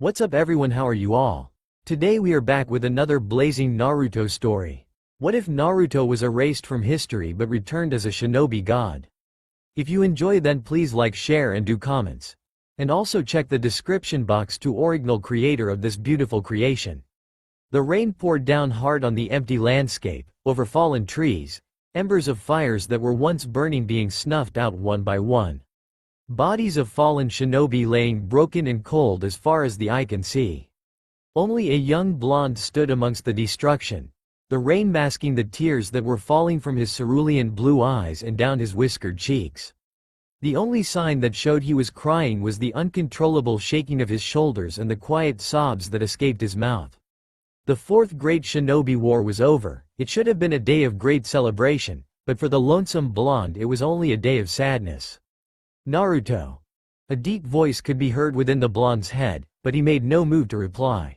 What's up everyone, how are you all? Today we are back with another blazing Naruto story. What if Naruto was erased from history but returned as a shinobi god? If you enjoy, then please like, share and do comments. And also check the description box to ErinDahl, creator of this beautiful creation. The rain poured down hard on the empty landscape, over fallen trees, embers of fires that were once burning being snuffed out one by one. Bodies of fallen shinobi laying broken and cold as far as the eye can see. Only a young blonde stood amongst the destruction, the rain masking the tears that were falling from his cerulean blue eyes and down his whiskered cheeks. The only sign that showed he was crying was the uncontrollable shaking of his shoulders and the quiet sobs that escaped his mouth. The fourth great shinobi war was over. It should have been a day of great celebration, but for the lonesome blonde it was only a day of sadness. Naruto. A deep voice could be heard within the blonde's head, but he made no move to reply.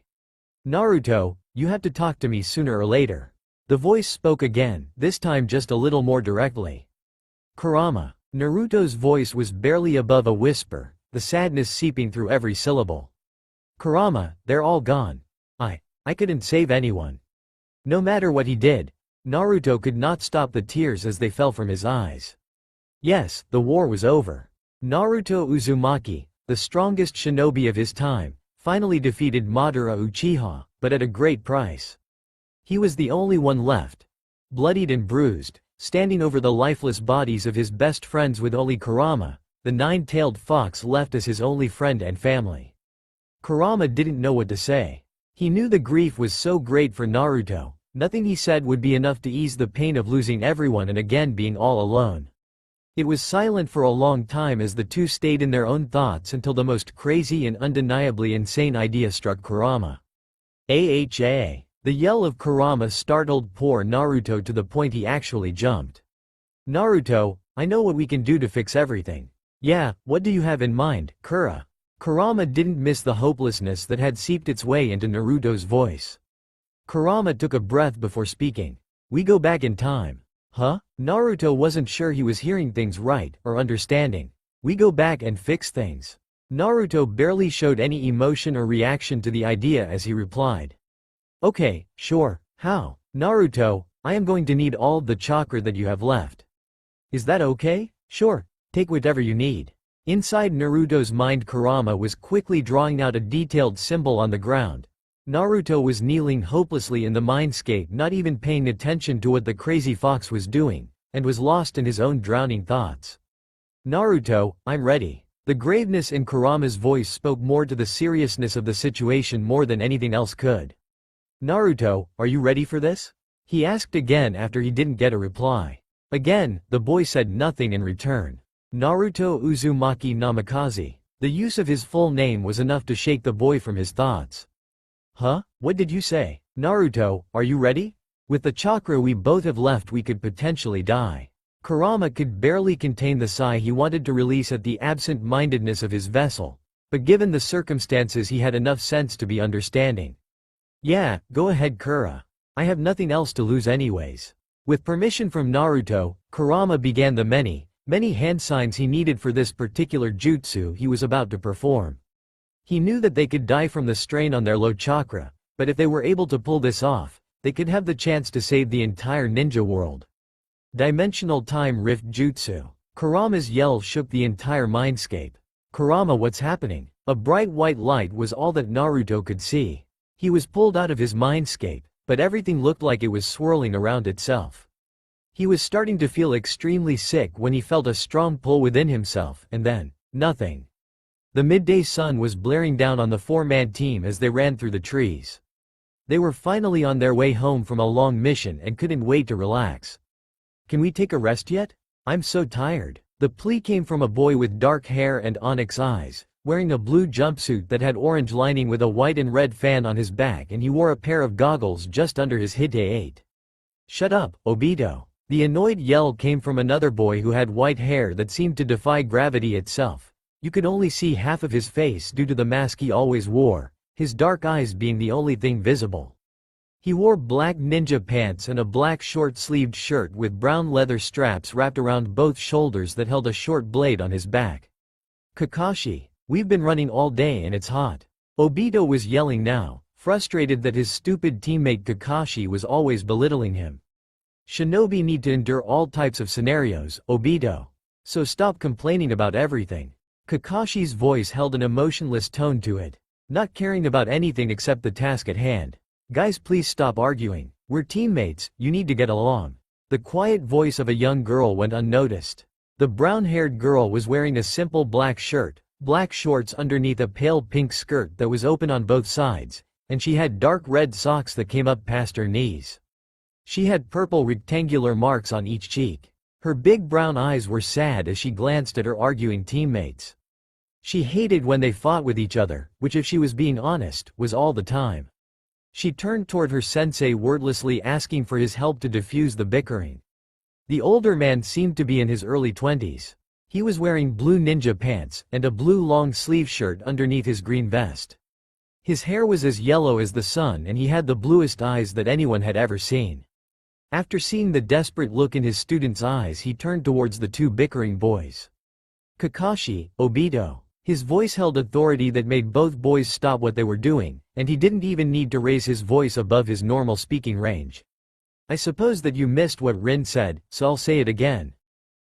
Naruto, you have to talk to me sooner or later. The voice spoke again, this time just a little more directly. Kurama. Naruto's voice was barely above a whisper, the sadness seeping through every syllable. Kurama, they're all gone. I couldn't save anyone. No matter what he did, Naruto could not stop the tears as they fell from his eyes. Yes, the war was over. Naruto Uzumaki, the strongest shinobi of his time, finally defeated Madara Uchiha, but at a great price. He was the only one left, bloodied and bruised, standing over the lifeless bodies of his best friends with only Kurama, the nine-tailed fox, left as his only friend and family. Kurama didn't know what to say. He knew the grief was so great for Naruto, nothing he said would be enough to ease the pain of losing everyone and again being all alone. It was silent for a long time as the two stayed in their own thoughts until the most crazy and undeniably insane idea struck Kurama. The yell of Kurama startled poor Naruto to the point he actually jumped. Naruto, I know what we can do to fix everything. Yeah, what do you have in mind, Kura? Kurama didn't miss the hopelessness that had seeped its way into Naruto's voice. Kurama took a breath before speaking. We go back in time. Huh? Naruto wasn't sure he was hearing things right or understanding. We go back and fix things. Naruto barely showed any emotion or reaction to the idea as he replied. Okay, sure, how? Naruto, I am going to need all of the chakra that you have left. Is that okay? Sure, take whatever you need. Inside Naruto's mind, Kurama was quickly drawing out a detailed symbol on the ground. Naruto was kneeling hopelessly in the mindscape, not even paying attention to what the crazy fox was doing, and was lost in his own drowning thoughts. Naruto, I'm ready. The graveness in Kurama's voice spoke more to the seriousness of the situation more than anything else could. Naruto, are you ready for this? He asked again after he didn't get a reply. Again, the boy said nothing in return. Naruto Uzumaki Namikaze. The use of his full name was enough to shake the boy from his thoughts. Huh? What did you say? Naruto, are you ready? With the chakra we both have left, we could potentially die. Kurama could barely contain the sigh he wanted to release at the absent-mindedness of his vessel, but given the circumstances he had enough sense to be understanding. Yeah, go ahead Kura. I have nothing else to lose anyways. With permission from Naruto, Kurama began the many hand signs he needed for this particular jutsu he was about to perform. He knew that they could die from the strain on their low chakra, but if they were able to pull this off, they could have the chance to save the entire ninja world. Dimensional Time Rift Jutsu. Kurama's yell shook the entire mindscape. Kurama, what's happening? A bright white light was all that Naruto could see. He was pulled out of his mindscape, but everything looked like it was swirling around itself. He was starting to feel extremely sick when he felt a strong pull within himself, and then, nothing. The midday sun was blaring down on the four-man team as they ran through the trees. They were finally on their way home from a long mission and couldn't wait to relax. Can we take a rest yet? I'm so tired. The plea came from a boy with dark hair and onyx eyes, wearing a blue jumpsuit that had orange lining with a white and red fan on his back, and he wore a pair of goggles just under his hide. Shut up, Obito. The annoyed yell came from another boy who had white hair that seemed to defy gravity itself. You could only see half of his face due to the mask he always wore, his dark eyes being the only thing visible. He wore black ninja pants and a black short-sleeved shirt with brown leather straps wrapped around both shoulders that held a short blade on his back. Kakashi, we've been running all day and it's hot. Obito was yelling now, frustrated that his stupid teammate Kakashi was always belittling him. Shinobi need to endure all types of scenarios, Obito. So stop complaining about everything. Kakashi's voice held an emotionless tone to it, not caring about anything except the task at hand. Guys, please stop arguing. We're teammates, you need to get along. The quiet voice of a young girl went unnoticed. The brown-haired girl was wearing a simple black shirt, black shorts underneath a pale pink skirt that was open on both sides, and she had dark red socks that came up past her knees. She had purple rectangular marks on each cheek. Her big brown eyes were sad as she glanced at her arguing teammates. She hated when they fought with each other, which, if she was being honest, was all the time. She turned toward her sensei wordlessly, asking for his help to defuse the bickering. The older man seemed to be in his early 20s. He was wearing blue ninja pants and a blue long-sleeve shirt underneath his green vest. His hair was as yellow as the sun and he had the bluest eyes that anyone had ever seen. After seeing the desperate look in his student's eyes, he turned towards the two bickering boys. Kakashi, Obito. His voice held authority that made both boys stop what they were doing, and he didn't even need to raise his voice above his normal speaking range. I suppose that you missed what Rin said, so I'll say it again.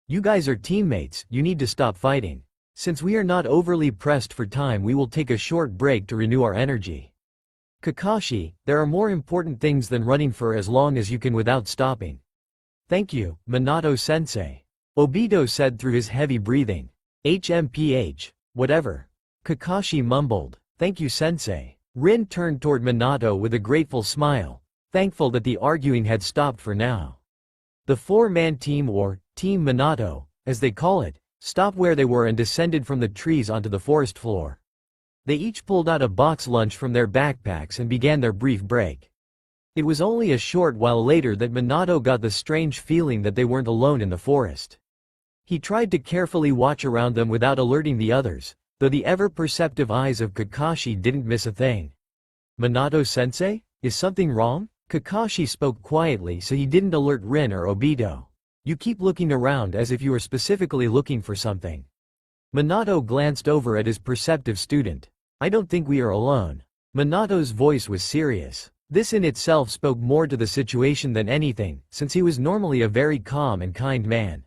You guys are teammates, you need to stop fighting. Since we are not overly pressed for time, we will take a short break to renew our energy. Kakashi, there are more important things than running for as long as you can without stopping. Thank you, Minato-sensei. Obito said through his heavy breathing. HMPH. Whatever. Kakashi mumbled. Thank you, sensei. Rin turned toward Minato with a grateful smile, thankful that the arguing had stopped for now. The four-man team, or Team Minato, as they call it, stopped where they were and descended from the trees onto the forest floor. They each pulled out a box lunch from their backpacks and began their brief break. It was only a short while later that Minato got the strange feeling that they weren't alone in the forest. He tried to carefully watch around them without alerting the others, though the ever-perceptive eyes of Kakashi didn't miss a thing. Minato-sensei? Is something wrong? Kakashi spoke quietly so he didn't alert Rin or Obito. You keep looking around as if you were specifically looking for something. Minato glanced over at his perceptive student. I don't think we are alone. Minato's voice was serious. This in itself spoke more to the situation than anything, since he was normally a very calm and kind man.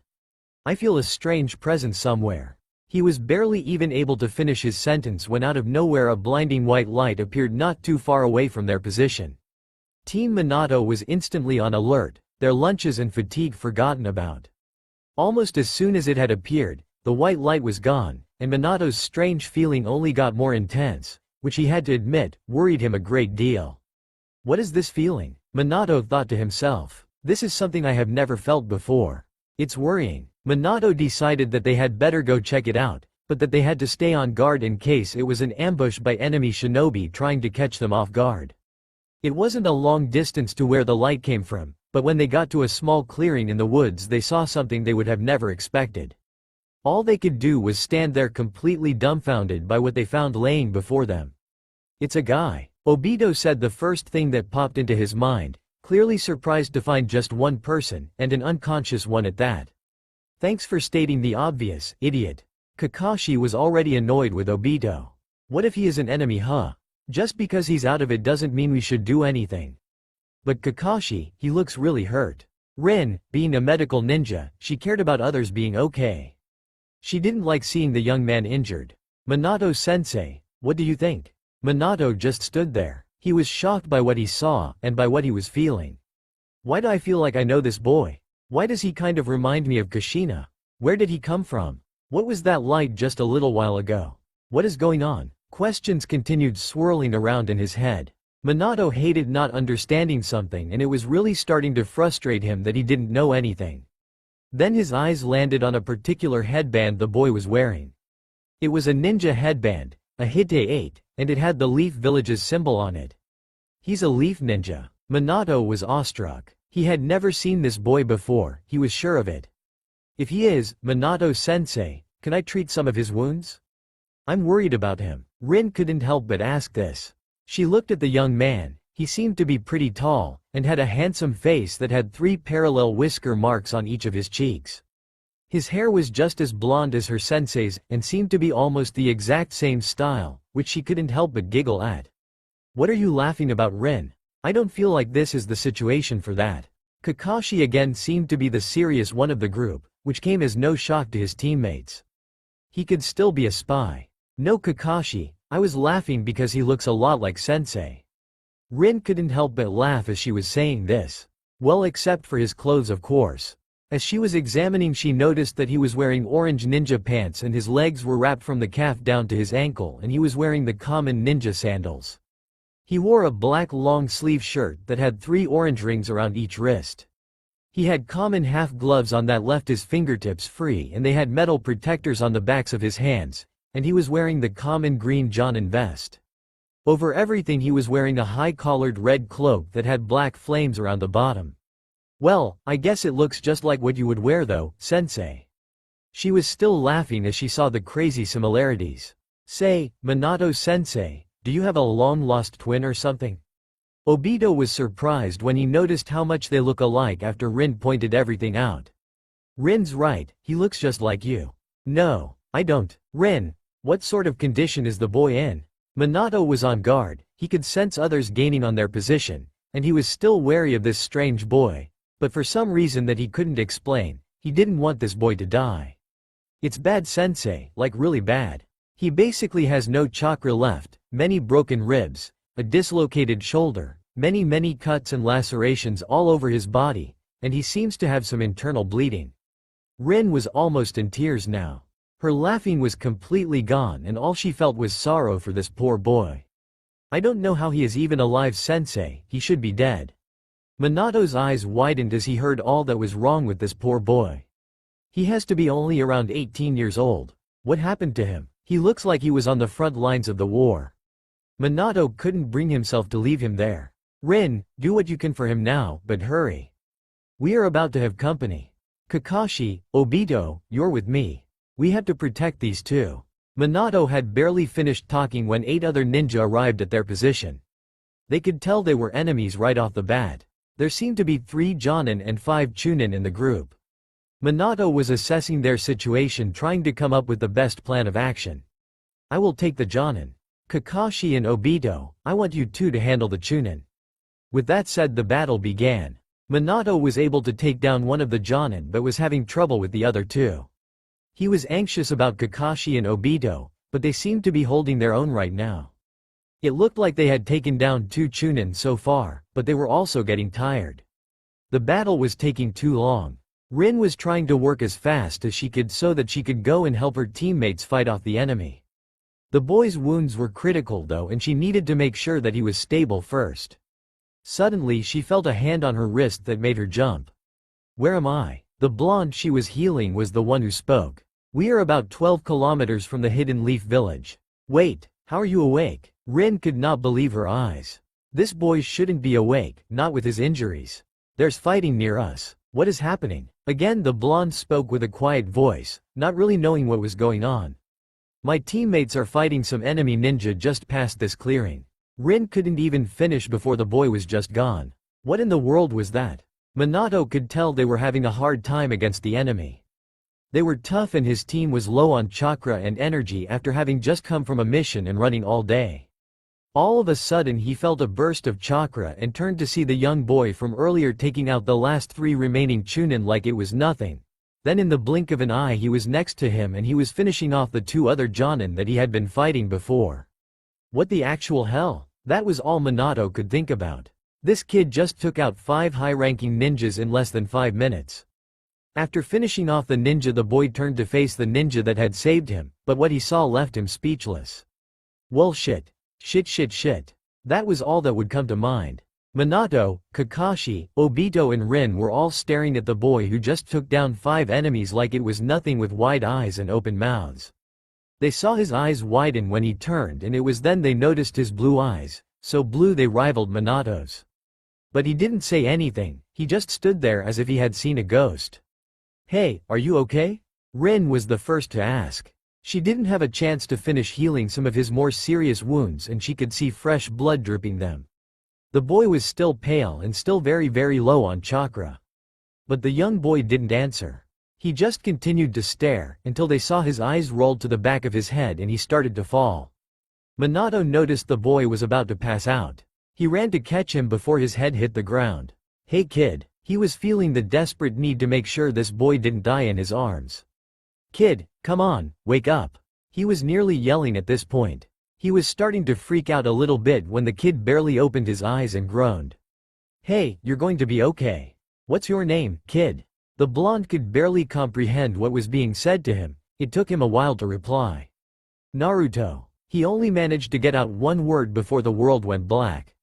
I feel a strange presence somewhere. He was barely even able to finish his sentence when out of nowhere a blinding white light appeared not too far away from their position. Team Minato was instantly on alert, their lunches and fatigue forgotten about. Almost as soon as it had appeared, the white light was gone, and Minato's strange feeling only got more intense, which he had to admit, worried him a great deal. What is this feeling? Minato thought to himself. This is something I have never felt before. It's worrying. Minato decided that they had better go check it out, but that they had to stay on guard in case it was an ambush by enemy shinobi trying to catch them off guard. It wasn't a long distance to where the light came from, but when they got to a small clearing in the woods they saw something they would have never expected. All they could do was stand there completely dumbfounded by what they found laying before them. It's a guy. Obito said the first thing that popped into his mind, clearly surprised to find just one person, and an unconscious one at that. Thanks for stating the obvious, idiot. Kakashi was already annoyed with Obito. What if he is an enemy, huh? Just because he's out of it doesn't mean we should do anything. But Kakashi, he looks really hurt. Rin, being a medical ninja, she cared about others being okay. She didn't like seeing the young man injured. Minato-sensei, what do you think? Minato just stood there. He was shocked by what he saw, and by what he was feeling. Why do I feel like I know this boy? Why does he kind of remind me of Kushina? Where did he come from? What was that light just a little while ago? What is going on? Questions continued swirling around in his head. Minato hated not understanding something, and it was really starting to frustrate him that he didn't know anything. Then his eyes landed on a particular headband the boy was wearing. It was a ninja headband, a Hite-8, and it had the Leaf Village's symbol on it. He's a leaf ninja. Minato was awestruck. He had never seen this boy before, he was sure of it. If he is, Minato-sensei, can I treat some of his wounds? I'm worried about him. Rin couldn't help but ask this. She looked at the young man. He seemed to be pretty tall, and had a handsome face that had 3 parallel whisker marks on each of his cheeks. His hair was just as blonde as her sensei's, and seemed to be almost the exact same style, which she couldn't help but giggle at. "What are you laughing about, Rin? I don't feel like this is the situation for that." Kakashi again seemed to be the serious one of the group, which came as no shock to his teammates. He could still be a spy. "No, Kakashi, I was laughing because he looks a lot like Sensei." Rin couldn't help but laugh as she was saying this. Well, except for his clothes, of course. As she was examining, she noticed that he was wearing orange ninja pants and his legs were wrapped from the calf down to his ankle, and he was wearing the common ninja sandals. He wore a black long-sleeve shirt that had 3 orange rings around each wrist. He had common half gloves on that left his fingertips free, and they had metal protectors on the backs of his hands, and he was wearing the common green Jonin vest. Over everything he was wearing a high-collared red cloak that had black flames around the bottom. "Well, I guess it looks just like what you would wear though, Sensei." She was still laughing as she saw the crazy similarities. "Say, Minato-sensei, do you have a long-lost twin or something?" Obito was surprised when he noticed how much they look alike after Rin pointed everything out. "Rin's right, he looks just like you." "No, I don't." "Rin, what sort of condition is the boy in?" Minato was on guard. He could sense others gaining on their position, and he was still wary of this strange boy. But for some reason that he couldn't explain, he didn't want this boy to die. "It's bad, Sensei, like really bad. He basically has no chakra left, many broken ribs, a dislocated shoulder, many cuts and lacerations all over his body, and he seems to have some internal bleeding." Rin was almost in tears now. Her laughing was completely gone and all she felt was sorrow for this poor boy. "I don't know how he is even alive, Sensei, he should be dead." Minato's eyes widened as he heard all that was wrong with this poor boy. "He has to be only around 18 years old. What happened to him? He looks like he was on the front lines of the war." Minato couldn't bring himself to leave him there. "Rin, do what you can for him now, but hurry. We are about to have company. Kakashi, Obito, you're with me. We have to protect these two." Minato had barely finished talking when 8 other ninja arrived at their position. They could tell they were enemies right off the bat. There seemed to be 3 Jonin and 5 Chunin in the group. Minato was assessing their situation, trying to come up with the best plan of action. "I will take the Jonin. Kakashi and Obito, I want you two to handle the Chunin." With that said, the battle began. Minato was able to take down one of the Jonin but was having trouble with the other 2. He was anxious about Kakashi and Obito, but they seemed to be holding their own right now. It looked like they had taken down 2 Chunin so far, but they were also getting tired. The battle was taking too long. Rin was trying to work as fast as she could so that she could go and help her teammates fight off the enemy. The boy's wounds were critical though, and she needed to make sure that he was stable first. Suddenly she felt a hand on her wrist that made her jump. "Where am I?" The blonde she was healing was the one who spoke. "We are about 12 kilometers from the Hidden Leaf village." "Wait, how are you awake?" Rin could not believe her eyes. "This boy shouldn't be awake, not with his injuries. There's fighting near us. What is happening?" Again the blonde spoke with a quiet voice, not really knowing what was going on. "My teammates are fighting some enemy ninja just past this clearing." Rin couldn't even finish before the boy was just gone. What in the world was that? Minato could tell they were having a hard time against the enemy. They were tough and his team was low on chakra and energy after having just come from a mission and running all day. All of a sudden he felt a burst of chakra and turned to see the young boy from earlier taking out the last 3 remaining Chunin like it was nothing. Then in the blink of an eye he was next to him and he was finishing off the 2 other Jonin that he had been fighting before. What the actual hell? That was all Minato could think about. This kid just took out 5 high-ranking ninjas in less than 5 minutes. After finishing off the ninja, the boy turned to face the ninja that had saved him, but what he saw left him speechless. Well, shit. Shit. That was all that would come to mind. Minato, Kakashi, Obito and Rin were all staring at the boy who just took down 5 enemies like it was nothing with wide eyes and open mouths. They saw his eyes widen when he turned, and it was then they noticed his blue eyes, so blue they rivaled Minato's. But he didn't say anything, he just stood there as if he had seen a ghost. "Hey, are you okay?" Rin was the first to ask. She didn't have a chance to finish healing some of his more serious wounds and she could see fresh blood dripping them. The boy was still pale and still very low on chakra. But the young boy didn't answer. He just continued to stare, until they saw his eyes rolled to the back of his head and he started to fall. Minato noticed the boy was about to pass out. He ran to catch him before his head hit the ground. "Hey kid." He was feeling the desperate need to make sure this boy didn't die in his arms. "Kid, come on, wake up." He was nearly yelling at this point. He was starting to freak out a little bit when the kid barely opened his eyes and groaned. "Hey, you're going to be okay. What's your name, kid?" The blonde could barely comprehend what was being said to him. It took him a while to reply. "Naruto." He only managed to get out one word before the world went black.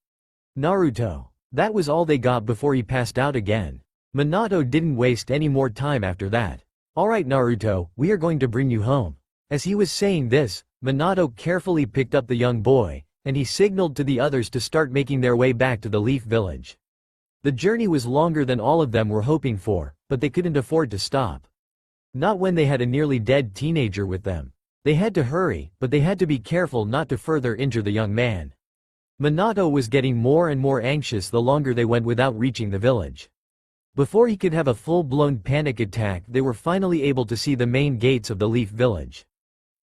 "Naruto." That was all they got before he passed out again. Minato didn't waste any more time after that. "Alright Naruto, we are going to bring you home." As he was saying this, Minato carefully picked up the young boy, and he signaled to the others to start making their way back to the Leaf Village. The journey was longer than all of them were hoping for, but they couldn't afford to stop. Not when they had a nearly dead teenager with them. They had to hurry, but they had to be careful not to further injure the young man. Minato was getting more and more anxious the longer they went without reaching the village. Before he could have a full-blown panic attack, they were finally able to see the main gates of the Leaf Village.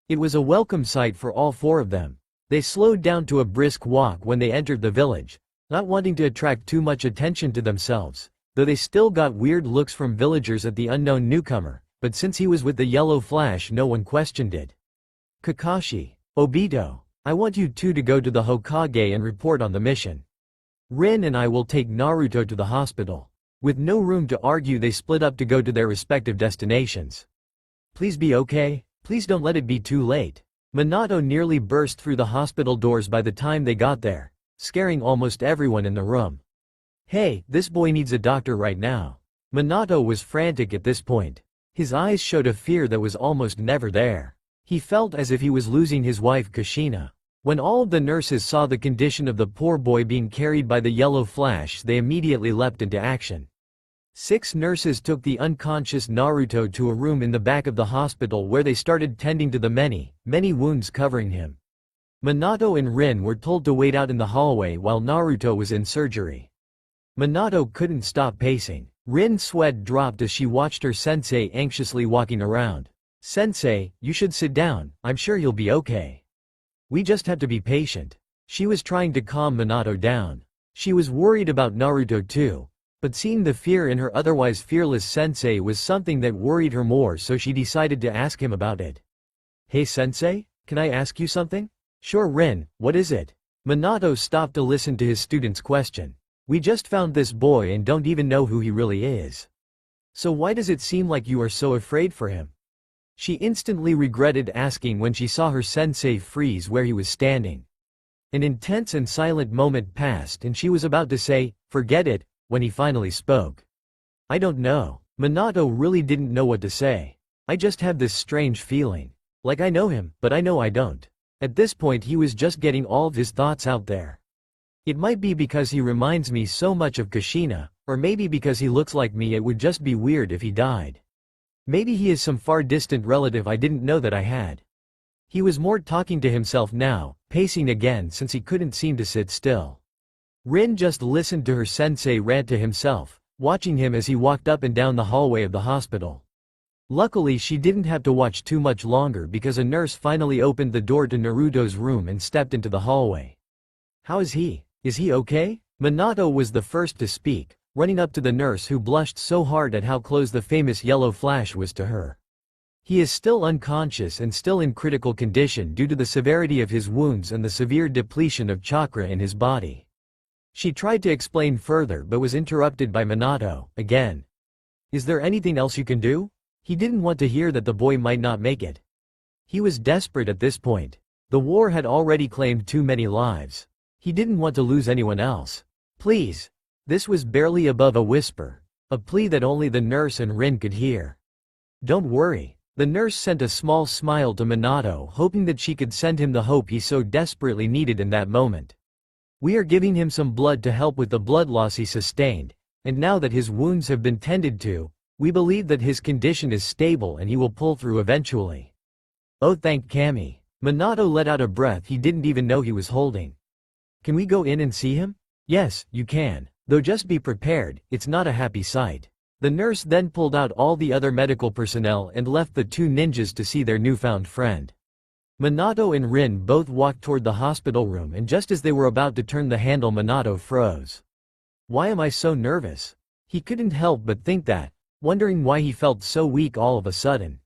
It was a welcome sight for all four of them. They slowed down to a brisk walk when they entered the village, not wanting to attract too much attention to themselves, though they still got weird looks from villagers at the unknown newcomer, but since he was with the yellow flash no one questioned it. "Kakashi, Obito, I want you two to go to the Hokage and report on the mission. Rin and I will take Naruto to the hospital." With no room to argue, they split up to go to their respective destinations. "Please be okay, please don't let it be too late." Minato nearly burst through the hospital doors by the time they got there, scaring almost everyone in the room. "Hey, this boy needs a doctor right now." Minato was frantic at this point. His eyes showed a fear that was almost never there. He felt as if he was losing his wife Kushina. When all of the nurses saw the condition of the poor boy being carried by the yellow flash, they immediately leapt into action. 6 nurses took the unconscious Naruto to a room in the back of the hospital where they started tending to the many wounds covering him. Minato and Rin were told to wait out in the hallway while Naruto was in surgery. Minato couldn't stop pacing. Rin's sweat dropped as she watched her sensei anxiously walking around. "Sensei, you should sit down, I'm sure you'll be okay. We just have to be patient." She was trying to calm Minato down. She was worried about Naruto too, but seeing the fear in her otherwise fearless sensei was something that worried her more, so she decided to ask him about it. "Hey sensei, can I ask you something?" "Sure Rin, what is it?" Minato stopped to listen to his student's question. "We just found this boy and don't even know who he really is. So why does it seem like you are so afraid for him?" She instantly regretted asking when she saw her sensei freeze where he was standing. An intense and silent moment passed and she was about to say, "Forget it," when he finally spoke. "I don't know." Minato really didn't know what to say. "I just have this strange feeling. Like I know him, but I know I don't." At this point he was just getting all of his thoughts out there. "It might be because he reminds me so much of Kushina, or maybe because he looks like me. It would just be weird if he died. Maybe he is some far distant relative I didn't know that I had." He was more talking to himself now, pacing again since he couldn't seem to sit still. Rin just listened to her sensei rant to himself, watching him as he walked up and down the hallway of the hospital. Luckily she didn't have to watch too much longer because a nurse finally opened the door to Naruto's room and stepped into the hallway. "How is he? Is he okay?" Minato was the first to speak, running up to the nurse who blushed so hard at how close the famous yellow flash was to her. "He is still unconscious and still in critical condition due to the severity of his wounds and the severe depletion of chakra in his body." She tried to explain further but was interrupted by Minato, again. "Is there anything else you can do?" He didn't want to hear that the boy might not make it. He was desperate at this point. The war had already claimed too many lives. He didn't want to lose anyone else. "Please." This was barely above a whisper, a plea that only the nurse and Rin could hear. "Don't worry." The nurse sent a small smile to Minato, hoping that she could send him the hope he so desperately needed in that moment. "We are giving him some blood to help with the blood loss he sustained, and now that his wounds have been tended to, we believe that his condition is stable and he will pull through eventually." "Oh thank Kami." Minato let out a breath he didn't even know he was holding. "Can we go in and see him?" "Yes, you can. Though just be prepared, it's not a happy sight." The nurse then pulled out all the other medical personnel and left the 2 ninjas to see their newfound friend. Minato and Rin both walked toward the hospital room, and just as they were about to turn the handle, Minato froze. Why am I so nervous? He couldn't help but think that, wondering why he felt so weak all of a sudden.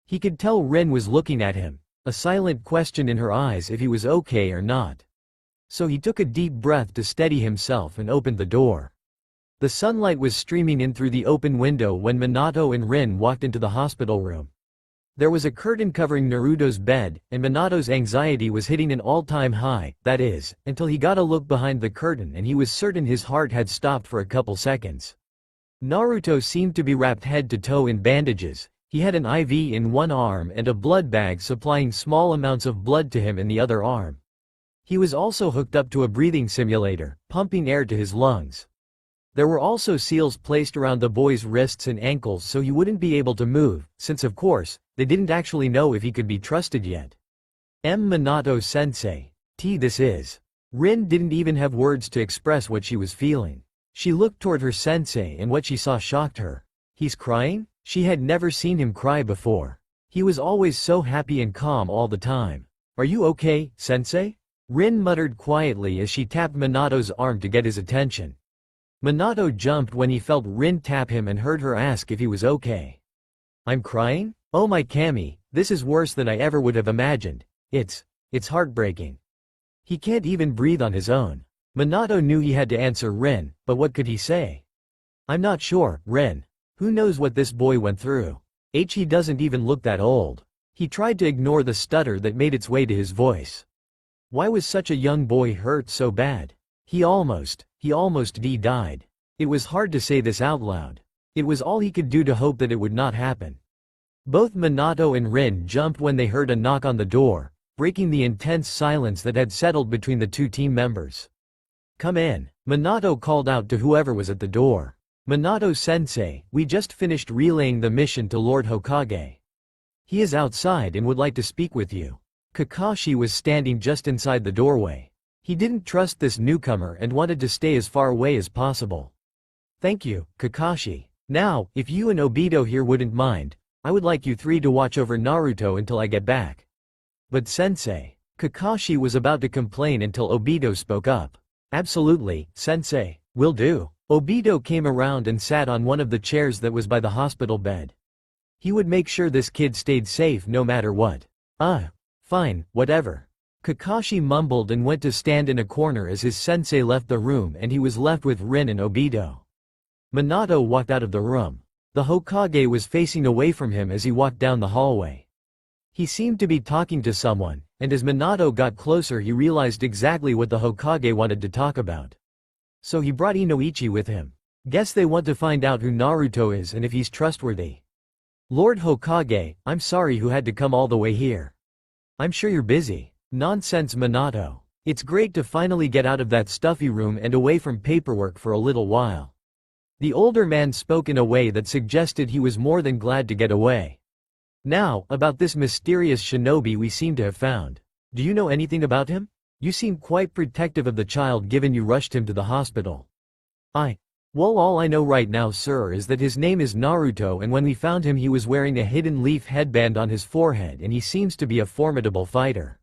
He could tell Rin was looking at him, a silent question in her eyes if he was okay or not. So he took a deep breath to steady himself and opened the door. The sunlight was streaming in through the open window when Minato and Rin walked into the hospital room. There was a curtain covering Naruto's bed, and Minato's anxiety was hitting an all-time high, that is, until he got a look behind the curtain and he was certain his heart had stopped for a couple seconds. Naruto seemed to be wrapped head to toe in bandages. He had an IV in one arm and a blood bag supplying small amounts of blood to him in the other arm. He was also hooked up to a breathing simulator, pumping air to his lungs. There were also seals placed around the boy's wrists and ankles so he wouldn't be able to move, since of course, they didn't actually know if he could be trusted yet. Minato-sensei. This is. Rin didn't even have words to express what she was feeling. She looked toward her sensei and what she saw shocked her. He's crying? She had never seen him cry before. He was always so happy and calm all the time. Are you okay, sensei? Rin muttered quietly as she tapped Minato's arm to get his attention. Minato jumped when he felt Rin tap him and heard her ask if he was okay. I'm crying? Oh my Kami, this is worse than I ever would have imagined. It's heartbreaking. He can't even breathe on his own. Minato knew he had to answer Rin, but what could he say? I'm not sure, Rin. Who knows what this boy went through? He doesn't even look that old. He tried to ignore the stutter that made its way to his voice. Why was such a young boy hurt so bad? He almost died. It was hard to say this out loud. It was all he could do to hope that it would not happen. Both Minato and Rin jumped when they heard a knock on the door, breaking the intense silence that had settled between the two team members. Come in, Minato called out to whoever was at the door. Minato-sensei, we just finished relaying the mission to Lord Hokage. He is outside and would like to speak with you. Kakashi was standing just inside the doorway. He didn't trust this newcomer and wanted to stay as far away as possible. Thank you, Kakashi. Now, if you and Obito here wouldn't mind, I would like you three to watch over Naruto until I get back. But sensei, Kakashi was about to complain until Obito spoke up. Absolutely, sensei, will do. Obito came around and sat on one of the chairs that was by the hospital bed. He would make sure this kid stayed safe no matter what. Fine, whatever. Kakashi mumbled and went to stand in a corner as his sensei left the room and he was left with Rin and Obito. Minato walked out of the room. The Hokage was facing away from him as he walked down the hallway. He seemed to be talking to someone, and as Minato got closer he realized exactly what the Hokage wanted to talk about. So he brought Inoichi with him. Guess they want to find out who Naruto is and if he's trustworthy. Lord Hokage, I'm sorry who had to come all the way here. I'm sure you're busy. Nonsense, Minato. It's great to finally get out of that stuffy room and away from paperwork for a little while. The older man spoke in a way that suggested he was more than glad to get away. Now, about this mysterious shinobi we seem to have found. Do you know anything about him? You seem quite protective of the child given you rushed him to the hospital. Well, all I know right now, sir, is that his name is Naruto and when we found him he was wearing a hidden leaf headband on his forehead and he seems to be a formidable fighter.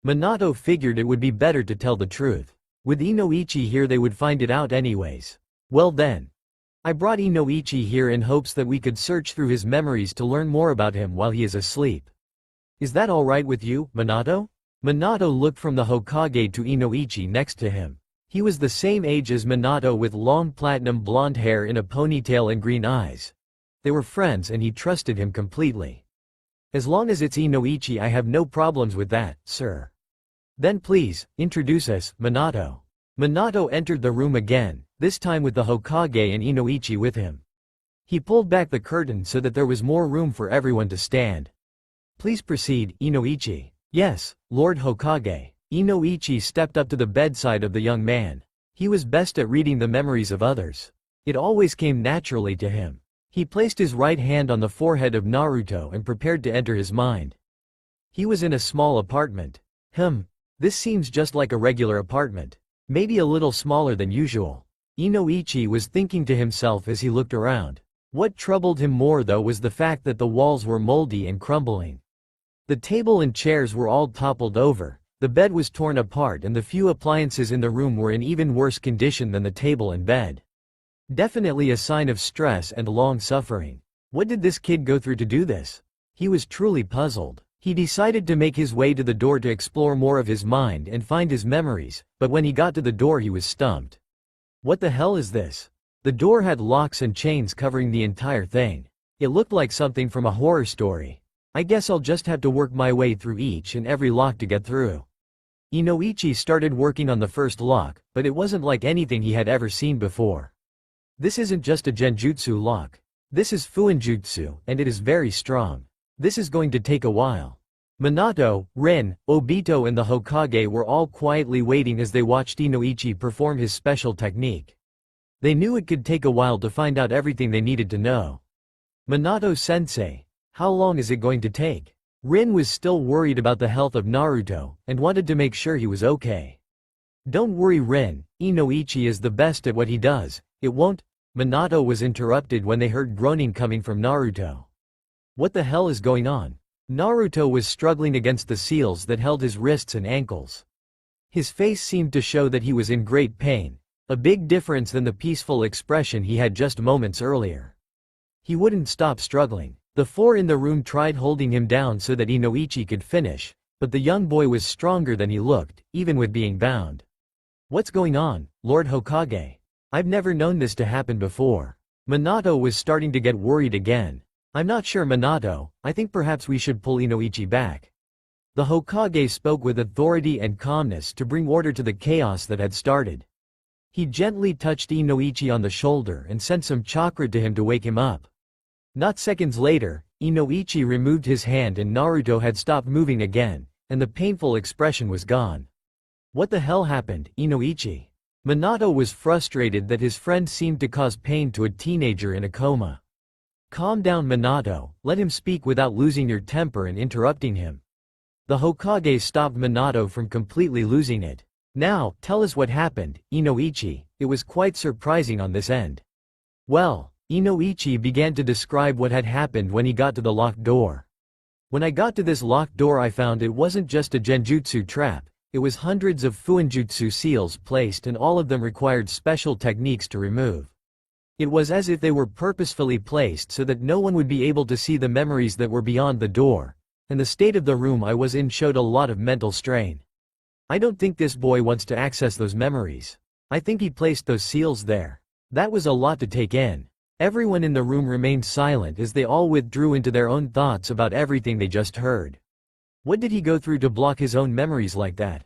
Minato figured it would be better to tell the truth. With Inoichi here they would find it out anyways. Well then. I brought Inoichi here in hopes that we could search through his memories to learn more about him while he is asleep. Is that alright with you, Minato? Minato looked from the Hokage to Inoichi next to him. He was the same age as Minato with long platinum blonde hair in a ponytail and green eyes. They were friends and he trusted him completely. As long as it's Inoichi I have no problems with that, sir. Then please, introduce us, Minato. Minato entered the room again, this time with the Hokage and Inoichi with him. He pulled back the curtain so that there was more room for everyone to stand. Please proceed, Inoichi. Yes, Lord Hokage. Inoichi stepped up to the bedside of the young man. He was best at reading the memories of others. It always came naturally to him. He placed his right hand on the forehead of Naruto and prepared to enter his mind. He was in a small apartment. This seems just like a regular apartment. Maybe a little smaller than usual. Inoichi was thinking to himself as he looked around. What troubled him more though was the fact that the walls were moldy and crumbling. The table and chairs were all toppled over, the bed was torn apart and the few appliances in the room were in even worse condition than the table and bed. Definitely a sign of stress and long suffering. What did this kid go through to do this? He was truly puzzled. He decided to make his way to the door to explore more of his mind and find his memories, but when he got to the door he was stumped. What the hell is this? The door had locks and chains covering the entire thing. It looked like something from a horror story. I guess I'll just have to work my way through each and every lock to get through. Inoichi started working on the first lock, but it wasn't like anything he had ever seen before. This isn't just a genjutsu lock. This is fuinjutsu, and it is very strong. This is going to take a while. Minato, Rin, Obito and the Hokage were all quietly waiting as they watched Inoichi perform his special technique. They knew it could take a while to find out everything they needed to know. Minato-sensei, how long is it going to take? Rin was still worried about the health of Naruto, and wanted to make sure he was okay. Don't worry Rin, Inoichi is the best at what he does, it won't. Minato was interrupted when they heard groaning coming from Naruto. What the hell is going on? Naruto was struggling against the seals that held his wrists and ankles. His face seemed to show that he was in great pain, a big difference than the peaceful expression he had just moments earlier. He wouldn't stop struggling. The four in the room tried holding him down so that Inoichi could finish, but the young boy was stronger than he looked, even with being bound. What's going on, Lord Hokage? I've never known this to happen before. Minato was starting to get worried again. I'm not sure Minato, I think perhaps we should pull Inoichi back. The Hokage spoke with authority and calmness to bring order to the chaos that had started. He gently touched Inoichi on the shoulder and sent some chakra to him to wake him up. Not seconds later, Inoichi removed his hand and Naruto had stopped moving again, and the painful expression was gone. What the hell happened, Inoichi? Minato was frustrated that his friend seemed to cause pain to a teenager in a coma. Calm down Minato, let him speak without losing your temper and interrupting him. The Hokage stopped Minato from completely losing it. Now, tell us what happened, Inoichi, it was quite surprising on this end. Well, Inoichi began to describe what had happened when he got to the locked door. When I got to this locked door I found it wasn't just a genjutsu trap, it was hundreds of fuinjutsu seals placed and all of them required special techniques to remove. It was as if they were purposefully placed so that no one would be able to see the memories that were beyond the door, and the state of the room I was in showed a lot of mental strain. I don't think this boy wants to access those memories. I think he placed those seals there. That was a lot to take in. Everyone in the room remained silent as they all withdrew into their own thoughts about everything they just heard. What did he go through to block his own memories like that?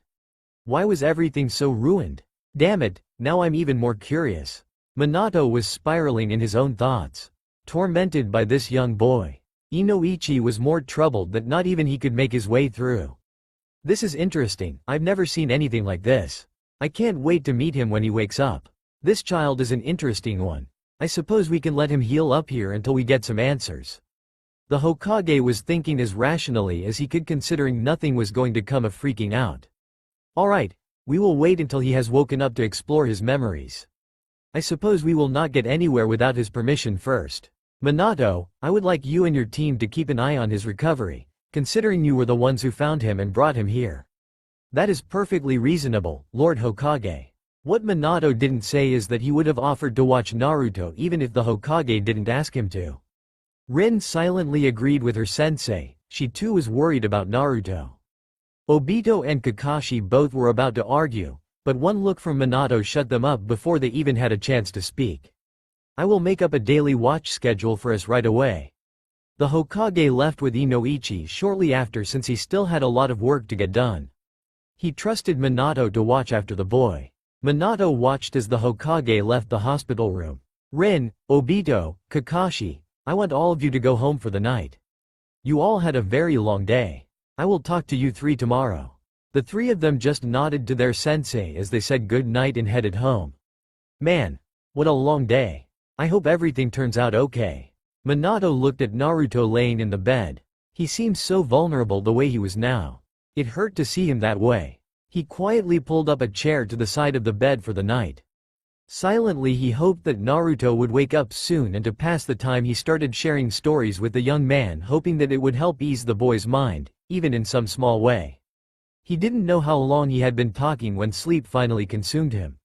Why was everything so ruined? Damn it, now I'm even more curious. Minato was spiraling in his own thoughts, tormented by this young boy. Inoichi was more troubled that not even he could make his way through. This is interesting, I've never seen anything like this. I can't wait to meet him when he wakes up. This child is an interesting one. I suppose we can let him heal up here until we get some answers. The Hokage was thinking as rationally as he could considering nothing was going to come of freaking out. Alright, we will wait until he has woken up to explore his memories. I suppose we will not get anywhere without his permission first. Minato, I would like you and your team to keep an eye on his recovery, considering you were the ones who found him and brought him here. That is perfectly reasonable, Lord Hokage. What Minato didn't say is that he would have offered to watch Naruto even if the Hokage didn't ask him to. Rin silently agreed with her sensei, she too was worried about Naruto. Obito and Kakashi both were about to argue, but one look from Minato shut them up before they even had a chance to speak. I will make up a daily watch schedule for us right away. The Hokage left with Inoichi shortly after since he still had a lot of work to get done. He trusted Minato to watch after the boy. Minato watched as the Hokage left the hospital room. Rin, Obito, Kakashi, I want all of you to go home for the night. You all had a very long day. I will talk to you three tomorrow. The three of them just nodded to their sensei as they said good night and headed home. Man, what a long day. I hope everything turns out okay. Minato looked at Naruto laying in the bed. He seemed so vulnerable the way he was now. It hurt to see him that way. He quietly pulled up a chair to the side of the bed for the night. Silently he hoped that Naruto would wake up soon and to pass the time he started sharing stories with the young man hoping that it would help ease the boy's mind, even in some small way. He didn't know how long he had been talking when sleep finally consumed him.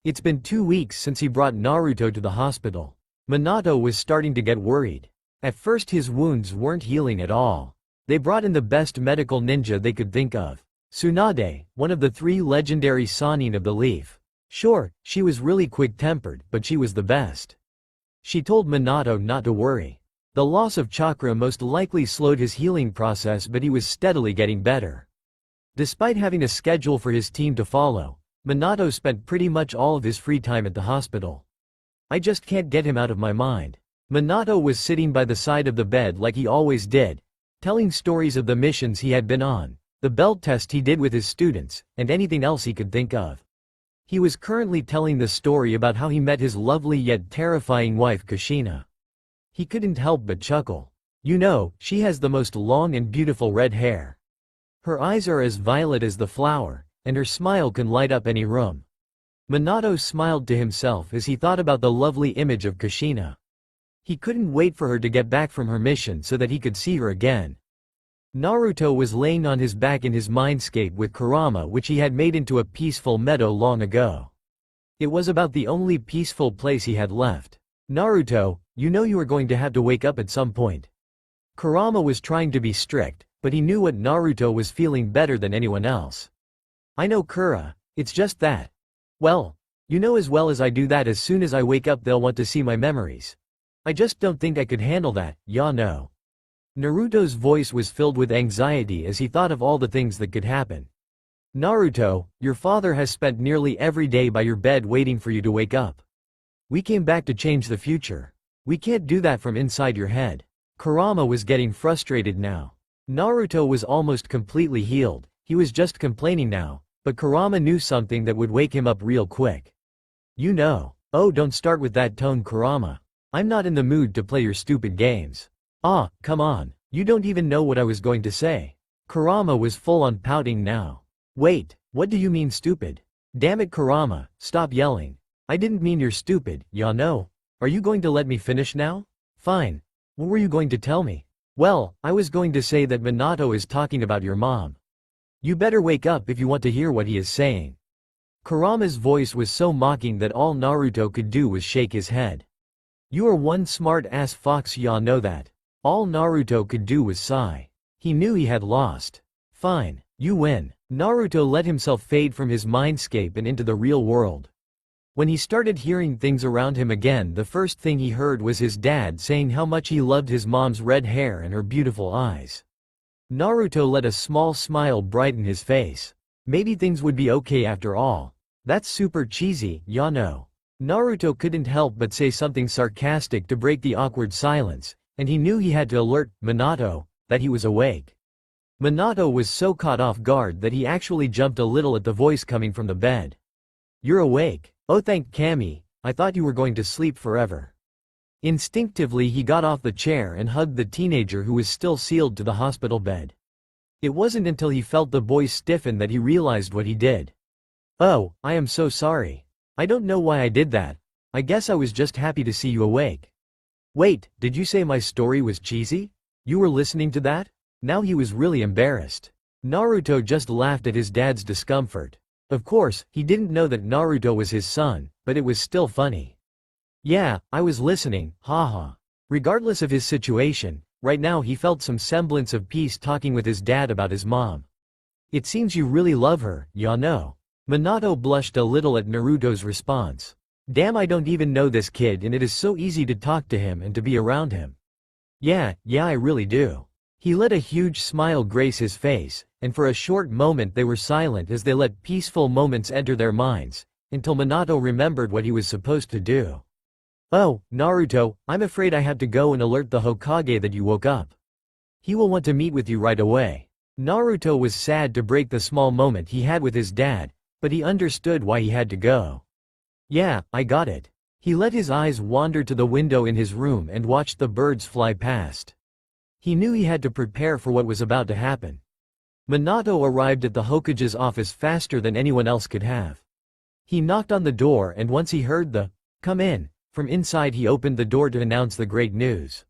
It's been 2 weeks since he brought Naruto to the hospital. Minato was starting to get worried. At first his wounds weren't healing at all. They brought in the best medical ninja they could think of. Tsunade, one of the 3 legendary Sannin of the Leaf. Sure, she was really quick-tempered, but she was the best. She told Minato not to worry. The loss of chakra most likely slowed his healing process, but he was steadily getting better. Despite having a schedule for his team to follow, Minato spent pretty much all of his free time at the hospital. I just can't get him out of my mind. Minato was sitting by the side of the bed like he always did, telling stories of the missions he had been on, the belt test he did with his students, and anything else he could think of. He was currently telling the story about how he met his lovely yet terrifying wife Kushina. He couldn't help but chuckle. You know, she has the most long and beautiful red hair. Her eyes are as violet as the flower, and her smile can light up any room. Minato smiled to himself as he thought about the lovely image of Kushina. He couldn't wait for her to get back from her mission so that he could see her again. Naruto was laying on his back in his mindscape with Kurama, which he had made into a peaceful meadow long ago. It was about the only peaceful place he had left. Naruto, you know you are going to have to wake up at some point. Kurama was trying to be strict, but he knew what Naruto was feeling better than anyone else. I know, Kura, it's just that. Well, you know as well as I do that as soon as I wake up they'll want to see my memories. I just don't think I could handle that, ya know. Naruto's voice was filled with anxiety as he thought of all the things that could happen. Naruto, your father has spent nearly every day by your bed waiting for you to wake up. We came back to change the future. We can't do that from inside your head. Kurama was getting frustrated now. Naruto was almost completely healed, he was just complaining now, but Kurama knew something that would wake him up real quick. You know. Oh, don't start with that tone, Kurama. I'm not in the mood to play your stupid games. Ah, come on, you don't even know what I was going to say. Kurama was full on pouting now. Wait, what do you mean stupid? Damn it, Kurama, stop yelling. I didn't mean you're stupid, ya know. Are you going to let me finish now? Fine. What were you going to tell me? Well, I was going to say that Minato is talking about your mom. You better wake up if you want to hear what he is saying. Kurama's voice was so mocking that all Naruto could do was shake his head. You are one smart-ass fox, ya know that. All Naruto could do was sigh. He knew he had lost. Fine, you win. Naruto let himself fade from his mindscape and into the real world. When he started hearing things around him again, the first thing he heard was his dad saying how much he loved his mom's red hair and her beautiful eyes. Naruto let a small smile brighten his face. Maybe things would be okay after all. That's super cheesy, ya know. Naruto couldn't help but say something sarcastic to break the awkward silence, and he knew he had to alert Minato that he was awake. Minato was so caught off guard that he actually jumped a little at the voice coming from the bed. You're awake? Oh, thank Kami, I thought you were going to sleep forever. Instinctively he got off the chair and hugged the teenager who was still sealed to the hospital bed. It wasn't until he felt the boy stiffen that he realized what he did. Oh, I am so sorry. I don't know why I did that. I guess I was just happy to see you awake. Wait, did you say my story was cheesy? You were listening to that? Now he was really embarrassed. Naruto just laughed at his dad's discomfort. Of course, he didn't know that Naruto was his son, but it was still funny. Yeah, I was listening, haha. Regardless of his situation, right now he felt some semblance of peace talking with his dad about his mom. It seems you really love her, ya know. Minato blushed a little at Naruto's response. Damn, I don't even know this kid and it is so easy to talk to him and to be around him. Yeah, I really do. He let a huge smile grace his face, and for a short moment they were silent as they let peaceful moments enter their minds, until Minato remembered what he was supposed to do. Oh, Naruto, I'm afraid I have to go and alert the Hokage that you woke up. He will want to meet with you right away. Naruto was sad to break the small moment he had with his dad, but he understood why he had to go. Yeah, I got it. He let his eyes wander to the window in his room and watched the birds fly past. He knew he had to prepare for what was about to happen. Minato arrived at the Hokage's office faster than anyone else could have. He knocked on the door and once he heard the, "Come in," from inside he opened the door to announce the great news.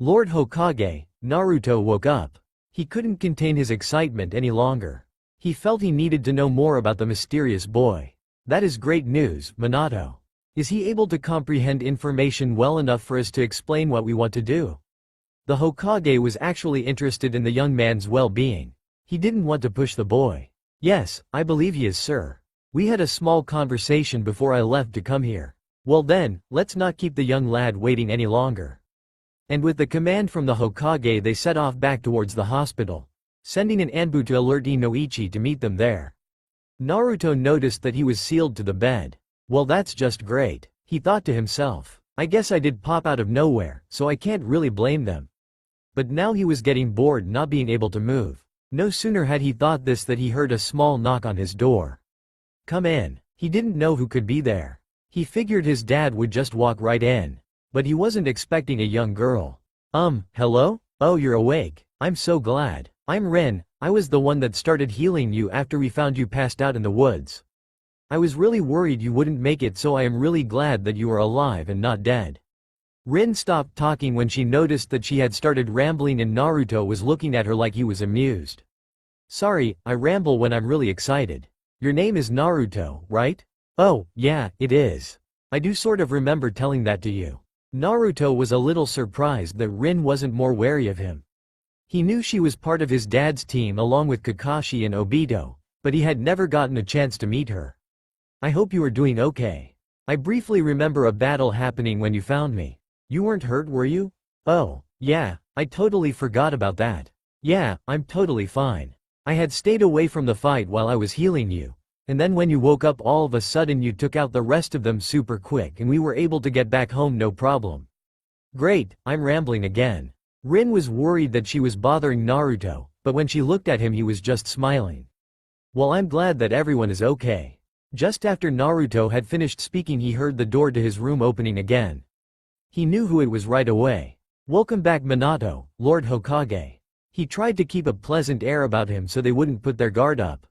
Lord Hokage, Naruto woke up. He couldn't contain his excitement any longer. He felt he needed to know more about the mysterious boy. That is great news, Minato. Is he able to comprehend information well enough for us to explain what we want to do? The Hokage was actually interested in the young man's well-being. He didn't want to push the boy. Yes, I believe he is, sir. We had a small conversation before I left to come here. Well then, let's not keep the young lad waiting any longer. And with the command from the Hokage they set off back towards the hospital, sending an Anbu to alert Inoichi to meet them there. Naruto noticed that he was sealed to the bed. Well, that's just great, he thought to himself. I guess I did pop out of nowhere, so I can't really blame them. But now he was getting bored not being able to move. No sooner had he thought this that he heard a small knock on his door. Come in. He didn't know who could be there. He figured his dad would just walk right in. But he wasn't expecting a young girl. Hello? Oh, you're awake. I'm so glad. I'm Rin. I was the one that started healing you after we found you passed out in the woods. I was really worried you wouldn't make it, so I am really glad that you are alive and not dead. Rin stopped talking when she noticed that she had started rambling and Naruto was looking at her like he was amused. Sorry, I ramble when I'm really excited. Your name is Naruto, right? Oh, yeah, it is. I do sort of remember telling that to you. Naruto was a little surprised that Rin wasn't more wary of him. He knew she was part of his dad's team along with Kakashi and Obito, but he had never gotten a chance to meet her. I hope you are doing okay. I briefly remember a battle happening when you found me. You weren't hurt, were you? Oh, yeah, I totally forgot about that. Yeah, I'm totally fine. I had stayed away from the fight while I was healing you, and then when you woke up all of a sudden you took out the rest of them super quick and we were able to get back home no problem. Great, I'm rambling again. Rin was worried that she was bothering Naruto, but when she looked at him he was just smiling. Well, I'm glad that everyone is okay. Just after Naruto had finished speaking he heard the door to his room opening again. He knew who it was right away. Welcome back, Minato, Lord Hokage. He tried to keep a pleasant air about him so they wouldn't put their guard up.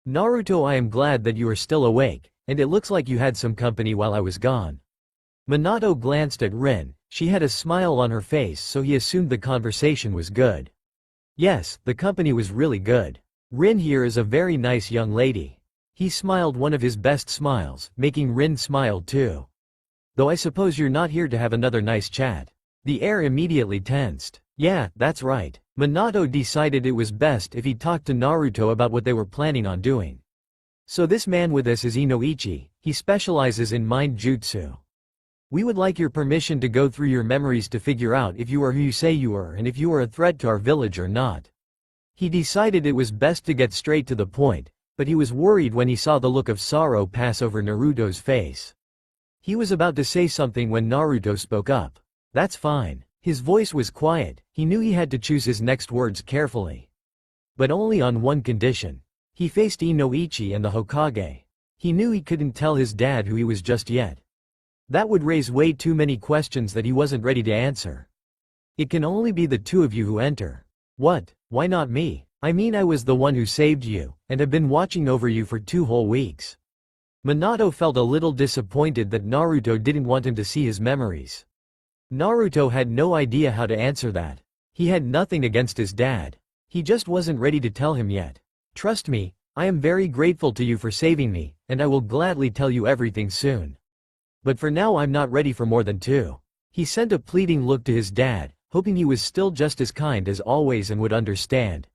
Naruto, I am glad that you are still awake, and it looks like you had some company while I was gone. Minato glanced at Rin. She had a smile on her face, so he assumed the conversation was good. Yes, the company was really good. Rin here is a very nice young lady. He smiled one of his best smiles, making Rin smile too. Though I suppose you're not here to have another nice chat. The air immediately tensed. Yeah, that's right. Minato decided it was best if he talked to Naruto about what they were planning on doing. So this man with us is Inoichi. He specializes in mind jutsu. We would like your permission to go through your memories to figure out if you are who you say you are and if you are a threat to our village or not. He decided it was best to get straight to the point, but he was worried when he saw the look of sorrow pass over Naruto's face. He was about to say something when Naruto spoke up. That's fine. His voice was quiet. He knew he had to choose his next words carefully. But only on one condition. He faced Inoichi and the Hokage. He knew he couldn't tell his dad who he was just yet. That would raise way too many questions that he wasn't ready to answer. It can only be the two of you who enter. What? Why not me? I mean, I was the one who saved you, and have been watching over you for 2 whole weeks. Minato felt a little disappointed that Naruto didn't want him to see his memories. Naruto had no idea how to answer that. He had nothing against his dad. He just wasn't ready to tell him yet. Trust me, I am very grateful to you for saving me, and I will gladly tell you everything soon. But for now I'm not ready for more than 2. He sent a pleading look to his dad, hoping he was still just as kind as always and would understand.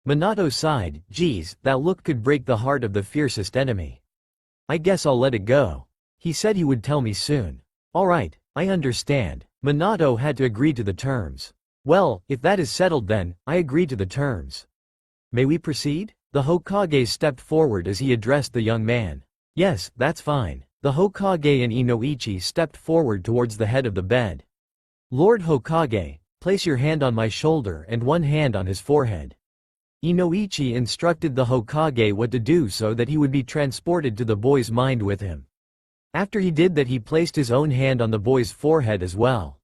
Minato sighed. Geez, that look could break the heart of the fiercest enemy. I guess I'll let it go. He said he would tell me soon. Alright, I understand. Minato had to agree to the terms. Well, if that is settled then, I agree to the terms. May we proceed? The Hokage stepped forward as he addressed the young man. Yes, that's fine. The Hokage and Inoichi stepped forward towards the head of the bed. Lord Hokage, place your hand on my shoulder and one hand on his forehead. Inoichi instructed the Hokage what to do so that he would be transported to the boy's mind with him. After he did that, he placed his own hand on the boy's forehead as well.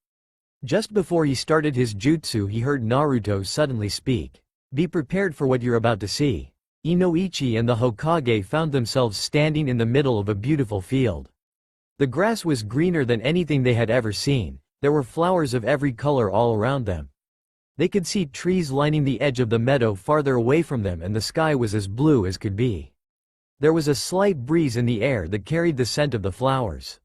Just before he started his jutsu, he heard Naruto suddenly speak. Be prepared for what you're about to see. Inoichi and the Hokage found themselves standing in the middle of a beautiful field. The grass was greener than anything they had ever seen. There were flowers of every color all around them. They could see trees lining the edge of the meadow farther away from them, and the sky was as blue as could be. There was a slight breeze in the air that carried the scent of the flowers.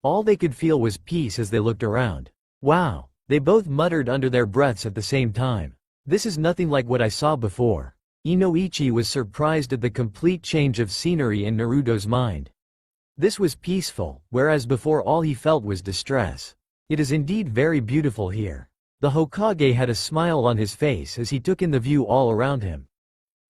All they could feel was peace as they looked around. Wow, they both muttered under their breaths at the same time. This is nothing like what I saw before. Inoichi was surprised at the complete change of scenery in Naruto's mind. This was peaceful, whereas before all he felt was distress. It is indeed very beautiful here. The Hokage had a smile on his face as he took in the view all around him.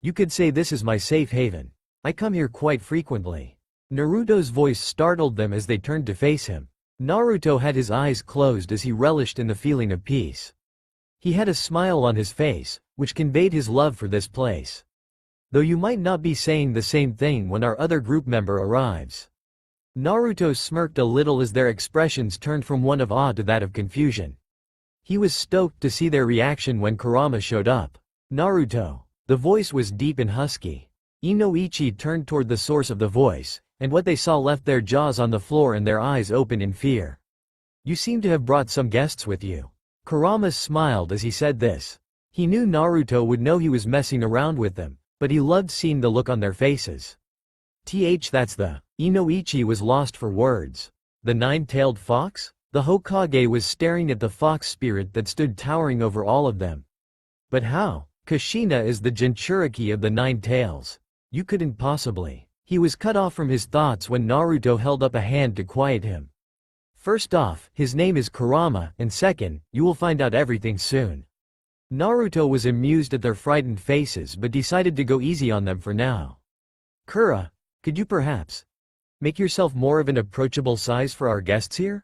You could say this is my safe haven. I come here quite frequently. Naruto's voice startled them as they turned to face him. Naruto had his eyes closed as he relished in the feeling of peace. He had a smile on his face, which conveyed his love for this place. Though you might not be saying the same thing when our other group member arrives. Naruto smirked a little as their expressions turned from one of awe to that of confusion. He was stoked to see their reaction when Kurama showed up. Naruto. The voice was deep and husky. Inoichi turned toward the source of the voice, and what they saw left their jaws on the floor and their eyes open in fear. You seem to have brought some guests with you. Kurama smiled as he said this. He knew Naruto would know he was messing around with them, but he loved seeing the look on their faces. That's the... Inoichi was lost for words. The nine-tailed fox? The Hokage was staring at the fox spirit that stood towering over all of them. But how? Kushina is the Jinchuriki of the nine tails. You couldn't possibly. He was cut off from his thoughts when Naruto held up a hand to quiet him. First off, his name is Kurama, and second, you will find out everything soon. Naruto was amused at their frightened faces but decided to go easy on them for now. Kura, could you perhaps make yourself more of an approachable size for our guests here?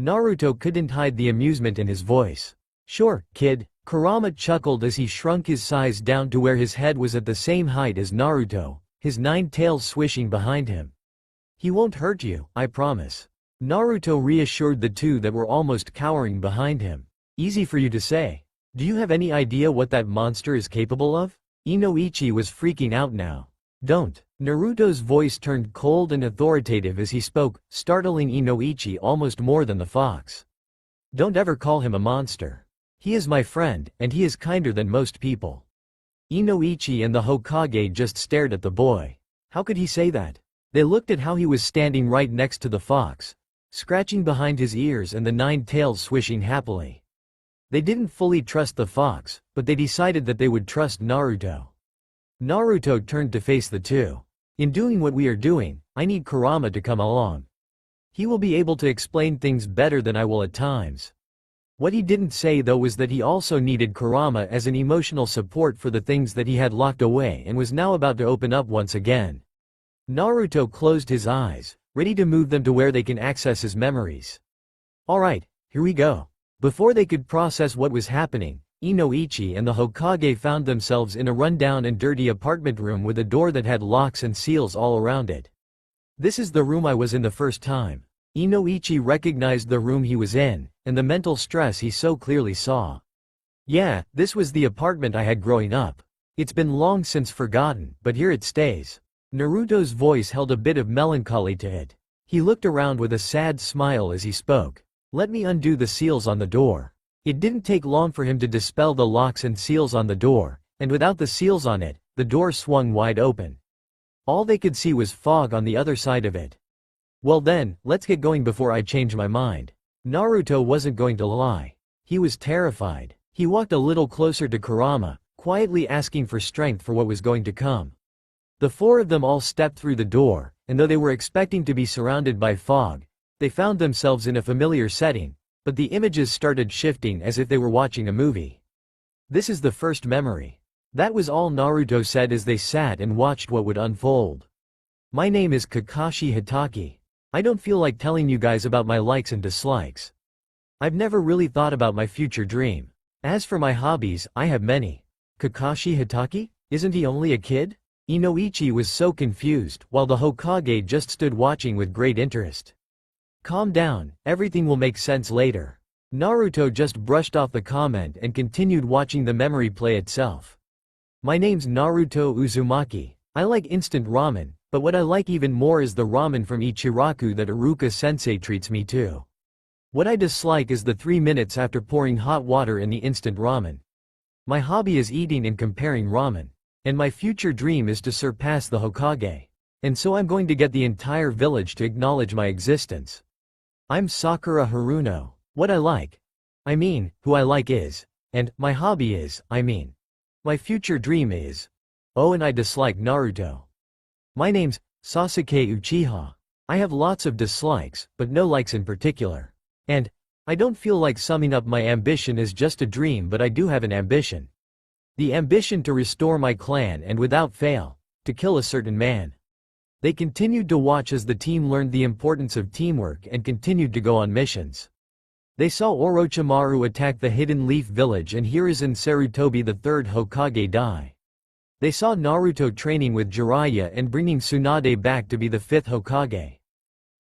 Naruto couldn't hide the amusement in his voice. Sure, kid. Kurama chuckled as he shrunk his size down to where his head was at the same height as Naruto, his nine tails swishing behind him. He won't hurt you, I promise. Naruto reassured the two that were almost cowering behind him. Easy for you to say. Do you have any idea what that monster is capable of? Inoichi was freaking out now. Don't. Naruto's voice turned cold and authoritative as he spoke, startling Inoichi almost more than the fox. Don't ever call him a monster. He is my friend, and he is kinder than most people. Inoichi and the Hokage just stared at the boy. How could he say that? They looked at how he was standing right next to the fox, scratching behind his ears and the nine tails swishing happily. They didn't fully trust the fox, but they decided that they would trust Naruto. Naruto turned to face the two. In doing what we are doing, I need Kurama to come along. He will be able to explain things better than I will at times. What he didn't say though was that he also needed Kurama as an emotional support for the things that he had locked away and was now about to open up once again. Naruto closed his eyes, ready to move them to where they can access his memories. Alright, here we go. Before they could process what was happening, Inoichi and the Hokage found themselves in a rundown and dirty apartment room with a door that had locks and seals all around it. This is the room I was in the first time. Inoichi recognized the room he was in, and the mental stress he so clearly saw. Yeah, this was the apartment I had growing up. It's been long since forgotten, but here it stays. Naruto's voice held a bit of melancholy to it. He looked around with a sad smile as he spoke. Let me undo the seals on the door. It didn't take long for him to dispel the locks and seals on the door, and without the seals on it, the door swung wide open. All they could see was fog on the other side of it. Well then, let's get going before I change my mind. Naruto wasn't going to lie. He was terrified. He walked a little closer to Kurama, quietly asking for strength for what was going to come. The four of them all stepped through the door, and though they were expecting to be surrounded by fog, they found themselves in a familiar setting, but the images started shifting as if they were watching a movie. This is the first memory. That was all Naruto said as they sat and watched what would unfold. My name is Kakashi Hatake. I don't feel like telling you guys about my likes and dislikes. I've never really thought about my future dream. As for my hobbies, I have many. Kakashi Hatake? Isn't he only a kid? Inoichi was so confused, while the Hokage just stood watching with great interest. Calm down, everything will make sense later. Naruto just brushed off the comment and continued watching the memory play itself. My name's Naruto Uzumaki. I like instant ramen, but what I like even more is the ramen from Ichiraku that Iruka-sensei treats me to. What I dislike is the 3 minutes after pouring hot water in the instant ramen. My hobby is eating and comparing ramen. And my future dream is to surpass the Hokage. And so I'm going to get the entire village to acknowledge my existence. I'm Sakura Haruno. What I like. Who I like is. And my hobby is, my future dream is. Oh, and I dislike Naruto. My name's Sasuke Uchiha. I have lots of dislikes, but no likes in particular. And I don't feel like summing up my ambition as just a dream, but I do have an ambition. The ambition to restore my clan and without fail, to kill a certain man. They continued to watch as the team learned the importance of teamwork and continued to go on missions. They saw Orochimaru attack the Hidden Leaf Village and Hiruzen Sarutobi the third Hokage die. They saw Naruto training with Jiraiya and bringing Tsunade back to be the fifth Hokage.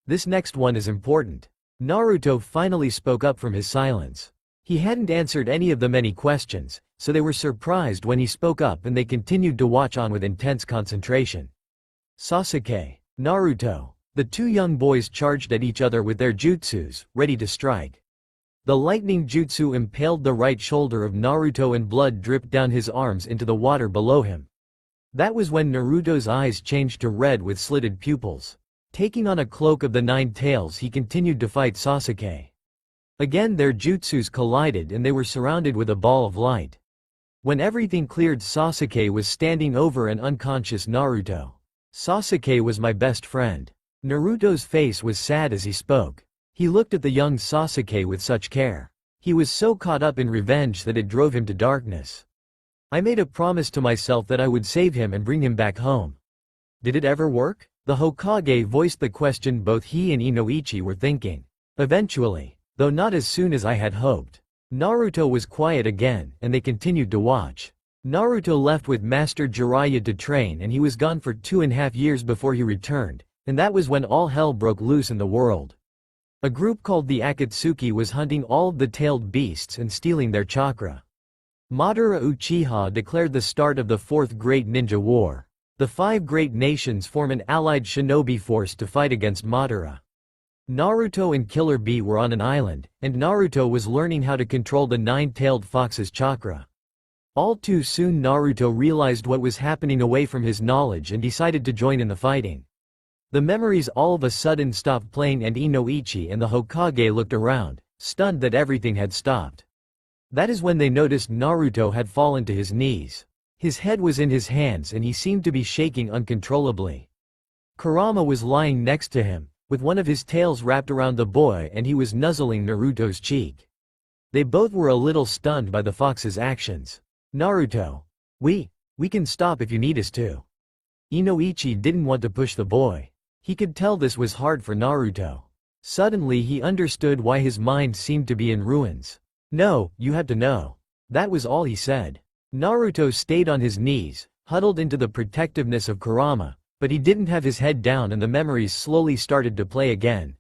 This next one is important. Naruto finally spoke up from his silence. He hadn't answered any of the many questions, so they were surprised when he spoke up and they continued to watch on with intense concentration. Sasuke, Naruto. The two young boys charged at each other with their jutsus, ready to strike. The lightning jutsu impaled the right shoulder of Naruto and blood dripped down his arms into the water below him. That was when Naruto's eyes changed to red with slitted pupils. Taking on a cloak of the nine tails, he continued to fight Sasuke. Again their jutsus collided and they were surrounded with a ball of light. When everything cleared, Sasuke was standing over an unconscious Naruto. Sasuke was my best friend. Naruto's face was sad as he spoke. He looked at the young Sasuke with such care. He was so caught up in revenge that it drove him to darkness. I made a promise to myself that I would save him and bring him back home. Did it ever work? The Hokage voiced the question both he and Inoichi were thinking. Eventually, though not as soon as I had hoped. Naruto was quiet again, and they continued to watch. Naruto left with Master Jiraiya to train and he was gone for 2.5 years before he returned, and that was when all hell broke loose in the world. A group called the Akatsuki was hunting all of the tailed beasts and stealing their chakra. Madara Uchiha declared the start of the Fourth Great Ninja War. The 5 great nations form an allied shinobi force to fight against Madara. Naruto and Killer Bee were on an island, and Naruto was learning how to control the 9-tailed fox's chakra. All too soon Naruto realized what was happening away from his knowledge and decided to join in the fighting. The memories all of a sudden stopped playing and Inoichi and the Hokage looked around, stunned that everything had stopped. That is when they noticed Naruto had fallen to his knees. His head was in his hands and he seemed to be shaking uncontrollably. Kurama was lying next to him, with one of his tails wrapped around the boy and he was nuzzling Naruto's cheek. They both were a little stunned by the fox's actions. Naruto. We can stop if you need us to. Inoichi didn't want to push the boy. He could tell this was hard for Naruto. Suddenly he understood why his mind seemed to be in ruins. No, you have to know. That was all he said. Naruto stayed on his knees, huddled into the protectiveness of Kurama, but he didn't have his head down and the memories slowly started to play again.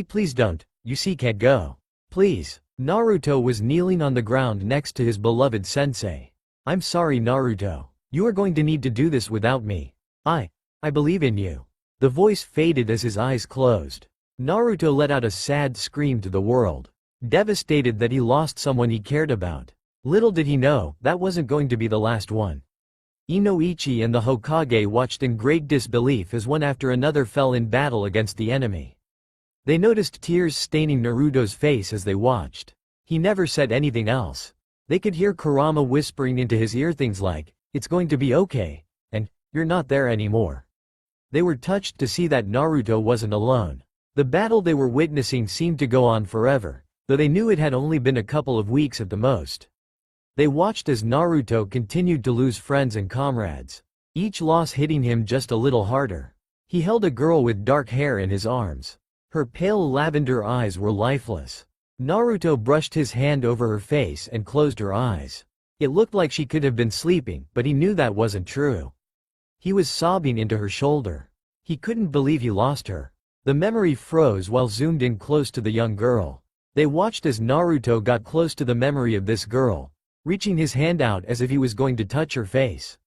Please don't, you see can't go. Please. Naruto was kneeling on the ground next to his beloved sensei. I'm sorry Naruto. You are going to need to do this without me. I believe in you. The voice faded as his eyes closed. Naruto let out a sad scream to the world. Devastated that he lost someone he cared about. Little did he know, that wasn't going to be the last one. Inoichi and the Hokage watched in great disbelief as one after another fell in battle against the enemy. They noticed tears staining Naruto's face as they watched. He never said anything else. They could hear Kurama whispering into his ear things like, "It's going to be okay," and, "You're not there anymore." They were touched to see that Naruto wasn't alone. The battle they were witnessing seemed to go on forever, though they knew it had only been a couple of weeks at the most. They watched as Naruto continued to lose friends and comrades, each loss hitting him just a little harder. He held a girl with dark hair in his arms. Her pale lavender eyes were lifeless. Naruto brushed his hand over her face and closed her eyes. It looked like she could have been sleeping, but he knew that wasn't true. He was sobbing into her shoulder. He couldn't believe he lost her. The memory froze while zoomed in close to the young girl. They watched as Naruto got close to the memory of this girl, reaching his hand out as if he was going to touch her face.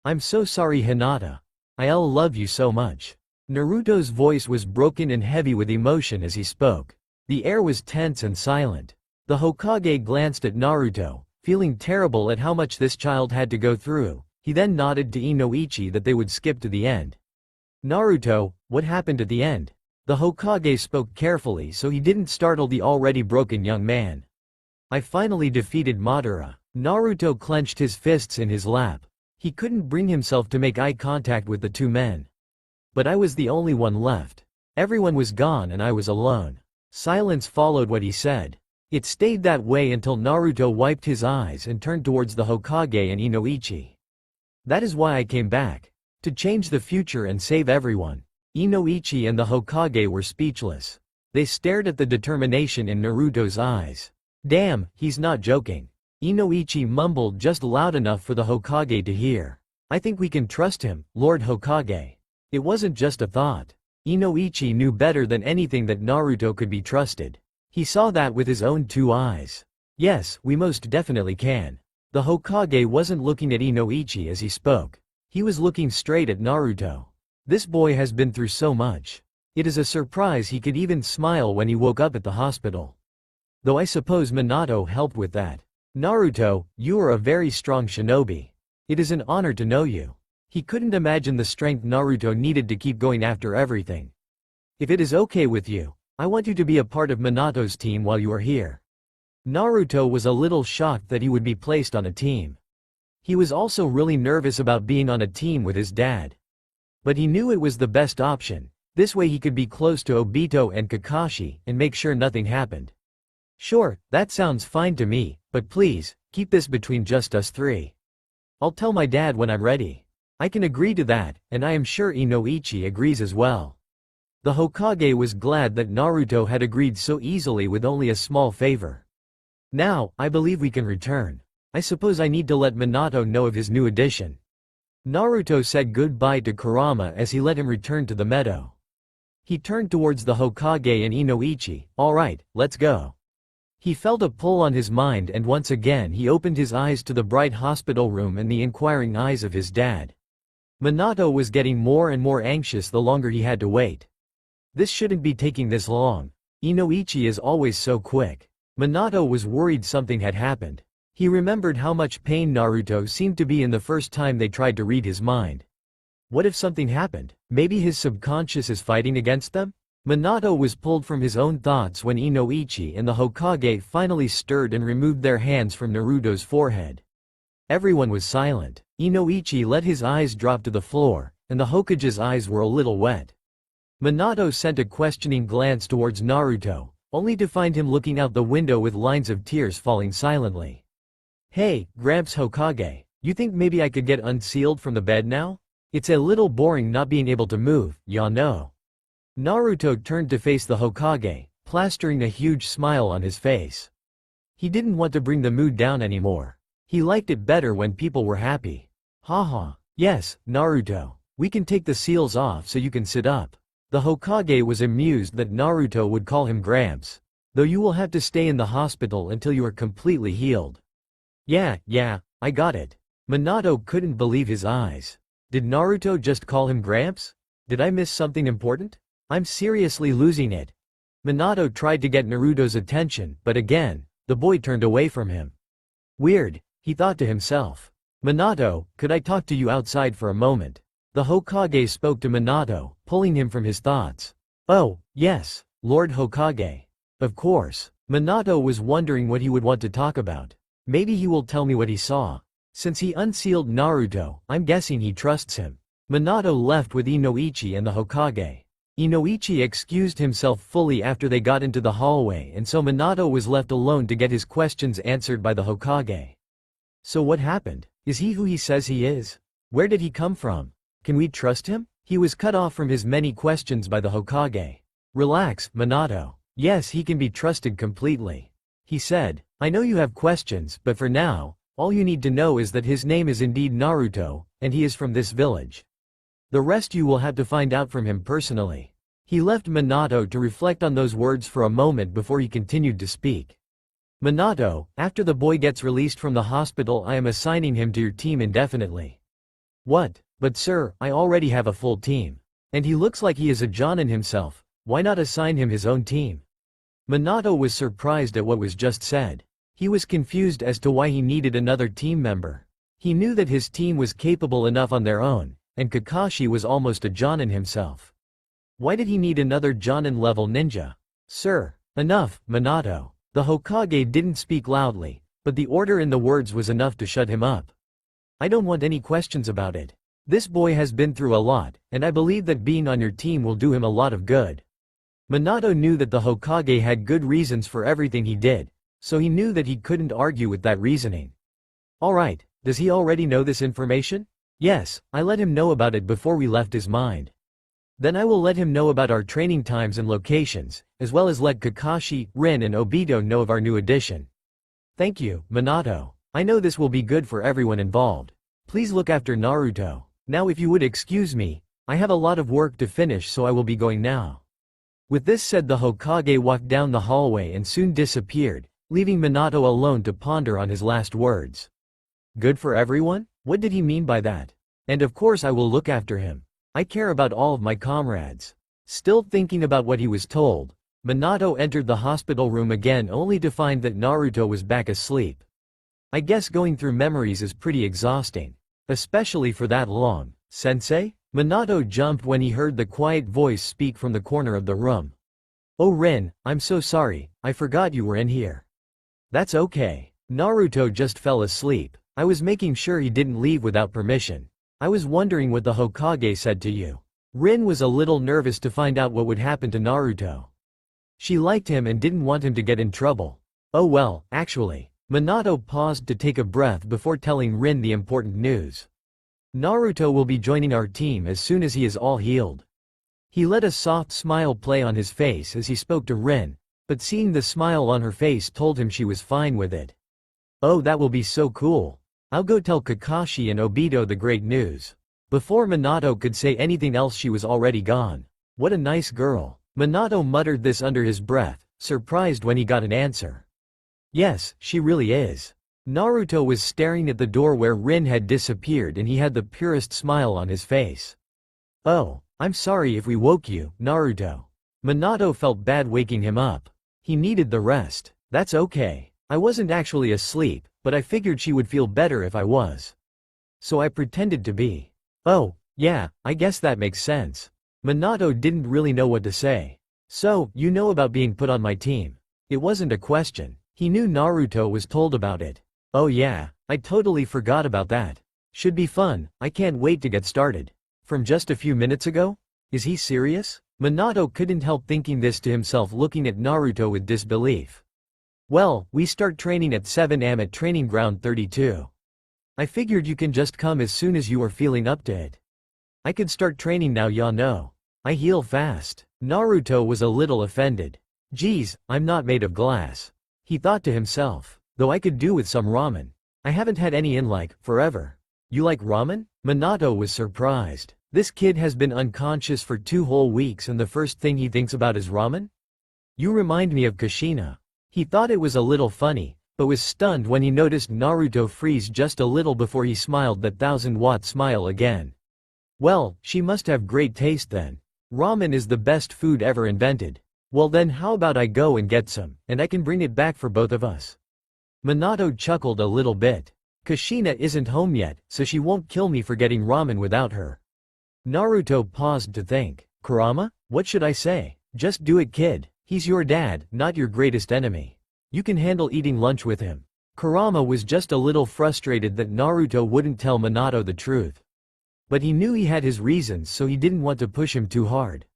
"I'm so sorry Hinata. I'll love you so much." Naruto's voice was broken and heavy with emotion as he spoke. The air was tense and silent. The Hokage glanced at Naruto, feeling terrible at how much this child had to go through. He then nodded to Inoichi that they would skip to the end. Naruto, what happened at the end? The Hokage spoke carefully so he didn't startle the already broken young man. I finally defeated Madara. Naruto clenched his fists in his lap. He couldn't bring himself to make eye contact with the two men. But I was the only one left. Everyone was gone and I was alone. Silence followed what he said. It stayed that way until Naruto wiped his eyes and turned towards the Hokage and Inoichi. That is why I came back. To change the future and save everyone. Inoichi and the Hokage were speechless. They stared at the determination in Naruto's eyes. Damn, he's not joking. Inoichi mumbled just loud enough for the Hokage to hear. I think we can trust him, Lord Hokage. It wasn't just a thought. Inoichi knew better than anything that Naruto could be trusted. He saw that with his own two eyes. Yes, we most definitely can. The Hokage wasn't looking at Inoichi as he spoke. He was looking straight at Naruto. This boy has been through so much. It is a surprise he could even smile when he woke up at the hospital. Though I suppose Minato helped with that. Naruto, you are a very strong shinobi. It is an honor to know you. He couldn't imagine the strength Naruto needed to keep going after everything. If it is okay with you, I want you to be a part of Minato's team while you are here. Naruto was a little shocked that he would be placed on a team. He was also really nervous about being on a team with his dad. But he knew it was the best option. This way he could be close to Obito and Kakashi and make sure nothing happened. Sure, that sounds fine to me, but please, keep this between just us three. I'll tell my dad when I'm ready. I can agree to that, and I am sure Inoichi agrees as well. The Hokage was glad that Naruto had agreed so easily with only a small favor. Now, I believe we can return. I suppose I need to let Minato know of his new addition. Naruto said goodbye to Kurama as he let him return to the meadow. He turned towards the Hokage and Inoichi. Alright, let's go. He felt a pull on his mind and once again he opened his eyes to the bright hospital room and the inquiring eyes of his dad. Minato was getting more and more anxious the longer he had to wait. This shouldn't be taking this long. Inoichi is always so quick. Minato was worried something had happened. He remembered how much pain Naruto seemed to be in the first time they tried to read his mind. What if something happened? Maybe his subconscious is fighting against them? Minato was pulled from his own thoughts when Inoichi and the Hokage finally stirred and removed their hands from Naruto's forehead. Everyone was silent. Inoichi let his eyes drop to the floor, and the Hokage's eyes were a little wet. Minato sent a questioning glance towards Naruto, only to find him looking out the window with lines of tears falling silently. Hey, Gramps Hokage, you think maybe I could get unsealed from the bed now? It's a little boring not being able to move, ya know. Naruto turned to face the Hokage, plastering a huge smile on his face. He didn't want to bring the mood down anymore. He liked it better when people were happy. Haha, yes, Naruto, we can take the seals off so you can sit up. The Hokage was amused that Naruto would call him Gramps. Though you will have to stay in the hospital until you are completely healed. Yeah, I got it. Minato couldn't believe his eyes. Did Naruto just call him Gramps? Did I miss something important? I'm seriously losing it. Minato tried to get Naruto's attention, but again, the boy turned away from him. Weird, he thought to himself. Minato, could I talk to you outside for a moment? The Hokage spoke to Minato, pulling him from his thoughts. Oh, yes, Lord Hokage. Of course. Minato was wondering what he would want to talk about. Maybe he will tell me what he saw. Since he unsealed Naruto, I'm guessing he trusts him. Minato left with Inoichi and the Hokage. Inoichi excused himself fully after they got into the hallway and so Minato was left alone to get his questions answered by the Hokage. So what happened? Is he who he says he is? Where did he come from? Can we trust him? He was cut off from his many questions by the Hokage. Relax, Minato. Yes, he can be trusted completely. He said, I know you have questions, but for now, all you need to know is that his name is indeed Naruto, and he is from this village. The rest you will have to find out from him personally. He left Minato to reflect on those words for a moment before he continued to speak. Minato, after the boy gets released from the hospital I am assigning him to your team indefinitely. What? But sir, I already have a full team. And he looks like he is a Jonin himself, why not assign him his own team? Minato was surprised at what was just said. He was confused as to why he needed another team member. He knew that his team was capable enough on their own, and Kakashi was almost a Jonin himself. Why did he need another Jonin-level ninja? Sir, enough, Minato. The Hokage didn't speak loudly, but the order in the words was enough to shut him up. I don't want any questions about it. This boy has been through a lot, and I believe that being on your team will do him a lot of good. Minato knew that the Hokage had good reasons for everything he did, so he knew that he couldn't argue with that reasoning. Alright, does he already know this information? Yes, I let him know about it before we left his mind. Then I will let him know about our training times and locations, as well as let Kakashi, Rin and Obito know of our new addition. Thank you, Minato. I know this will be good for everyone involved. Please look after Naruto. Now if you would excuse me, I have a lot of work to finish, so I will be going now. With this said, the Hokage walked down the hallway and soon disappeared, leaving Minato alone to ponder on his last words. Good for everyone? What did he mean by that? And of course I will look after him. I care about all of my comrades. Still thinking about what he was told, Minato entered the hospital room again, only to find that Naruto was back asleep. I guess going through memories is pretty exhausting. Especially for that long. Sensei? Minato jumped when he heard the quiet voice speak from the corner of the room. Oh Rin, I'm so sorry, I forgot you were in here. That's okay. Naruto just fell asleep. I was making sure he didn't leave without permission. I was wondering what the Hokage said to you. Rin was a little nervous to find out what would happen to Naruto. She liked him and didn't want him to get in trouble. Oh well, actually. Minato paused to take a breath before telling Rin the important news. Naruto will be joining our team as soon as he is all healed. He let a soft smile play on his face as he spoke to Rin, but seeing the smile on her face told him she was fine with it. Oh, that will be so cool. I'll go tell Kakashi and Obito the great news. Before Minato could say anything else, she was already gone. What a nice girl. Minato muttered this under his breath, surprised when he got an answer. Yes, she really is. Naruto was staring at the door where Rin had disappeared, and he had the purest smile on his face. Oh, I'm sorry if we woke you, Naruto. Minato felt bad waking him up. He needed the rest. That's okay. I wasn't actually asleep, but I figured she would feel better if I was. So I pretended to be. Oh, yeah, I guess that makes sense. Minato didn't really know what to say. So, you know about being put on my team. It wasn't a question. He knew Naruto was told about it. Oh yeah, I totally forgot about that. Should be fun, I can't wait to get started. From just a few minutes ago? Is he serious? Minato couldn't help thinking this to himself, looking at Naruto with disbelief. Well, we start training at 7 am at training ground 32. I figured you can just come as soon as you are feeling up to it. I could start training now, ya know. I heal fast. Naruto was a little offended. Geez, I'm not made of glass. He thought to himself. Though I could do with some ramen. I haven't had any in like, forever. You like ramen? Minato was surprised. This kid has been unconscious for 2 whole weeks and the first thing he thinks about is ramen? You remind me of Kushina. He thought it was a little funny, but was stunned when he noticed Naruto freeze just a little before he smiled that 1000-watt smile again. Well, she must have great taste then. Ramen is the best food ever invented. Well then how about I go and get some, and I can bring it back for both of us. Minato chuckled a little bit. Kushina isn't home yet, so she won't kill me for getting ramen without her. Naruto paused to think. Kurama? What should I say? Just do it, kid. He's your dad, not your greatest enemy. You can handle eating lunch with him. Kurama was just a little frustrated that Naruto wouldn't tell Minato the truth. But he knew he had his reasons, so he didn't want to push him too hard.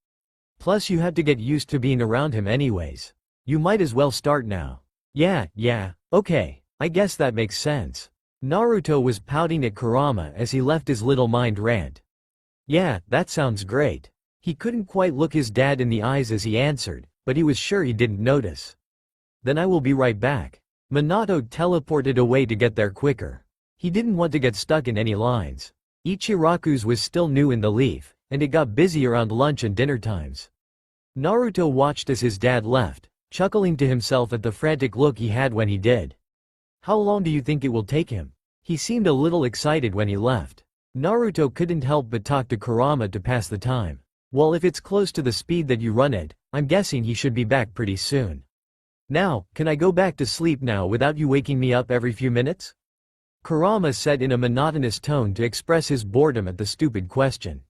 Plus you have to get used to being around him anyways. You might as well start now. Yeah, okay, I guess that makes sense. Naruto was pouting at Kurama as he left his little mind rant. Yeah, that sounds great. He couldn't quite look his dad in the eyes as he answered, but he was sure he didn't notice. Then I will be right back. Minato teleported away to get there quicker. He didn't want to get stuck in any lines. Ichiraku's was still new in the leaf, and it got busy around lunch and dinner times. Naruto watched as his dad left, chuckling to himself at the frantic look he had when he did. How long do you think it will take him? He seemed a little excited when he left. Naruto couldn't help but talk to Kurama to pass the time. Well, if it's close to the speed that you run it, I'm guessing he should be back pretty soon. Now, can I go back to sleep now without you waking me up every few minutes? Kurama said in a monotonous tone to express his boredom at the stupid question.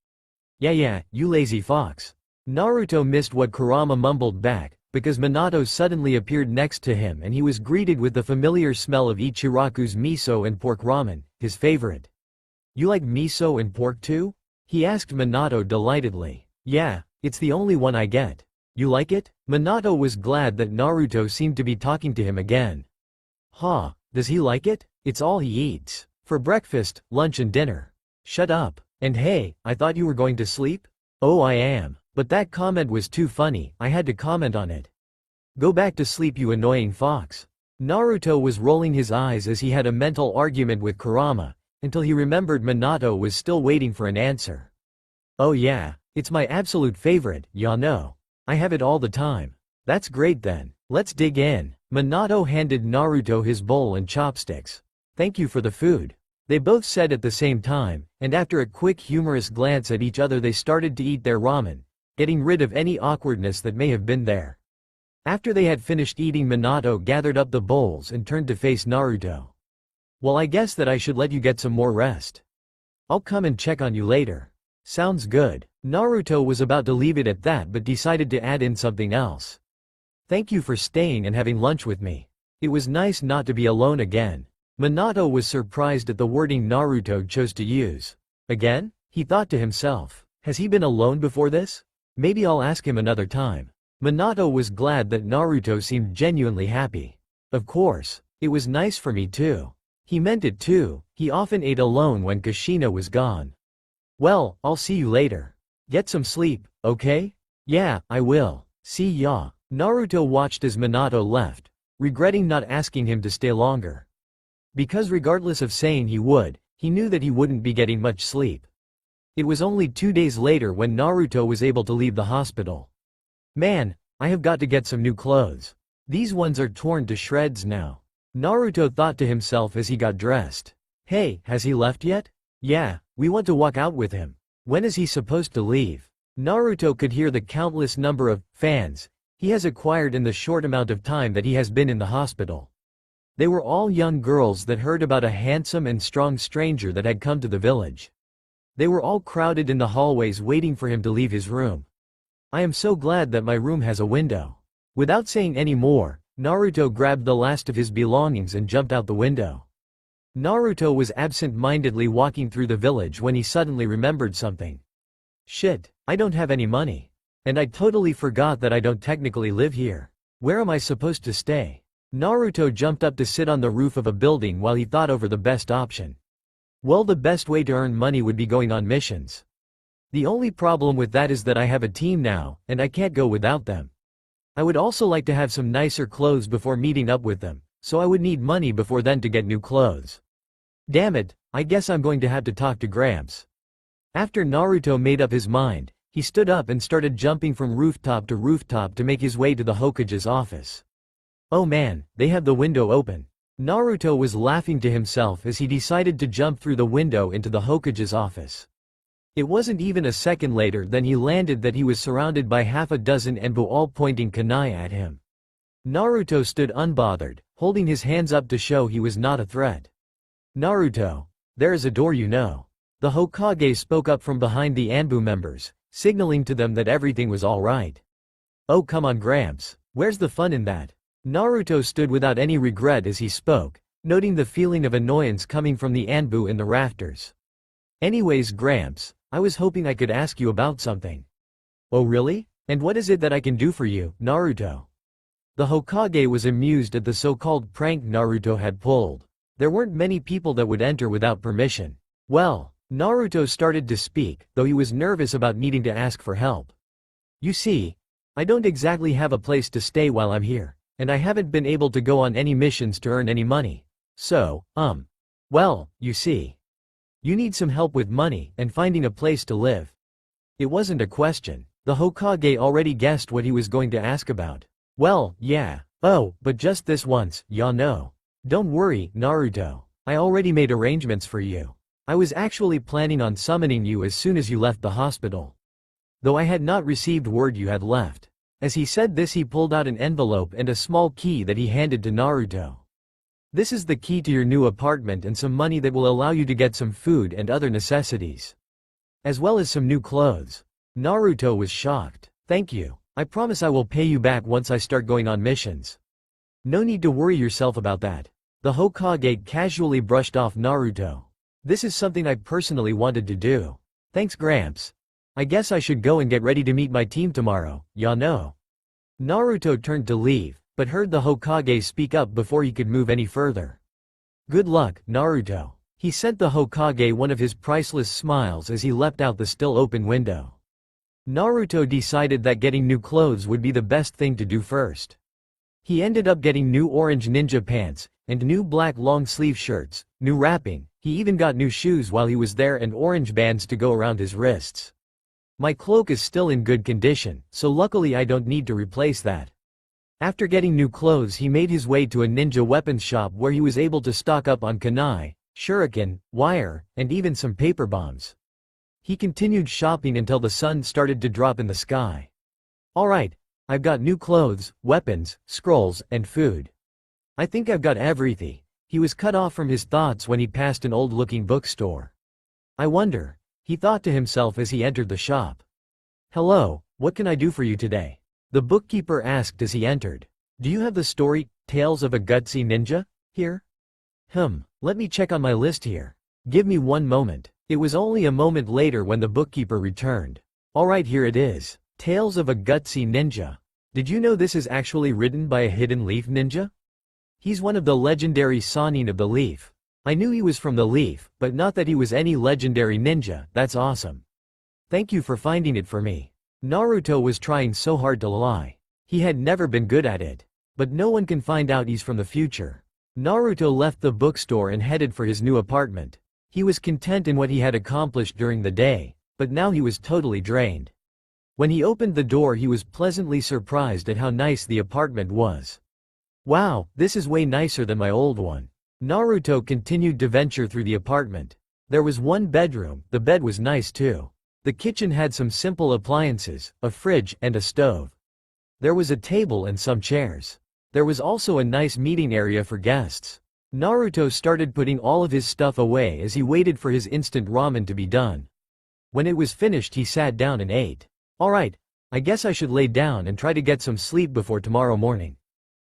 Yeah, you lazy fox. Naruto missed what Kurama mumbled back, because Minato suddenly appeared next to him and he was greeted with the familiar smell of Ichiraku's miso and pork ramen, his favorite. You like miso and pork too? He asked Minato delightedly. Yeah, it's the only one I get. You like it? Minato was glad that Naruto seemed to be talking to him again. Huh, does he like it? It's all he eats. For breakfast, lunch and dinner. Shut up. And hey, I thought you were going to sleep? Oh, I am. But that comment was too funny, I had to comment on it. Go back to sleep, you annoying fox. Naruto was rolling his eyes as he had a mental argument with Kurama, until he remembered Minato was still waiting for an answer. Oh yeah, it's my absolute favorite, ya know. I have it all the time. That's great then. Let's dig in. Minato handed Naruto his bowl and chopsticks. Thank you for the food. They both said at the same time, and after a quick humorous glance at each other they started to eat their ramen, getting rid of any awkwardness that may have been there. After they had finished eating, Minato gathered up the bowls and turned to face Naruto. Well, I guess that I should let you get some more rest. I'll come and check on you later. Sounds good. Naruto was about to leave it at that but decided to add in something else. Thank you for staying and having lunch with me. It was nice not to be alone again. Minato was surprised at the wording Naruto chose to use. Again? He thought to himself. Has he been alone before this? Maybe I'll ask him another time. Minato was glad that Naruto seemed genuinely happy. Of course, it was nice for me too. He meant it too, he often ate alone when Kushina was gone. Well, I'll see you later. Get some sleep, okay? Yeah, I will. See ya. Naruto watched as Minato left, regretting not asking him to stay longer. Because regardless of saying he would, he knew that he wouldn't be getting much sleep. It was only 2 days later when Naruto was able to leave the hospital. Man, I have got to get some new clothes. These ones are torn to shreds now. Naruto thought to himself as he got dressed. Hey, has he left yet? Yeah, we want to walk out with him. When is he supposed to leave? Naruto could hear the countless number of fans he has acquired in the short amount of time that he has been in the hospital. They were all young girls that heard about a handsome and strong stranger that had come to the village. They were all crowded in the hallways waiting for him to leave his room. I am so glad that my room has a window. Without saying any more, Naruto grabbed the last of his belongings and jumped out the window. Naruto was absent-mindedly walking through the village when he suddenly remembered something. Shit, I don't have any money. And I totally forgot that I don't technically live here. Where am I supposed to stay? Naruto jumped up to sit on the roof of a building while he thought over the best option. Well, the best way to earn money would be going on missions. The only problem with that is that I have a team now, and I can't go without them. I would also like to have some nicer clothes before meeting up with them, so I would need money before then to get new clothes. Damn it, I guess I'm going to have to talk to Gramps. After Naruto made up his mind, he stood up and started jumping from rooftop to rooftop to make his way to the Hokage's office. Oh man, they have the window open. Naruto was laughing to himself as he decided to jump through the window into the Hokage's office. It wasn't even a second later than he landed that he was surrounded by half a dozen Enbu all pointing kunai at him. Naruto stood unbothered, holding his hands up to show he was not a threat. Naruto, there is a door, you know. The Hokage spoke up from behind the Anbu members, signaling to them that everything was alright. Oh come on Gramps, where's the fun in that? Naruto stood without any regret as he spoke, noting the feeling of annoyance coming from the Anbu in the rafters. Anyways Gramps, I was hoping I could ask you about something. Oh really? And what is it that I can do for you, Naruto? The Hokage was amused at the so-called prank Naruto had pulled. There weren't many people that would enter without permission. Well, Naruto started to speak, though he was nervous about needing to ask for help. You see, I don't exactly have a place to stay while I'm here, and I haven't been able to go on any missions to earn any money. So, well, you see. You need some help with money and finding a place to live. It wasn't a question. The Hokage already guessed what he was going to ask about. Well, yeah. Oh, but just this once, ya know. Don't worry, Naruto. I already made arrangements for you. I was actually planning on summoning you as soon as you left the hospital. Though I had not received word you had left. As he said this, he pulled out an envelope and a small key that he handed to Naruto. This is the key to your new apartment and some money that will allow you to get some food and other necessities, as well as some new clothes. Naruto was shocked. Thank you. I promise I will pay you back once I start going on missions. No need to worry yourself about that. The Hokage casually brushed off Naruto. This is something I personally wanted to do. Thanks, Gramps. I guess I should go and get ready to meet my team tomorrow, ya know. Naruto turned to leave, but heard the Hokage speak up before he could move any further. Good luck, Naruto. He sent the Hokage one of his priceless smiles as he leapt out the still open window. Naruto decided that getting new clothes would be the best thing to do first. He ended up getting new orange ninja pants, and new black long-sleeve shirts, new wrapping. He even got new shoes while he was there and orange bands to go around his wrists. My cloak is still in good condition, so luckily I don't need to replace that. After getting new clothes, he made his way to a ninja weapons shop where he was able to stock up on kunai, shuriken, wire, and even some paper bombs. He continued shopping until the sun started to drop in the sky. Alright, I've got new clothes, weapons, scrolls, and food. I think I've got everything. He was cut off from his thoughts when he passed an old-looking bookstore. I wonder, he thought to himself as he entered the shop. Hello, what can I do for you today? The bookkeeper asked as he entered. Do you have the story, Tales of a Gutsy Ninja, here? Let me check on my list here. Give me one moment. It was only a moment later when the bookkeeper returned. Alright, here it is. Tales of a Gutsy Ninja. Did you know this is actually written by a hidden leaf ninja? He's one of the legendary Sannin of the Leaf. I knew he was from the Leaf, but not that he was any legendary ninja. That's awesome. Thank you for finding it for me. Naruto was trying so hard to lie. He had never been good at it. But no one can find out he's from the future. Naruto left the bookstore and headed for his new apartment. He was content in what he had accomplished during the day, but now he was totally drained. When he opened the door, he was pleasantly surprised at how nice the apartment was. Wow, this is way nicer than my old one. Naruto continued to venture through the apartment. There was one bedroom, the bed was nice too. The kitchen had some simple appliances, a fridge, and a stove. There was a table and some chairs. There was also a nice meeting area for guests. Naruto started putting all of his stuff away as he waited for his instant ramen to be done. When it was finished, he sat down and ate. Alright, I guess I should lay down and try to get some sleep before tomorrow morning.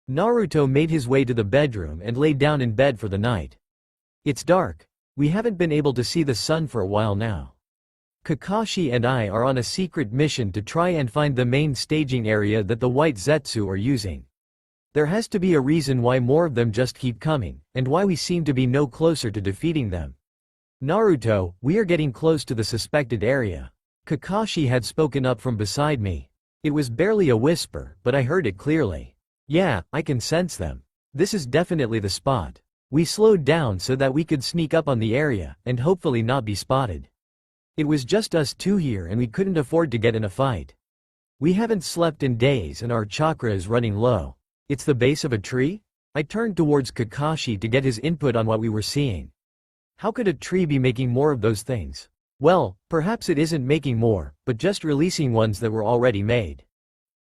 Naruto made his way to the bedroom and lay down in bed for the night. It's dark. We haven't been able to see the sun for a while now. Kakashi and I are on a secret mission to try and find the main staging area that the White Zetsu are using. There has to be a reason why more of them just keep coming, and why we seem to be no closer to defeating them. Naruto, we are getting close to the suspected area. Kakashi had spoken up from beside me. It was barely a whisper, but I heard it clearly. Yeah, I can sense them. This is definitely the spot. We slowed down so that we could sneak up on the area, and hopefully not be spotted. It was just us two here and we couldn't afford to get in a fight. We haven't slept in days and our chakra is running low. It's the base of a tree? I turned towards Kakashi to get his input on what we were seeing. How could a tree be making more of those things? Well, perhaps it isn't making more, but just releasing ones that were already made.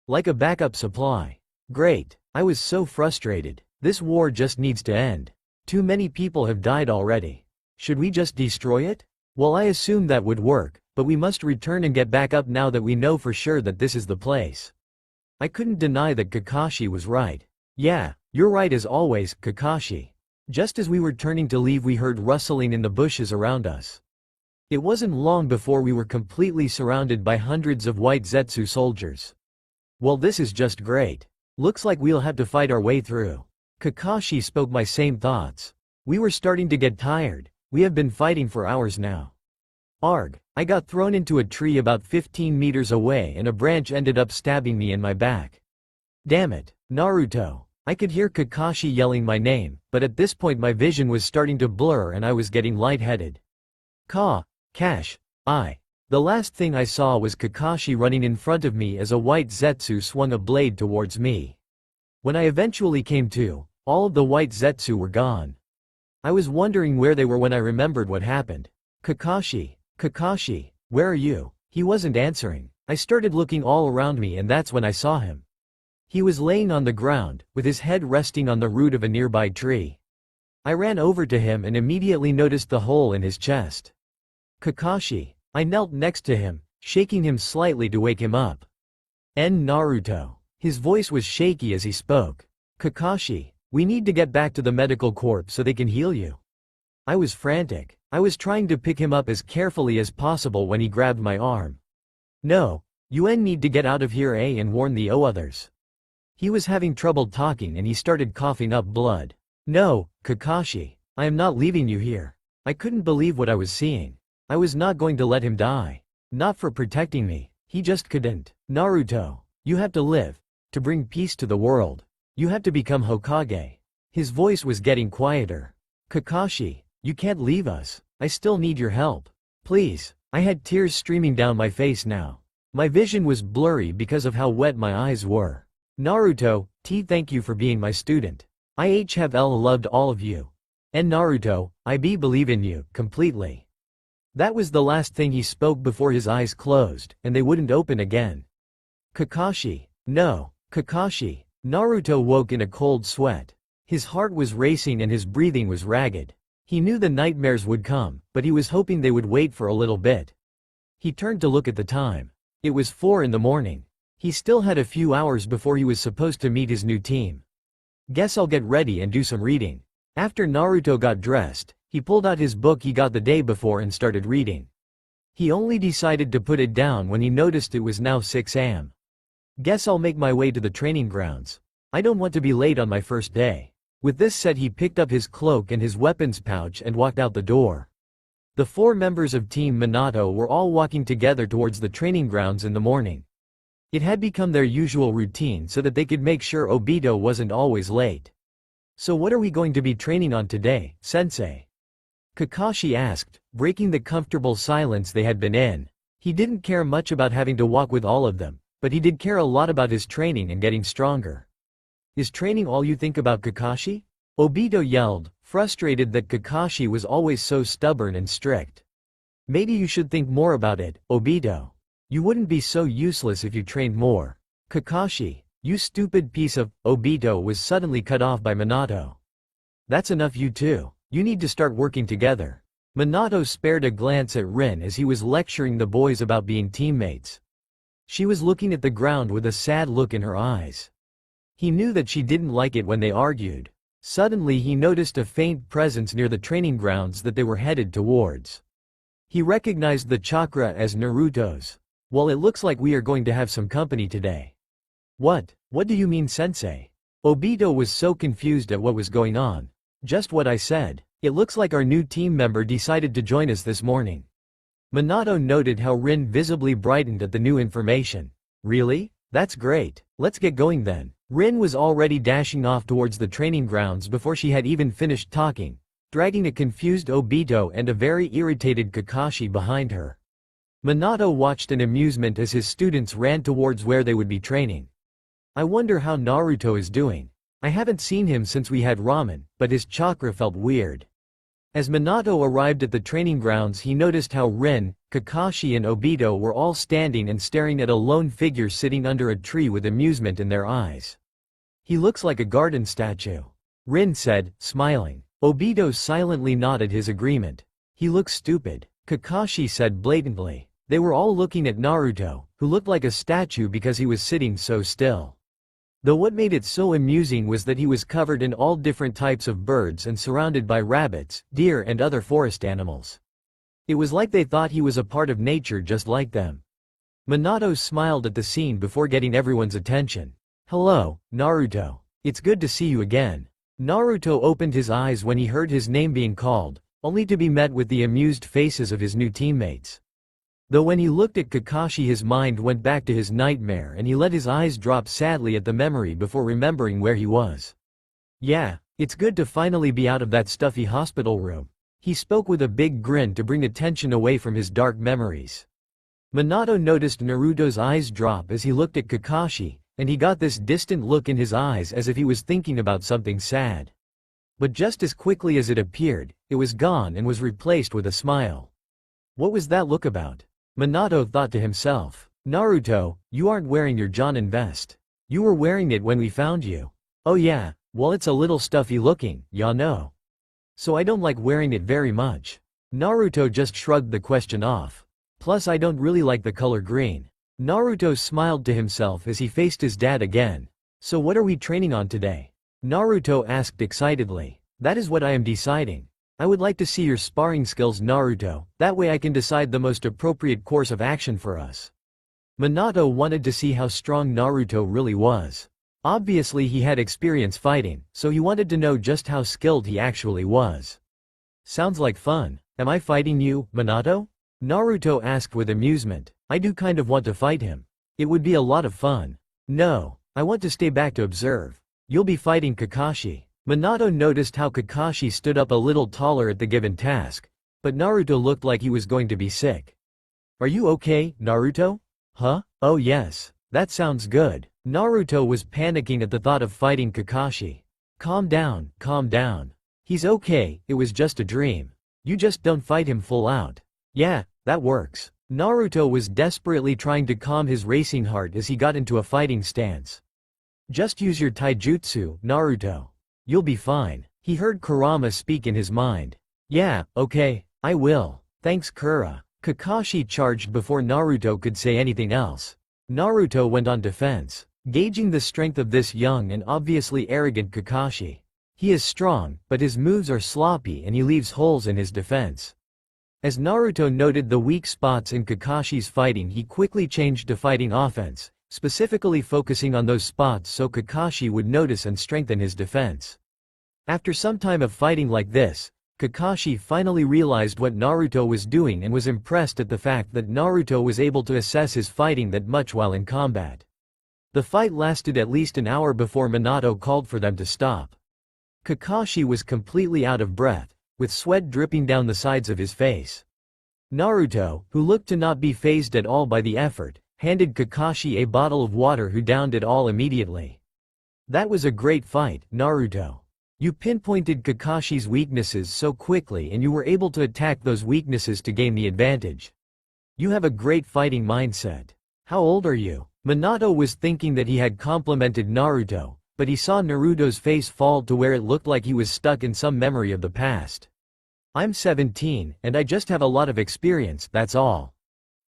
Like a backup supply. Great. I was so frustrated. This war just needs to end. Too many people have died already. Should we just destroy it? Well, I assume that would work, but we must return and get back up now that we know for sure that this is the place. I couldn't deny that Kakashi was right. Yeah, you're right as always, Kakashi. Just as we were turning to leave, we heard rustling in the bushes around us. It wasn't long before we were completely surrounded by hundreds of White Zetsu soldiers. Well, this is just great. Looks like we'll have to fight our way through. Kakashi spoke my same thoughts. We were starting to get tired. We have been fighting for hours now. Arg, I got thrown into a tree about 15 meters away and a branch ended up stabbing me in my back. Damn it, Naruto. I could hear Kakashi yelling my name, but at this point my vision was starting to blur and I was getting lightheaded. The last thing I saw was Kakashi running in front of me as a White Zetsu swung a blade towards me. When I eventually came to, all of the White Zetsu were gone. I was wondering where they were when I remembered what happened. Kakashi, where are you? He wasn't answering. I started looking all around me and that's when I saw him. He was laying on the ground, with his head resting on the root of a nearby tree. I ran over to him and immediately noticed the hole in his chest. Kakashi. I knelt next to him, shaking him slightly to wake him up. Naruto. His voice was shaky as he spoke. Kakashi, we need to get back to the medical corps so they can heal you. I was frantic. I was trying to pick him up as carefully as possible when he grabbed my arm. No, you need to get out of here and warn the others. He was having trouble talking and he started coughing up blood. No, Kakashi, I am not leaving you here. I couldn't believe what I was seeing. I was not going to let him die. Not for protecting me, he just couldn't. Naruto, you have to live. To bring peace to the world. You have to become Hokage. His voice was getting quieter. Kakashi, you can't leave us. I still need your help. Please. I had tears streaming down my face now. My vision was blurry because of how wet my eyes were. Naruto, thank you for being my student. I have loved all of you. And Naruto, I believe in you, completely. That was the last thing he spoke before his eyes closed, and they wouldn't open again. Kakashi. No. Kakashi. Naruto woke in a cold sweat. His heart was racing and his breathing was ragged. He knew the nightmares would come, but he was hoping they would wait for a little bit. He turned to look at the time. It was 4 in the morning. He still had a few hours before he was supposed to meet his new team. Guess I'll get ready and do some reading. After Naruto got dressed, he pulled out his book he got the day before and started reading. He only decided to put it down when he noticed it was now 6 a.m. Guess I'll make my way to the training grounds. I don't want to be late on my first day. With this said, he picked up his cloak and his weapons pouch and walked out the door. The 4 members of Team Minato were all walking together towards the training grounds in the morning. It had become their usual routine so that they could make sure Obito wasn't always late. So what are we going to be training on today, sensei? Kakashi asked, breaking the comfortable silence they had been in. He didn't care much about having to walk with all of them, but he did care a lot about his training and getting stronger. Is training all you think about, Kakashi? Obito yelled, frustrated that Kakashi was always so stubborn and strict. Maybe you should think more about it, Obito. You wouldn't be so useless if you trained more. Kakashi, you stupid piece of... Obito was suddenly cut off by Minato. That's enough, you two. You need to start working together. Minato spared a glance at Rin as he was lecturing the boys about being teammates. She was looking at the ground with a sad look in her eyes. He knew that she didn't like it when they argued. Suddenly he noticed a faint presence near the training grounds that they were headed towards. He recognized the chakra as Naruto's. Well, it looks like we are going to have some company today. What do you mean, sensei? Obito was so confused at what was going on. Just what I said. It looks like our new team member decided to join us this morning. Minato noted how Rin visibly brightened at the new information. Really? That's great. Let's get going then. Rin was already dashing off towards the training grounds before she had even finished talking, dragging a confused Obito and a very irritated Kakashi behind her. Minato watched in amusement as his students ran towards where they would be training. I wonder how Naruto is doing. I haven't seen him since we had ramen, but his chakra felt weird. As Minato arrived at the training grounds, he noticed how Rin, Kakashi and Obito were all standing and staring at a lone figure sitting under a tree with amusement in their eyes. He looks like a garden statue. Rin said, smiling. Obito silently nodded his agreement. He looks stupid. Kakashi said blatantly. They were all looking at Naruto, who looked like a statue because he was sitting so still. Though what made it so amusing was that he was covered in all different types of birds and surrounded by rabbits, deer and other forest animals. It was like they thought he was a part of nature just like them. Minato smiled at the scene before getting everyone's attention. Hello, Naruto. It's good to see you again. Naruto opened his eyes when he heard his name being called, only to be met with the amused faces of his new teammates. Though when he looked at Kakashi his mind went back to his nightmare and he let his eyes drop sadly at the memory before remembering where he was. Yeah, it's good to finally be out of that stuffy hospital room. He spoke with a big grin to bring attention away from his dark memories. Minato noticed Naruto's eyes drop as he looked at Kakashi, and he got this distant look in his eyes as if he was thinking about something sad. But just as quickly as it appeared, it was gone and was replaced with a smile. What was that look about? Minato thought to himself. Naruto, you aren't wearing your Jonin vest. You were wearing it when we found you. Oh yeah, well it's a little stuffy looking, ya know. So I don't like wearing it very much. Naruto just shrugged the question off. Plus I don't really like the color green. Naruto smiled to himself as he faced his dad again. So what are we training on today? Naruto asked excitedly. That is what I am deciding. I would like to see your sparring skills, Naruto, that way I can decide the most appropriate course of action for us. Minato wanted to see how strong Naruto really was. Obviously he had experience fighting, so he wanted to know just how skilled he actually was. Sounds like fun. Am I fighting you, Minato? Naruto asked with amusement. I do kind of want to fight him. It would be a lot of fun. No, I want to stay back to observe. You'll be fighting Kakashi. Minato noticed how Kakashi stood up a little taller at the given task, but Naruto looked like he was going to be sick. Are you okay, Naruto? Huh? Oh yes, that sounds good. Naruto was panicking at the thought of fighting Kakashi. Calm down, calm down. He's okay, it was just a dream. You just don't fight him full out. Yeah, that works. Naruto was desperately trying to calm his racing heart as he got into a fighting stance. Just use your taijutsu, Naruto. You'll be fine. He heard Kurama speak in his mind. Yeah, okay, I will. Thanks Kura. Kakashi charged before Naruto could say anything else. Naruto went on defense, gauging the strength of this young and obviously arrogant Kakashi. He is strong, but his moves are sloppy and he leaves holes in his defense. As Naruto noted the weak spots in Kakashi's fighting, he quickly changed to fighting offense, specifically focusing on those spots so Kakashi would notice and strengthen his defense. After some time of fighting like this, Kakashi finally realized what Naruto was doing and was impressed at the fact that Naruto was able to assess his fighting that much while in combat. The fight lasted at least an hour before Minato called for them to stop. Kakashi was completely out of breath, with sweat dripping down the sides of his face. Naruto, who looked to not be fazed at all by the effort, handed Kakashi a bottle of water, who downed it all immediately. That was a great fight, Naruto. You pinpointed Kakashi's weaknesses so quickly and you were able to attack those weaknesses to gain the advantage. You have a great fighting mindset. How old are you? Minato was thinking that he had complimented Naruto, but he saw Naruto's face fall to where it looked like he was stuck in some memory of the past. I'm 17, and I just have a lot of experience, that's all.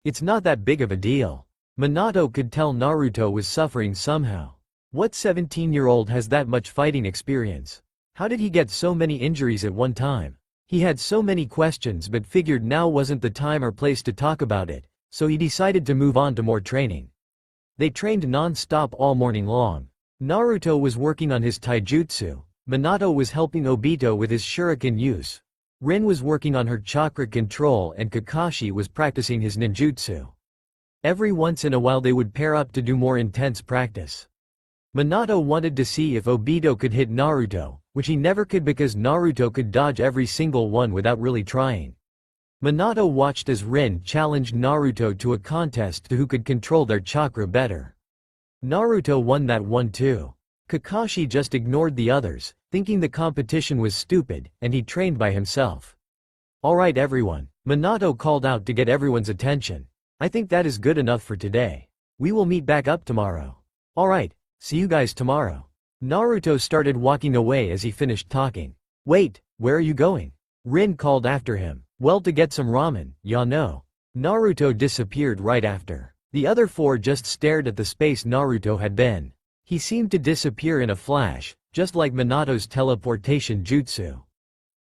It's not that big of a deal. Minato could tell Naruto was suffering somehow. What 17-year-old has that much fighting experience? How did he get so many injuries at one time? He had so many questions but figured now wasn't the time or place to talk about it, so he decided to move on to more training. They trained non-stop all morning long. Naruto was working on his taijutsu, Minato was helping Obito with his shuriken use, Rin was working on her chakra control, and Kakashi was practicing his ninjutsu. Every once in a while they would pair up to do more intense practice. Minato wanted to see if Obito could hit Naruto, which he never could because Naruto could dodge every single one without really trying. Minato watched as Rin challenged Naruto to a contest to who could control their chakra better. Naruto won that one too. Kakashi just ignored the others, thinking the competition was stupid, and he trained by himself. Alright everyone, Minato called out to get everyone's attention. I think that is good enough for today. We will meet back up tomorrow. Alright, see you guys tomorrow. Naruto started walking away as he finished talking. Wait, where are you going? Rin called after him. Well, to get some ramen, ya know. Naruto disappeared right after. The other four just stared at the space Naruto had been. He seemed to disappear in a flash, just like Minato's teleportation jutsu.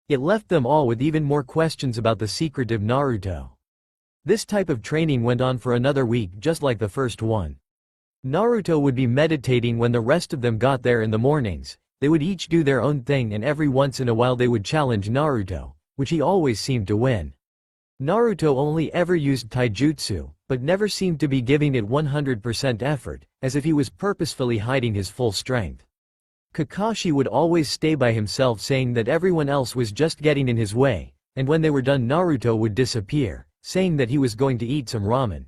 It left them all with even more questions about the secretive Naruto. This type of training went on for another week, just like the first one. Naruto would be meditating when the rest of them got there in the mornings. They would each do their own thing and every once in a while they would challenge Naruto, which he always seemed to win. Naruto only ever used taijutsu, but never seemed to be giving it 100% effort, as if he was purposefully hiding his full strength. Kakashi would always stay by himself, saying that everyone else was just getting in his way, and when they were done Naruto would disappear, saying that he was going to eat some ramen.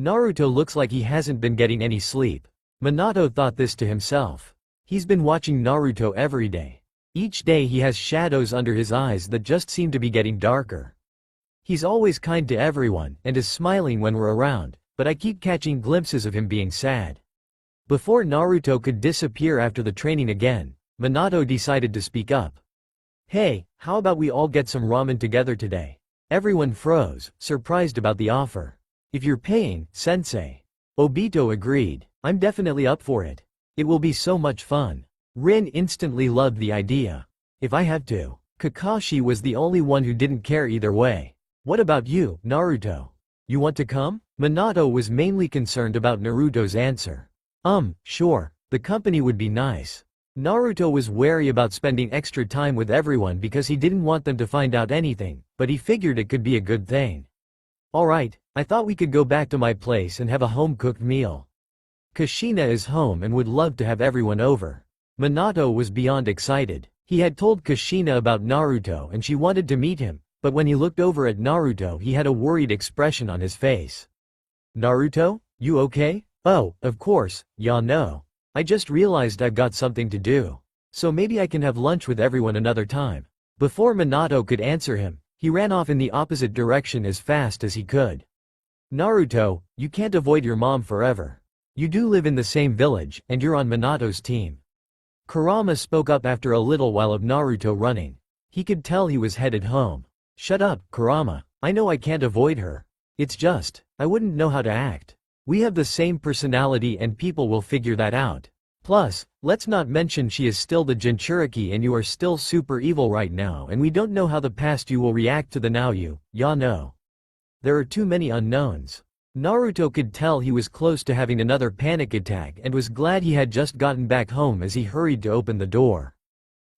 Naruto looks like he hasn't been getting any sleep. Minato thought this to himself. He's been watching Naruto every day. Each day he has shadows under his eyes that just seem to be getting darker. He's always kind to everyone and is smiling when we're around, but I keep catching glimpses of him being sad. Before Naruto could disappear after the training again, Minato decided to speak up. Hey, how about we all get some ramen together today? Everyone froze, surprised about the offer. If you're paying, sensei. Obito agreed. I'm definitely up for it. It will be so much fun. Rin instantly loved the idea. If I have to. Kakashi was the only one who didn't care either way. What about you, Naruto? You want to come? Minato was mainly concerned about Naruto's answer. Sure, the company would be nice. Naruto was wary about spending extra time with everyone because he didn't want them to find out anything, but he figured it could be a good thing. Alright, I thought we could go back to my place and have a home-cooked meal. Kushina is home and would love to have everyone over. Minato was beyond excited. He had told Kushina about Naruto and she wanted to meet him, but when he looked over at Naruto he had a worried expression on his face. Naruto, you okay? Oh, of course, yeah no. I just realized I've got something to do. So maybe I can have lunch with everyone another time. Before Minato could answer him, he ran off in the opposite direction as fast as he could. Naruto, you can't avoid your mom forever. You do live in the same village, and you're on Minato's team. Kurama spoke up after a little while of Naruto running. He could tell he was headed home. Shut up, Kurama. I know I can't avoid her. It's just, I wouldn't know how to act. We have the same personality and people will figure that out. Plus, let's not mention she is still the Jinchuriki and you are still super evil right now and we don't know how the past you will react to the now you, ya no. There are too many unknowns. Naruto could tell he was close to having another panic attack and was glad he had just gotten back home as he hurried to open the door.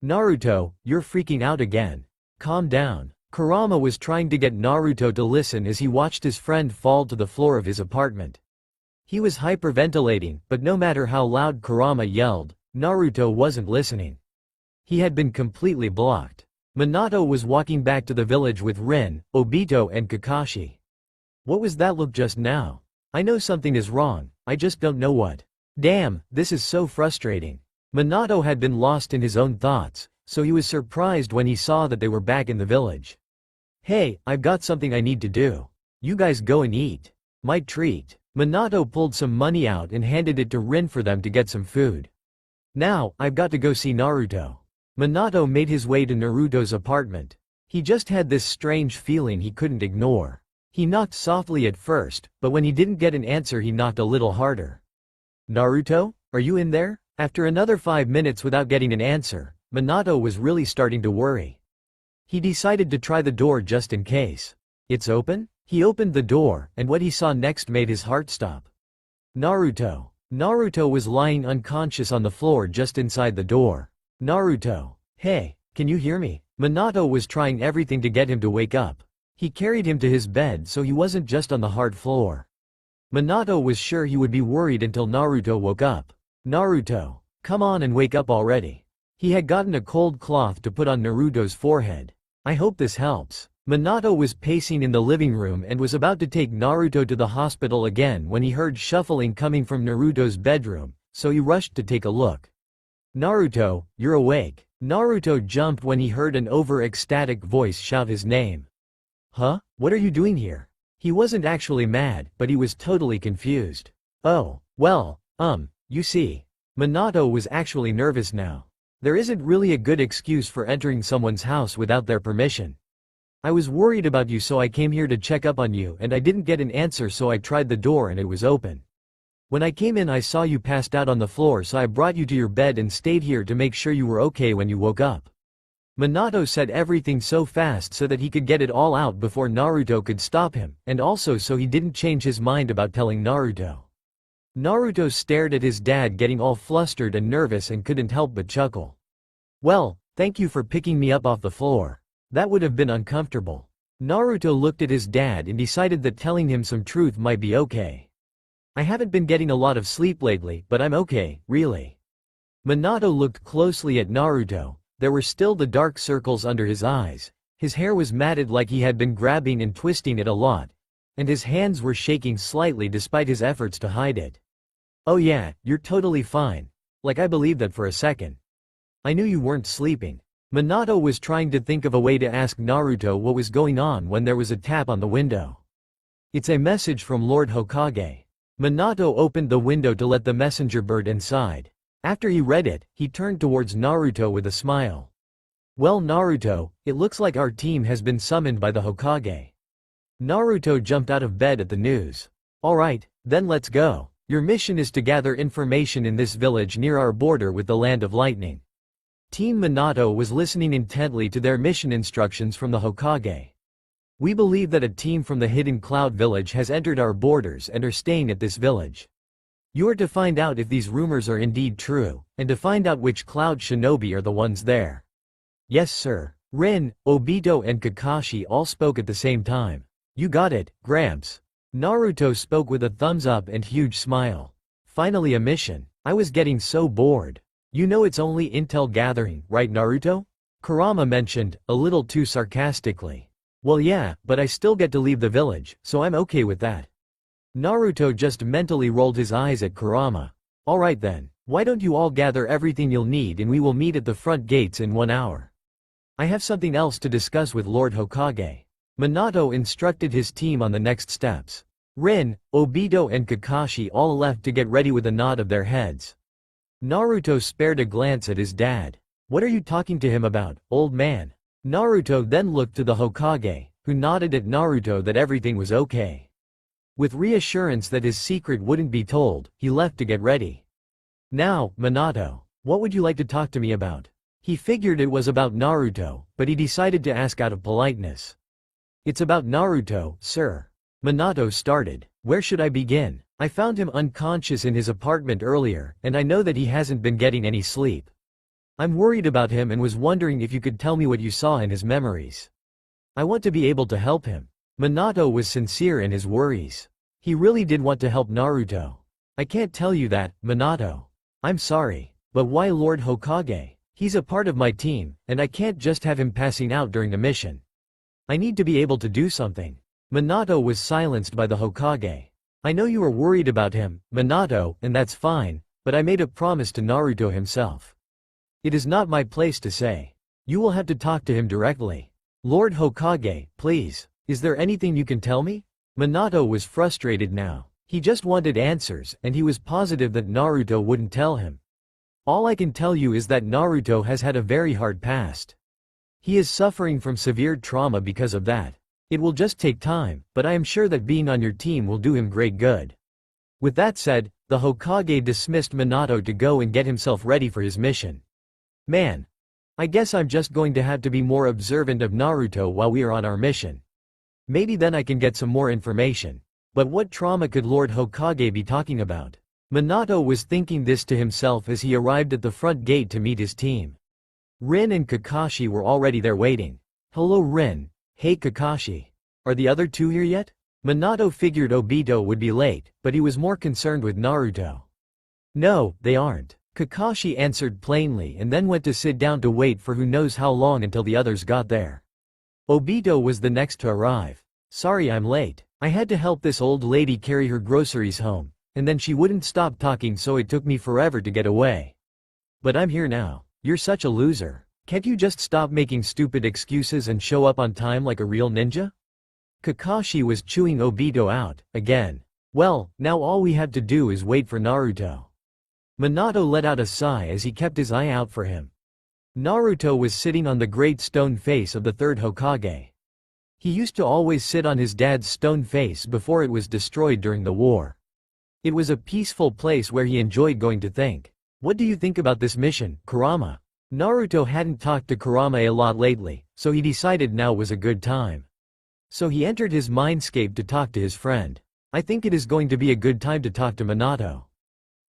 Naruto, you're freaking out again. Calm down. Kurama was trying to get Naruto to listen as he watched his friend fall to the floor of his apartment. He was hyperventilating, but no matter how loud Kurama yelled, Naruto wasn't listening. He had been completely blocked. Minato was walking back to the village with Rin, Obito and Kakashi. What was that look just now? I know something is wrong, I just don't know what. Damn, this is so frustrating. Minato had been lost in his own thoughts, so he was surprised when he saw that they were back in the village. Hey, I've got something I need to do. You guys go and eat. My treat. Minato pulled some money out and handed it to Rin for them to get some food. Now, I've got to go see Naruto. Minato made his way to Naruto's apartment. He just had this strange feeling he couldn't ignore. He knocked softly at first, but when he didn't get an answer he knocked a little harder. Naruto, are you in there? After another 5 minutes without getting an answer, Minato was really starting to worry. He decided to try the door just in case. It's open? He opened the door, and what he saw next made his heart stop. Naruto. Naruto was lying unconscious on the floor just inside the door. Naruto. Hey, can you hear me? Minato was trying everything to get him to wake up. He carried him to his bed so he wasn't just on the hard floor. Minato was sure he would be worried until Naruto woke up. Naruto. Come on and wake up already. He had gotten a cold cloth to put on Naruto's forehead. I hope this helps. Minato was pacing in the living room and was about to take Naruto to the hospital again when he heard shuffling coming from Naruto's bedroom, so he rushed to take a look. Naruto, you're awake. Naruto jumped when he heard an over-ecstatic voice shout his name. Huh? What are you doing here? He wasn't actually mad, but he was totally confused. Oh, well, you see. Minato was actually nervous now. There isn't really a good excuse for entering someone's house without their permission. I was worried about you so I came here to check up on you and I didn't get an answer so I tried the door and it was open. When I came in I saw you passed out on the floor so I brought you to your bed and stayed here to make sure you were okay when you woke up. Minato said everything so fast so that he could get it all out before Naruto could stop him, and also so he didn't change his mind about telling Naruto. Naruto stared at his dad getting all flustered and nervous and couldn't help but chuckle. Well, thank you for picking me up off the floor. That would have been uncomfortable. Naruto looked at his dad and decided that telling him some truth might be okay. I haven't been getting a lot of sleep lately, but I'm okay, really. Minato looked closely at Naruto. There were still the dark circles under his eyes. His hair was matted like he had been grabbing and twisting it a lot, and his hands were shaking slightly despite his efforts to hide it. Oh yeah, you're totally fine. Like I believed that for a second. I knew you weren't sleeping. Minato was trying to think of a way to ask Naruto what was going on when there was a tap on the window. It's a message from Lord Hokage. Minato opened the window to let the messenger bird inside. After he read it, he turned towards Naruto with a smile. Well Naruto, it looks like our team has been summoned by the Hokage. Naruto jumped out of bed at the news. Alright, then let's go. Your mission is to gather information in this village near our border with the Land of Lightning. Team Minato was listening intently to their mission instructions from the Hokage. We believe that a team from the Hidden Cloud Village has entered our borders and are staying at this village. You are to find out if these rumors are indeed true, and to find out which Cloud Shinobi are the ones there. Yes sir. Rin, Obito and Kakashi all spoke at the same time. You got it, Gramps. Naruto spoke with a thumbs up and huge smile. Finally a mission. I was getting so bored. You know it's only intel gathering, right Naruto? Kurama mentioned, a little too sarcastically. Well yeah, but I still get to leave the village, so I'm okay with that. Naruto just mentally rolled his eyes at Kurama. Alright then, why don't you all gather everything you'll need and we will meet at the front gates in 1 hour. I have something else to discuss with Lord Hokage. Minato instructed his team on the next steps. Rin, Obito and Kakashi all left to get ready with a nod of their heads. Naruto spared a glance at his dad. What are you talking to him about, old man? Naruto then looked to the Hokage, who nodded at Naruto that everything was okay. With reassurance that his secret wouldn't be told, he left to get ready. Now, Minato, what would you like to talk to me about? He figured it was about Naruto, but he decided to ask out of politeness. It's about Naruto, sir. Minato started. Where should I begin? I found him unconscious in his apartment earlier, and I know that he hasn't been getting any sleep. I'm worried about him and was wondering if you could tell me what you saw in his memories. I want to be able to help him. Minato was sincere in his worries. He really did want to help Naruto. I can't tell you that, Minato. I'm sorry. But why Lord Hokage? He's a part of my team, and I can't just have him passing out during the mission. I need to be able to do something. Minato was silenced by the Hokage. I know you are worried about him, Minato, and that's fine, but I made a promise to Naruto himself. It is not my place to say. You will have to talk to him directly. Lord Hokage, please, is there anything you can tell me? Minato was frustrated now. He just wanted answers, and he was positive that Naruto wouldn't tell him. All I can tell you is that Naruto has had a very hard past. He is suffering from severe trauma because of that. It will just take time, but I am sure that being on your team will do him great good. With that said, the Hokage dismissed Minato to go and get himself ready for his mission. Man. I guess I'm just going to have to be more observant of Naruto while we are on our mission. Maybe then I can get some more information. But what trauma could Lord Hokage be talking about? Minato was thinking this to himself as he arrived at the front gate to meet his team. Rin and Kakashi were already there waiting. Hello Rin. Hey Kakashi. Are the other two here yet? Minato figured Obito would be late, but he was more concerned with Naruto. No, they aren't. Kakashi answered plainly and then went to sit down to wait for who knows how long until the others got there. Obito was the next to arrive. Sorry I'm late. I had to help this old lady carry her groceries home, and then she wouldn't stop talking so it took me forever to get away. But I'm here now. You're such a loser. Can't you just stop making stupid excuses and show up on time like a real ninja? Kakashi was chewing Obito out, again. Well, now all we have to do is wait for Naruto. Minato let out a sigh as he kept his eye out for him. Naruto was sitting on the great stone face of the third Hokage. He used to always sit on his dad's stone face before it was destroyed during the war. It was a peaceful place where he enjoyed going to think. What do you think about this mission, Kurama? Naruto hadn't talked to Kurama a lot lately, so he decided now was a good time. So he entered his mindscape to talk to his friend. I think it is going to be a good time to talk to Minato.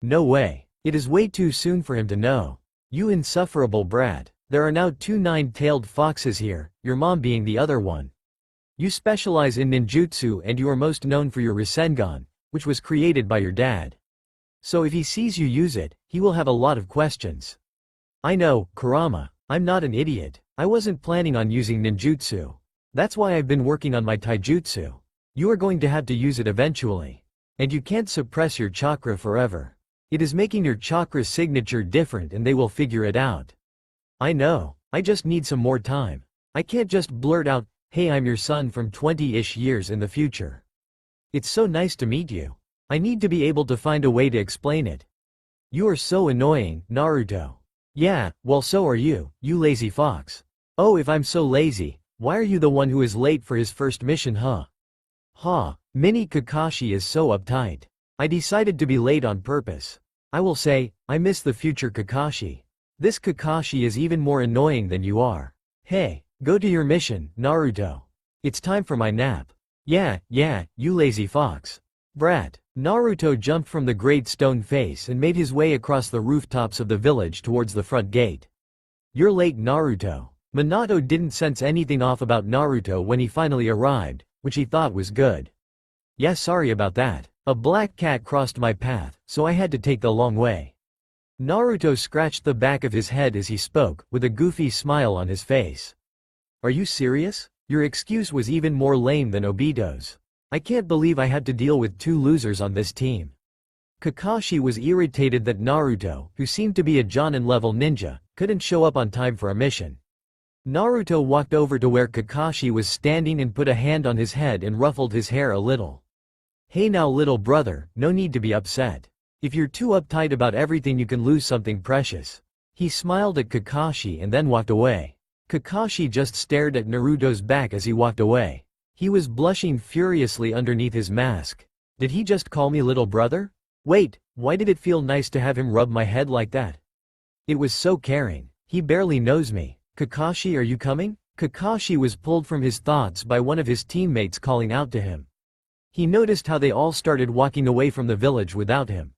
No way. It is way too soon for him to know. You insufferable brat. There are now 2 nine-tailed foxes here, your mom being the other one. You specialize in ninjutsu and you are most known for your Rasengan, which was created by your dad. So if he sees you use it, he will have a lot of questions. I know, Kurama. I'm not an idiot. I wasn't planning on using ninjutsu. That's why I've been working on my taijutsu. You are going to have to use it eventually. And you can't suppress your chakra forever. It is making your chakra signature different and they will figure it out. I know. I just need some more time. I can't just blurt out, hey I'm your son from 20-ish years in the future. It's so nice to meet you. I need to be able to find a way to explain it. You are so annoying, Naruto. Yeah, well so are you, you lazy fox. Oh, if I'm so lazy, why are you the one who is late for his first mission, huh? Mini Kakashi is so uptight. I decided to be late on purpose. I will say, I miss the future Kakashi. This Kakashi is even more annoying than you are. Hey, go to your mission, Naruto. It's time for my nap. Yeah, you lazy fox. Brat. Naruto jumped from the great stone face and made his way across the rooftops of the village towards the front gate. You're late, Naruto. Minato didn't sense anything off about Naruto when he finally arrived, which he thought was good. Yeah, sorry about that. A black cat crossed my path, so I had to take the long way. Naruto scratched the back of his head as he spoke, with a goofy smile on his face. Are you serious? Your excuse was even more lame than Obito's. I can't believe I had to deal with two losers on this team. Kakashi was irritated that Naruto, who seemed to be a Jonin-level ninja, couldn't show up on time for a mission. Naruto walked over to where Kakashi was standing and put a hand on his head and ruffled his hair a little. Hey now little brother, no need to be upset. If you're too uptight about everything you can lose something precious. He smiled at Kakashi and then walked away. Kakashi just stared at Naruto's back as he walked away. He was blushing furiously underneath his mask. Did he just call me little brother? Wait, why did it feel nice to have him rub my head like that? It was so caring. He barely knows me. Kakashi, are you coming? Kakashi was pulled from his thoughts by one of his teammates calling out to him. He noticed how they all started walking away from the village without him.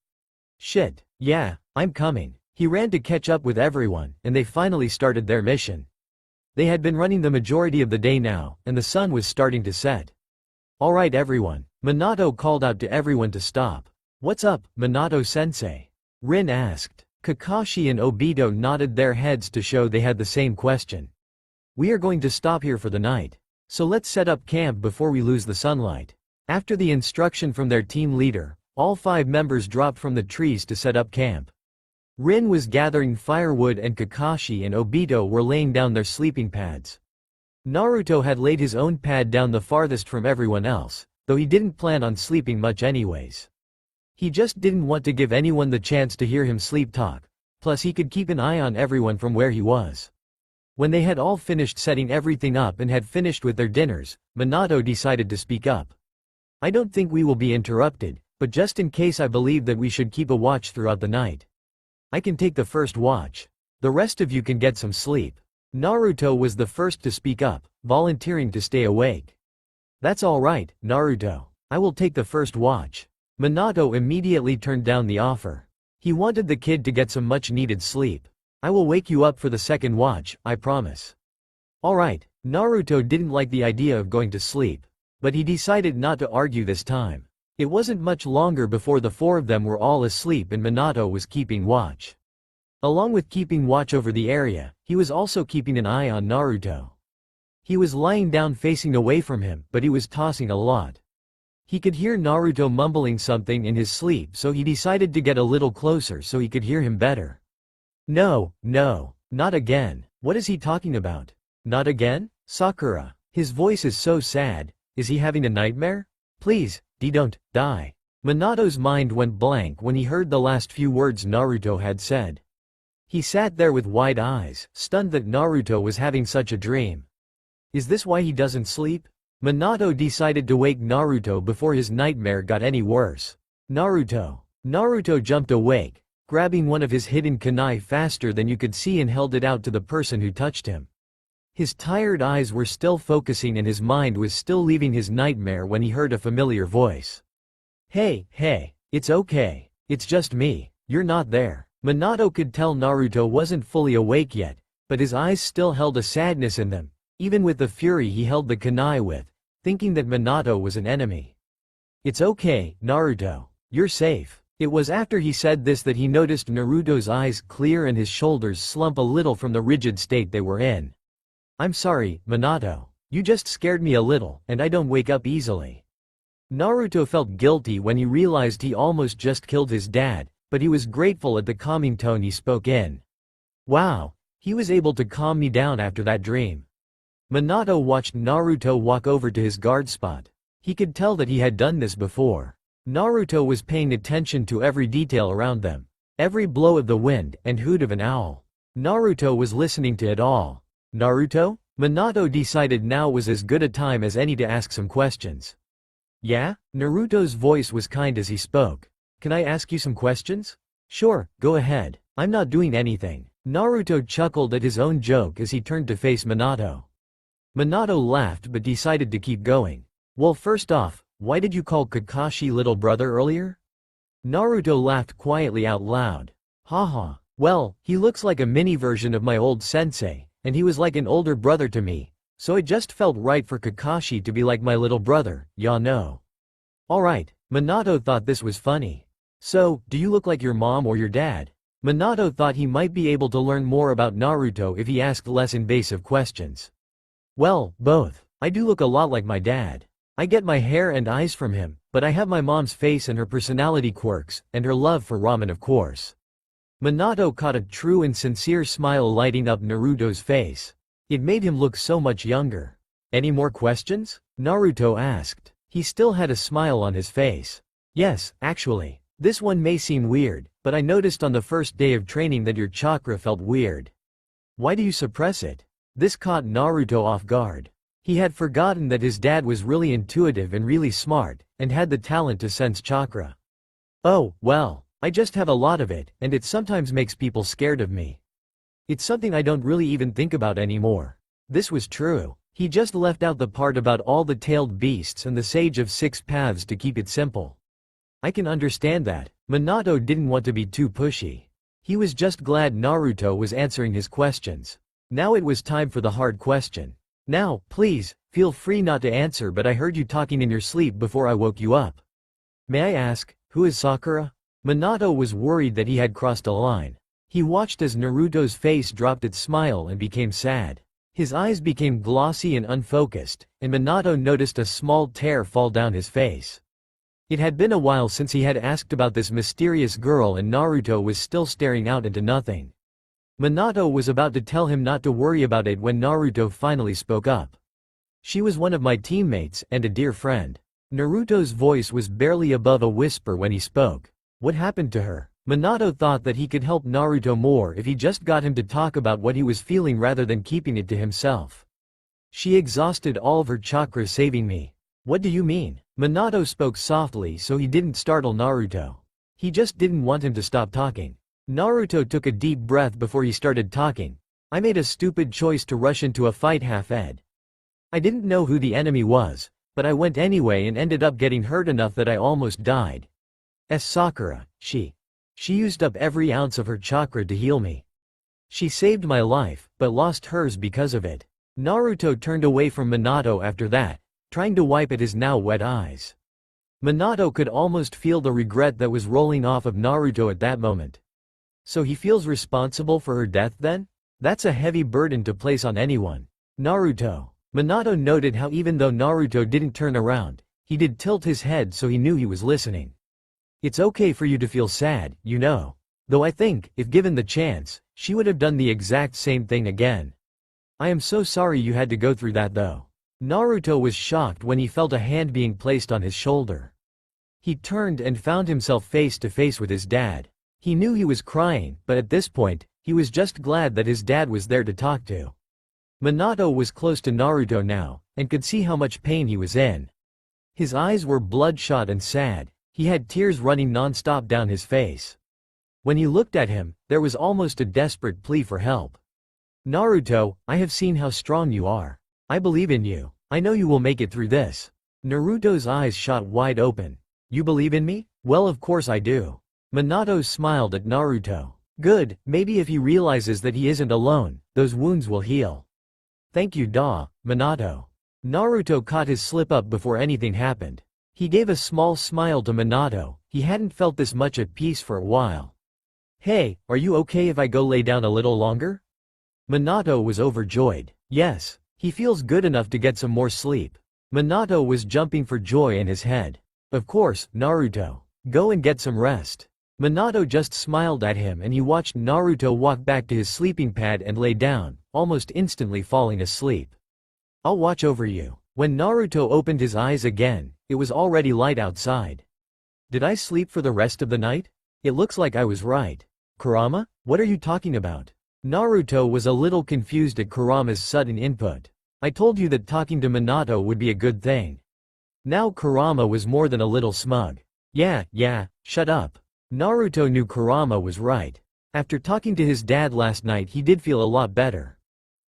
Shit, yeah, I'm coming. He ran to catch up with everyone, and they finally started their mission. They had been running the majority of the day now, and the sun was starting to set. Alright everyone, Minato called out to everyone to stop. What's up, Minato-sensei? Rin asked. Kakashi and Obito nodded their heads to show they had the same question. We are going to stop here for the night. So let's set up camp before we lose the sunlight. After the instruction from their team leader, all 5 members dropped from the trees to set up camp. Rin was gathering firewood and Kakashi and Obito were laying down their sleeping pads. Naruto had laid his own pad down the farthest from everyone else, though he didn't plan on sleeping much anyways. He just didn't want to give anyone the chance to hear him sleep talk, plus he could keep an eye on everyone from where he was. When they had all finished setting everything up and had finished with their dinners, Minato decided to speak up. I don't think we will be interrupted, but just in case I believe that we should keep a watch throughout the night. I can take the first watch. The rest of you can get some sleep. Naruto was the first to speak up, volunteering to stay awake. That's alright, Naruto. I will take the first watch. Minato immediately turned down the offer. He wanted the kid to get some much-needed sleep. I will wake you up for the second watch, I promise. Alright, Naruto didn't like the idea of going to sleep, but he decided not to argue this time. It wasn't much longer before the 4 of them were all asleep and Minato was keeping watch. Along with keeping watch over the area, he was also keeping an eye on Naruto. He was lying down facing away from him, but he was tossing a lot. He could hear Naruto mumbling something in his sleep, so he decided to get a little closer so he could hear him better. No, not again. What is he talking about? Not again? Sakura. His voice is so sad. Is he having a nightmare? Please, don't die. Minato's mind went blank when he heard the last few words Naruto had said. He sat there with wide eyes, stunned that Naruto was having such a dream. Is this why he doesn't sleep? Minato decided to wake Naruto before his nightmare got any worse. Naruto. Naruto jumped awake, grabbing one of his hidden kunai faster than you could see and held it out to the person who touched him. His tired eyes were still focusing and his mind was still leaving his nightmare when he heard a familiar voice. Hey, it's okay. It's just me. You're not there. Minato could tell Naruto wasn't fully awake yet, but his eyes still held a sadness in them, even with the fury he held the kunai with, thinking that Minato was an enemy. It's okay, Naruto. You're safe. It was after he said this that he noticed Naruto's eyes clear and his shoulders slump a little from the rigid state they were in. I'm sorry, Minato. You just scared me a little, and I don't wake up easily. Naruto felt guilty when he realized he almost just killed his dad, but he was grateful at the calming tone he spoke in. Wow, he was able to calm me down after that dream. Minato watched Naruto walk over to his guard spot. He could tell that he had done this before. Naruto was paying attention to every detail around them. Every blow of the wind and hoot of an owl. Naruto was listening to it all. Naruto? Minato decided now was as good a time as any to ask some questions. Yeah? Naruto's voice was kind as he spoke. Can I ask you some questions? Sure, go ahead. I'm not doing anything. Naruto chuckled at his own joke as he turned to face Minato. Minato laughed but decided to keep going. Well, first off, why did you call Kakashi little brother earlier? Naruto laughed quietly out loud. Haha. Well, he looks like a mini version of my old sensei, and he was like an older brother to me, so it just felt right for Kakashi to be like my little brother, ya know. Alright, Minato thought this was funny. So, do you look like your mom or your dad? Minato thought he might be able to learn more about Naruto if he asked less invasive questions. Well, both. I do look a lot like my dad. I get my hair and eyes from him, but I have my mom's face and her personality quirks, and her love for ramen of course. Minato caught a true and sincere smile lighting up Naruto's face. It made him look so much younger. Any more questions? Naruto asked. He still had a smile on his face. Yes, actually. This one may seem weird, but I noticed on the first day of training that your chakra felt weird. Why do you suppress it? This caught Naruto off guard. He had forgotten that his dad was really intuitive and really smart, and had the talent to sense chakra. Oh, well, I just have a lot of it, and it sometimes makes people scared of me. It's something I don't really even think about anymore. This was true. He just left out the part about all the tailed beasts and the Sage of Six Paths to keep it simple. I can understand that. Minato didn't want to be too pushy. He was just glad Naruto was answering his questions. Now it was time for the hard question. Now, please, feel free not to answer, but I heard you talking in your sleep before I woke you up. May I ask, who is Sakura? Minato was worried that he had crossed a line. He watched as Naruto's face dropped its smile and became sad. His eyes became glossy and unfocused, and Minato noticed a small tear fall down his face. It had been a while since he had asked about this mysterious girl, and Naruto was still staring out into nothing. Minato was about to tell him not to worry about it when Naruto finally spoke up. She was one of my teammates and a dear friend. Naruto's voice was barely above a whisper when he spoke. What happened to her? Minato thought that he could help Naruto more if he just got him to talk about what he was feeling rather than keeping it to himself. She exhausted all of her chakra saving me. What do you mean? Minato spoke softly so he didn't startle Naruto. He just didn't want him to stop talking. Naruto took a deep breath before he started talking. I made a stupid choice to rush into a fight half-ed. I didn't know who the enemy was, but I went anyway and ended up getting hurt enough that I almost died. Sakura, she used up every ounce of her chakra to heal me. She saved my life, but lost hers because of it. Naruto turned away from Minato after that, trying to wipe at his now wet eyes. Minato could almost feel the regret that was rolling off of Naruto at that moment. So he feels responsible for her death then? That's a heavy burden to place on anyone. Naruto. Minato noted how even though Naruto didn't turn around, he did tilt his head so he knew he was listening. It's okay for you to feel sad, you know. Though I think, if given the chance, she would have done the exact same thing again. I am so sorry you had to go through that though. Naruto was shocked when he felt a hand being placed on his shoulder. He turned and found himself face to face with his dad. He knew he was crying, but at this point, he was just glad that his dad was there to talk to. Minato was close to Naruto now, and could see how much pain he was in. His eyes were bloodshot and sad, he had tears running non-stop down his face. When he looked at him, there was almost a desperate plea for help. Naruto, I have seen how strong you are. I believe in you. I know you will make it through this. Naruto's eyes shot wide open. You believe in me? Well, of course I do. Minato smiled at Naruto. Good, maybe if he realizes that he isn't alone, those wounds will heal. Thank you, Minato. Naruto caught his slip-up before anything happened. He gave a small smile to Minato, he hadn't felt this much at peace for a while. Hey, are you okay if I go lay down a little longer? Minato was overjoyed. Yes, he feels good enough to get some more sleep. Minato was jumping for joy in his head. Of course, Naruto. Go and get some rest. Minato just smiled at him and he watched Naruto walk back to his sleeping pad and lay down, almost instantly falling asleep. I'll watch over you. When Naruto opened his eyes again, it was already light outside. Did I sleep for the rest of the night? It looks like I was right. Kurama? What are you talking about? Naruto was a little confused at Kurama's sudden input. I told you that talking to Minato would be a good thing. Now Kurama was more than a little smug. Yeah, shut up. Naruto knew Kurama was right. After talking to his dad last night he did feel a lot better.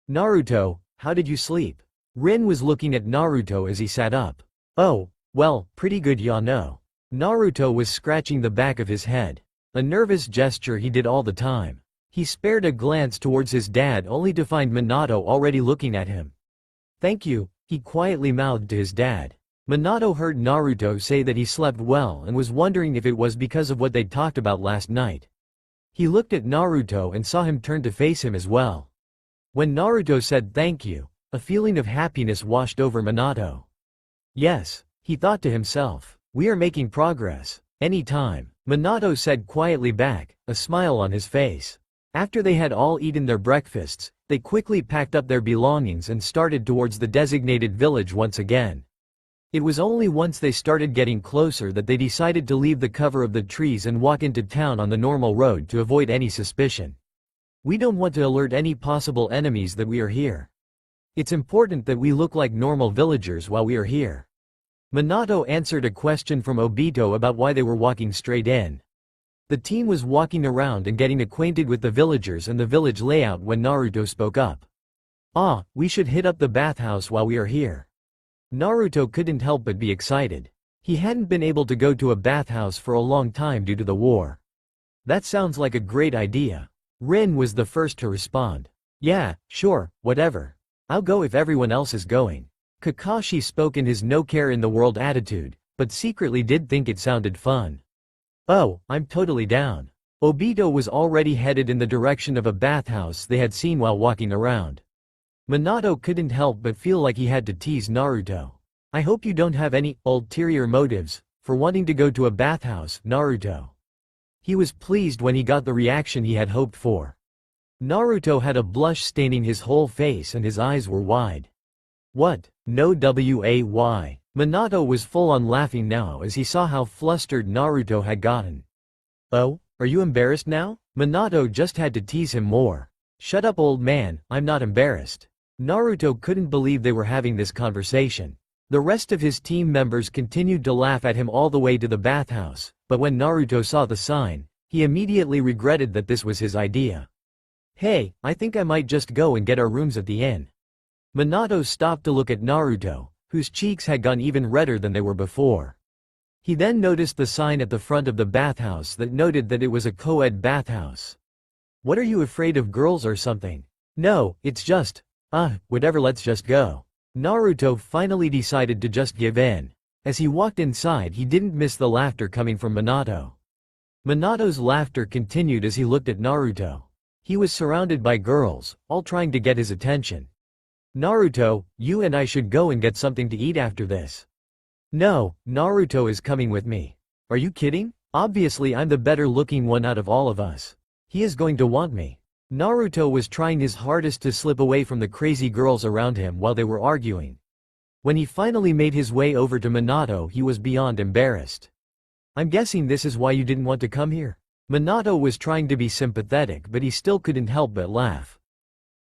Naruto, how did you sleep? Rin was looking at Naruto as he sat up. Oh, well, pretty good ya know. Naruto was scratching the back of his head. A nervous gesture he did all the time. He spared a glance towards his dad only to find Minato already looking at him. Thank you, he quietly mouthed to his dad. Minato heard Naruto say that he slept well and was wondering if it was because of what they'd talked about last night. He looked at Naruto and saw him turn to face him as well. When Naruto said thank you, a feeling of happiness washed over Minato. Yes, he thought to himself, we are making progress. Any time, Minato said quietly back, a smile on his face. After they had all eaten their breakfasts, they quickly packed up their belongings and started towards the designated village once again. It was only once they started getting closer that they decided to leave the cover of the trees and walk into town on the normal road to avoid any suspicion. We don't want to alert any possible enemies that we are here. It's important that we look like normal villagers while we are here. Minato answered a question from Obito about why they were walking straight in. The team was walking around and getting acquainted with the villagers and the village layout when Naruto spoke up. We should hit up the bathhouse while we are here. Naruto couldn't help but be excited. He hadn't been able to go to a bathhouse for a long time due to the war. That sounds like a great idea. Rin was the first to respond. Yeah, sure, whatever. I'll go if everyone else is going. Kakashi spoke in his no-care-in-the-world attitude, but secretly did think it sounded fun. Oh, I'm totally down. Obito was already headed in the direction of a bathhouse they had seen while walking around. Minato couldn't help but feel like he had to tease Naruto. I hope you don't have any ulterior motives for wanting to go to a bathhouse, Naruto. He was pleased when he got the reaction he had hoped for. Naruto had a blush staining his whole face and his eyes were wide. What? No way. Minato was full on laughing now as he saw how flustered Naruto had gotten. Oh, are you embarrassed now? Minato just had to tease him more. Shut up old man, I'm not embarrassed. Naruto couldn't believe they were having this conversation. The rest of his team members continued to laugh at him all the way to the bathhouse, but when Naruto saw the sign, he immediately regretted that this was his idea. Hey, I think I might just go and get our rooms at the inn. Minato stopped to look at Naruto, whose cheeks had gone even redder than they were before. He then noticed the sign at the front of the bathhouse that noted that it was a co-ed bathhouse. What are you afraid of, girls or something? No, it's just, whatever, let's just go. Naruto finally decided to just give in. As he walked inside he didn't miss the laughter coming from Minato. Minato's laughter continued as he looked at Naruto. He was surrounded by girls, all trying to get his attention. Naruto, you and I should go and get something to eat after this. No, Naruto is coming with me. Are you kidding? Obviously I'm the better looking one out of all of us. He is going to want me. Naruto was trying his hardest to slip away from the crazy girls around him while they were arguing. When he finally made his way over to Minato he was beyond embarrassed. I'm guessing this is why you didn't want to come here. Minato was trying to be sympathetic but he still couldn't help but laugh.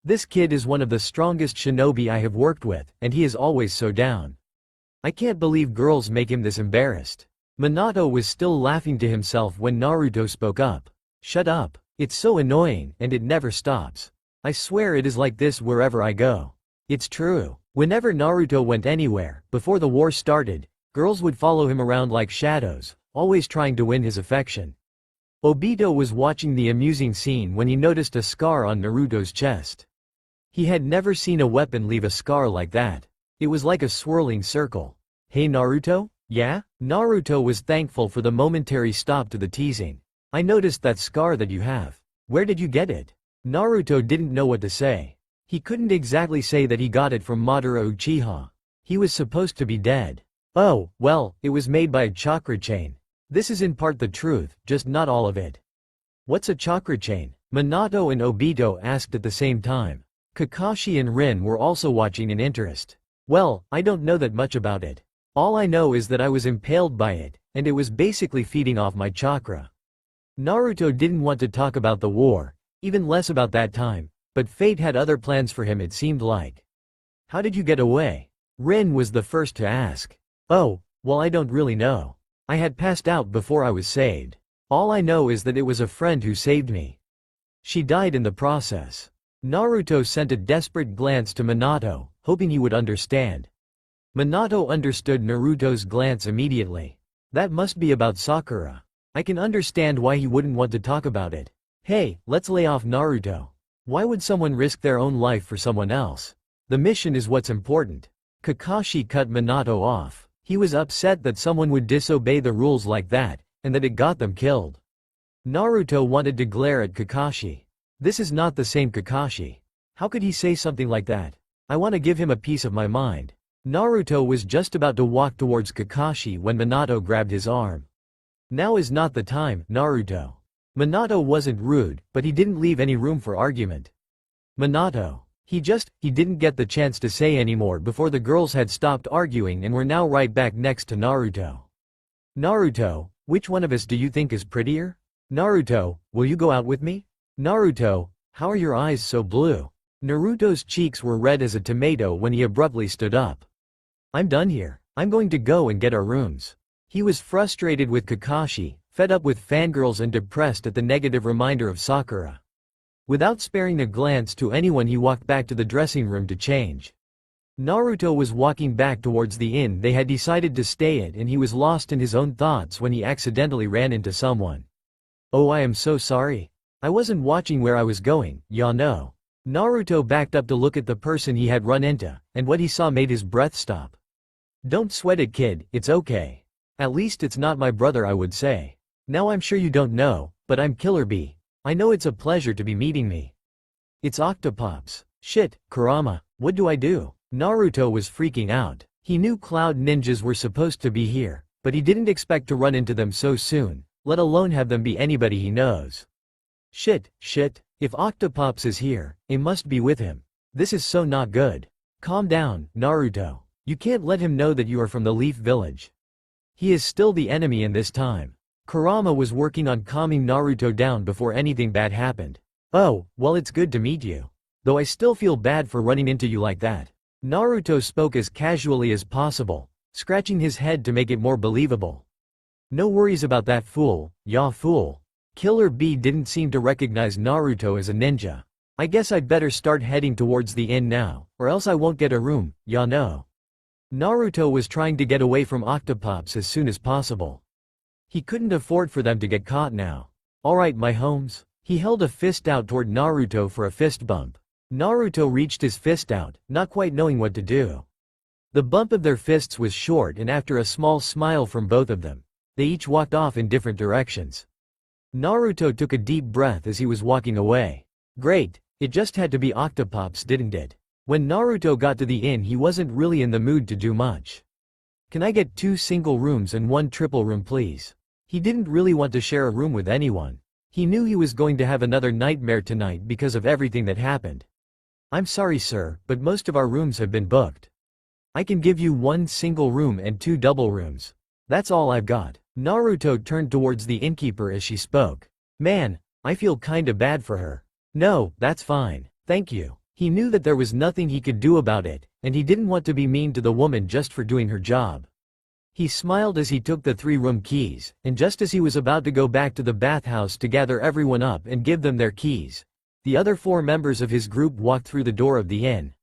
This kid is one of the strongest shinobi I have worked with, and he is always so down. I can't believe girls make him this embarrassed. Minato was still laughing to himself when Naruto spoke up. Shut up. It's so annoying, and it never stops. I swear it is like this wherever I go. It's true. Whenever Naruto went anywhere, before the war started, girls would follow him around like shadows, always trying to win his affection. Obito was watching the amusing scene when he noticed a scar on Naruto's chest. He had never seen a weapon leave a scar like that. It was like a swirling circle. Hey Naruto? Yeah? Naruto was thankful for the momentary stop to the teasing. I noticed that scar that you have. Where did you get it? Naruto didn't know what to say. He couldn't exactly say that he got it from Madara Uchiha. He was supposed to be dead. Oh, well, it was made by a chakra chain. This is in part the truth, just not all of it. What's a chakra chain? Minato and Obito asked at the same time. Kakashi and Rin were also watching in interest. Well, I don't know that much about it. All I know is that I was impaled by it, and it was basically feeding off my chakra. Naruto didn't want to talk about the war, even less about that time, but fate had other plans for him it seemed like. How did you get away? Rin was the first to ask. Oh, well I don't really know. I had passed out before I was saved. All I know is that it was a friend who saved me. She died in the process. Naruto sent a desperate glance to Minato, hoping he would understand. Minato understood Naruto's glance immediately. That must be about Sakura. I can understand why he wouldn't want to talk about it. Hey, let's lay off Naruto. Why would someone risk their own life for someone else? The mission is what's important. Kakashi cut Minato off. He was upset that someone would disobey the rules like that, and that it got them killed. Naruto wanted to glare at Kakashi. This is not the same Kakashi. How could he say something like that? I want to give him a piece of my mind. Naruto was just about to walk towards Kakashi when Minato grabbed his arm. Now is not the time, Naruto. Minato wasn't rude, but he didn't leave any room for argument. Minato. He didn't get the chance to say anymore before the girls had stopped arguing and were now right back next to Naruto. Naruto, which one of us do you think is prettier? Naruto, will you go out with me? Naruto, how are your eyes so blue? Naruto's cheeks were red as a tomato when he abruptly stood up. I'm done here. I'm going to go and get our rooms. He was frustrated with Kakashi, fed up with fangirls and depressed at the negative reminder of Sakura. Without sparing a glance to anyone he walked back to the dressing room to change. Naruto was walking back towards the inn they had decided to stay at and he was lost in his own thoughts when he accidentally ran into someone. Oh, I am so sorry. I wasn't watching where I was going, ya know. Naruto backed up to look at the person he had run into, and what he saw made his breath stop. Don't sweat it, kid, it's okay. At least it's not my brother, I would say. Now I'm sure you don't know, but I'm Killer Bee. I know it's a pleasure to be meeting me. It's Octopops. Shit, Kurama, what do I do? Naruto was freaking out. He knew Cloud Ninjas were supposed to be here, but he didn't expect to run into them so soon, let alone have them be anybody he knows. Shit, if Octopops is here, it must be with him. This is so not good. Calm down, Naruto. You can't let him know that you are from the Leaf Village. He is still the enemy in this time. Kurama was working on calming Naruto down before anything bad happened. Oh, well it's good to meet you. Though I still feel bad for running into you like that. Naruto spoke as casually as possible, scratching his head to make it more believable. No worries about that fool, ya fool. Killer Bee didn't seem to recognize Naruto as a ninja. I guess I'd better start heading towards the inn now, or else I won't get a room, ya know. Naruto was trying to get away from Octopops as soon as possible. He couldn't afford for them to get caught now. Alright my homes. He held a fist out toward Naruto for a fist bump. Naruto reached his fist out, not quite knowing what to do. The bump of their fists was short and after a small smile from both of them, they each walked off in different directions. Naruto took a deep breath as he was walking away. Great, it just had to be Octopops, didn't it? When Naruto got to the inn he wasn't really in the mood to do much. Can I get 2 single rooms and 1 triple room please? He didn't really want to share a room with anyone. He knew he was going to have another nightmare tonight because of everything that happened. I'm sorry sir, but most of our rooms have been booked. I can give you 1 single room and 2 double rooms. That's all I've got. Naruto turned towards the innkeeper as she spoke. Man, I feel kinda bad for her. No, that's fine. Thank you. He knew that there was nothing he could do about it, and he didn't want to be mean to the woman just for doing her job. He smiled as he took the 3-room keys, and just as he was about to go back to the bathhouse to gather everyone up and give them their keys, the other 4 members of his group walked through the door of the inn.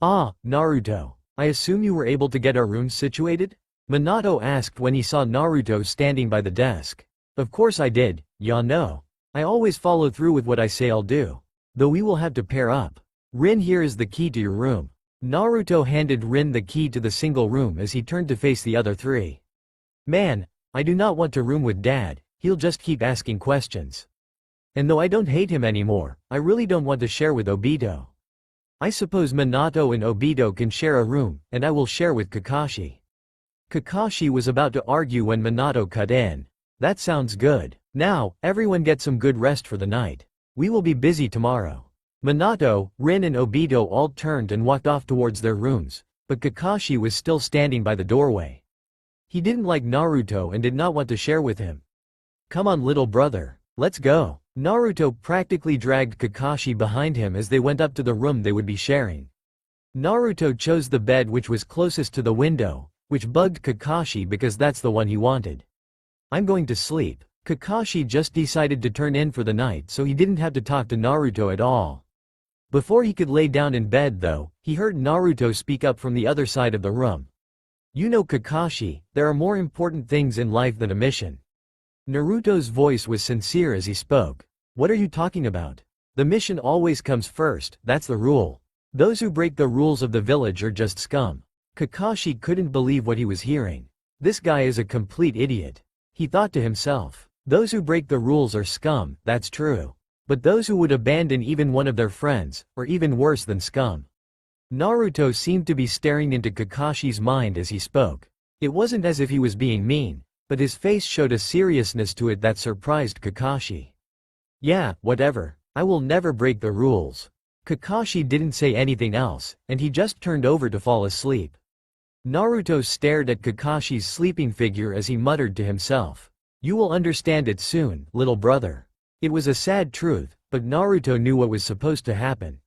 Ah, Naruto. I assume you were able to get our rooms situated? Minato asked when he saw Naruto standing by the desk. Of course I did, ya know. I always follow through with what I say I'll do. Though we will have to pair up. Rin, here is the key to your room. Naruto handed Rin the key to the single room as he turned to face the other 3. Man, I do not want to room with Dad, he'll just keep asking questions. And though I don't hate him anymore, I really don't want to share with Obito. I suppose Minato and Obito can share a room, and I will share with Kakashi. Kakashi was about to argue when Minato cut in. That sounds good. Now, everyone get some good rest for the night. We will be busy tomorrow. Minato, Rin and Obito all turned and walked off towards their rooms, but Kakashi was still standing by the doorway. He didn't like Naruto and did not want to share with him. "Come on, little brother, let's go." Naruto practically dragged Kakashi behind him as they went up to the room they would be sharing. Naruto chose the bed which was closest to the window, which bugged Kakashi because that's the one he wanted. "I'm going to sleep." Kakashi just decided to turn in for the night so he didn't have to talk to Naruto at all. Before he could lay down in bed though, he heard Naruto speak up from the other side of the room. "You know Kakashi, there are more important things in life than a mission." Naruto's voice was sincere as he spoke. "What are you talking about? The mission always comes first, that's the rule. Those who break the rules of the village are just scum." Kakashi couldn't believe what he was hearing. This guy is a complete idiot. He thought to himself, those who break the rules are scum, that's true. But those who would abandon even one of their friends, are even worse than scum. Naruto seemed to be staring into Kakashi's mind as he spoke. It wasn't as if he was being mean, but his face showed a seriousness to it that surprised Kakashi. "Yeah, whatever, I will never break the rules." Kakashi didn't say anything else, and he just turned over to fall asleep. Naruto stared at Kakashi's sleeping figure as he muttered to himself, "You will understand it soon, little brother." It was a sad truth, but Naruto knew what was supposed to happen.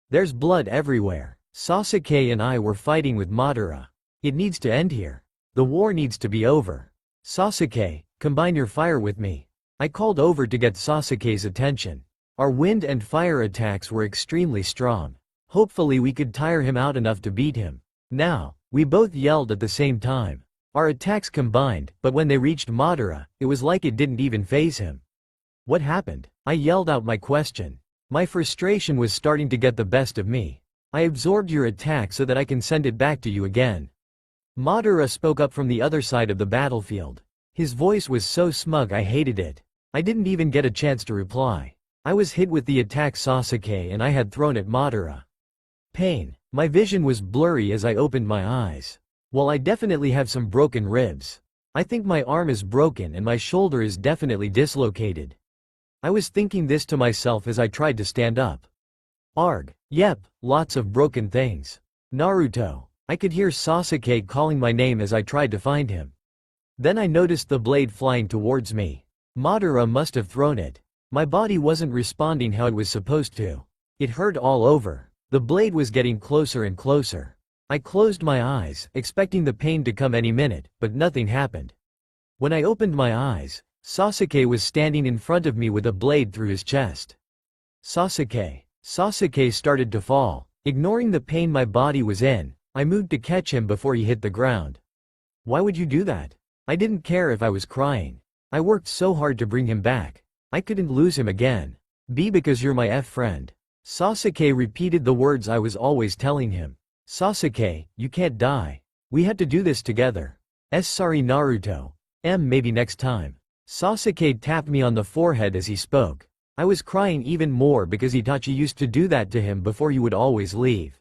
"There's blood everywhere. Sasuke and I were fighting with Madara. It needs to end here. The war needs to be over. Sasuke, combine your fire with me." I called over to get Sasuke's attention. Our wind and fire attacks were extremely strong. Hopefully we could tire him out enough to beat him. Now, we both yelled at the same time. Our attacks combined, but when they reached Madara, it was like it didn't even faze him. "What happened?" I yelled out my question. My frustration was starting to get the best of me. "I absorbed your attack so that I can send it back to you again." Madara spoke up from the other side of the battlefield. His voice was so smug I hated it. I didn't even get a chance to reply. I was hit with the attack Sasuke and I had thrown at Madara. Pain. My vision was blurry as I opened my eyes. Well, I definitely have some broken ribs. I think my arm is broken and my shoulder is definitely dislocated. I was thinking this to myself as I tried to stand up. Arg. Yep, lots of broken things. Naruto. I could hear Sasuke calling my name as I tried to find him. Then I noticed the blade flying towards me. Madara must have thrown it. My body wasn't responding how it was supposed to. It hurt all over. The blade was getting closer and closer. I closed my eyes, expecting the pain to come any minute, but nothing happened. When I opened my eyes, Sasuke was standing in front of me with a blade through his chest. Sasuke. Sasuke started to fall. Ignoring the pain my body was in, I moved to catch him before he hit the ground. Why would you do that? I didn't care if I was crying. I worked so hard to bring him back. I couldn't lose him again. Because you're my friend. Sasuke repeated the words I was always telling him. Sasuke, you can't die. We had to do this together. Sorry Naruto. Maybe next time. Sasuke tapped me on the forehead as he spoke. I was crying even more because Itachi used to do that to him before he would always leave.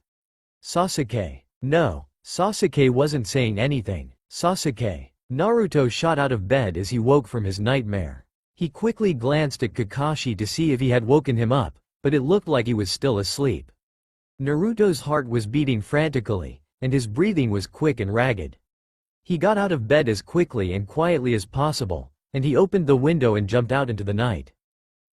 Sasuke. No. Sasuke wasn't saying anything. Sasuke. Naruto shot out of bed as he woke from his nightmare. He quickly glanced at Kakashi to see if he had woken him up, but it looked like he was still asleep. Naruto's heart was beating frantically, and his breathing was quick and ragged. He got out of bed as quickly and quietly as possible, and he opened the window and jumped out into the night.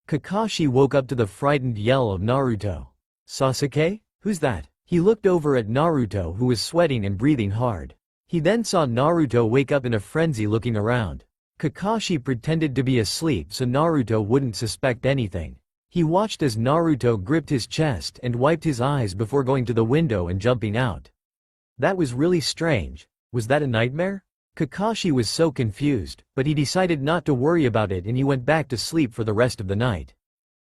Kakashi woke up to the frightened yell of Naruto. Sasuke? Who's that? He looked over at Naruto who was sweating and breathing hard. He then saw Naruto wake up in a frenzy looking around. Kakashi pretended to be asleep so Naruto wouldn't suspect anything. He watched as Naruto gripped his chest and wiped his eyes before going to the window and jumping out. That was really strange. Was that a nightmare? Kakashi was so confused, but he decided not to worry about it and he went back to sleep for the rest of the night.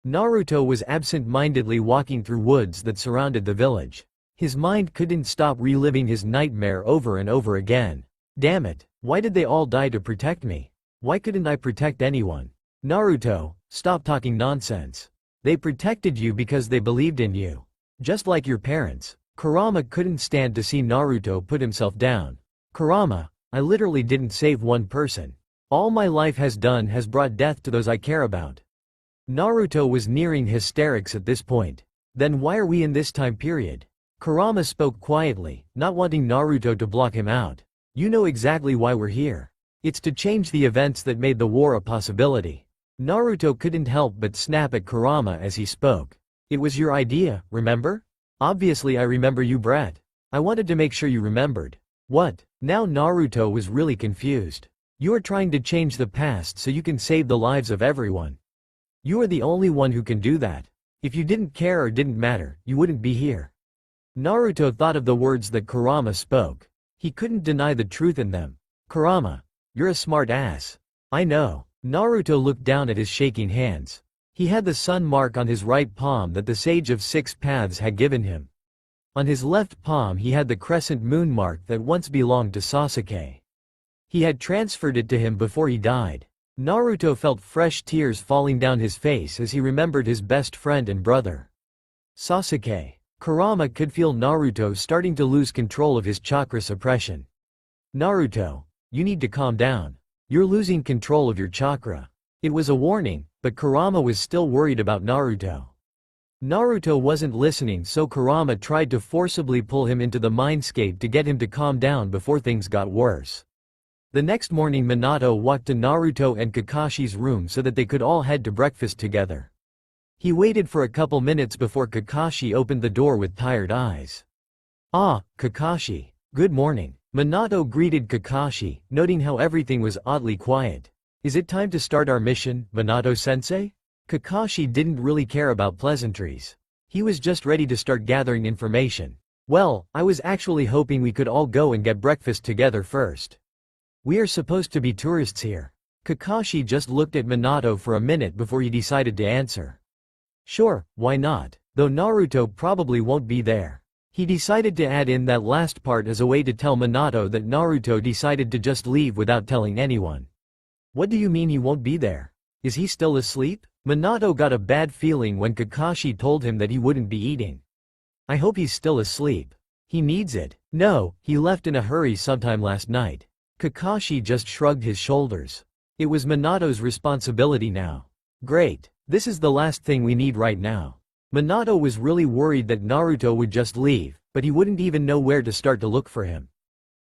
Naruto was absent-mindedly walking through woods that surrounded the village. His mind couldn't stop reliving his nightmare over and over again. Damn it, why did they all die to protect me? Why couldn't I protect anyone? Naruto, stop talking nonsense. They protected you because they believed in you. Just like your parents. Kurama couldn't stand to see Naruto put himself down. Kurama, I literally didn't save one person. All my life has done has brought death to those I care about. Naruto was nearing hysterics at this point. Then why are we in this time period? Kurama spoke quietly, not wanting Naruto to block him out. You know exactly why we're here. It's to change the events that made the war a possibility. Naruto couldn't help but snap at Kurama as he spoke. It was your idea, remember? Obviously I remember you, brat. I wanted to make sure you remembered. What? Now Naruto was really confused. You are trying to change the past so you can save the lives of everyone. You are the only one who can do that. If you didn't care or didn't matter, you wouldn't be here. Naruto thought of the words that Kurama spoke. He couldn't deny the truth in them. Kurama, you're a smart ass. I know. Naruto looked down at his shaking hands. He had the sun mark on his right palm that the Sage of Six Paths had given him. On his left palm he had the crescent moon mark that once belonged to Sasuke. He had transferred it to him before he died. Naruto felt fresh tears falling down his face as he remembered his best friend and brother. Sasuke. Kurama could feel Naruto starting to lose control of his chakra suppression. Naruto, you need to calm down. You're losing control of your chakra. It was a warning, but Kurama was still worried about Naruto. Naruto wasn't listening, so Kurama tried to forcibly pull him into the mindscape to get him to calm down before things got worse. The next morning Minato walked to Naruto and Kakashi's room so that they could all head to breakfast together. He waited for a couple minutes before Kakashi opened the door with tired eyes. Ah, Kakashi. Good morning. Minato greeted Kakashi, noting how everything was oddly quiet. Is it time to start our mission, Minato-sensei? Kakashi didn't really care about pleasantries. He was just ready to start gathering information. Well, I was actually hoping we could all go and get breakfast together first. We are supposed to be tourists here. Kakashi just looked at Minato for a minute before he decided to answer. Sure, why not? Though Naruto probably won't be there. He decided to add in that last part as a way to tell Minato that Naruto decided to just leave without telling anyone. What do you mean he won't be there? Is he still asleep? Minato got a bad feeling when Kakashi told him that he wouldn't be eating. I hope he's still asleep. He needs it. No, he left in a hurry sometime last night. Kakashi just shrugged his shoulders. It was Minato's responsibility now. Great. This is the last thing we need right now. Minato was really worried that Naruto would just leave, but he wouldn't even know where to start to look for him.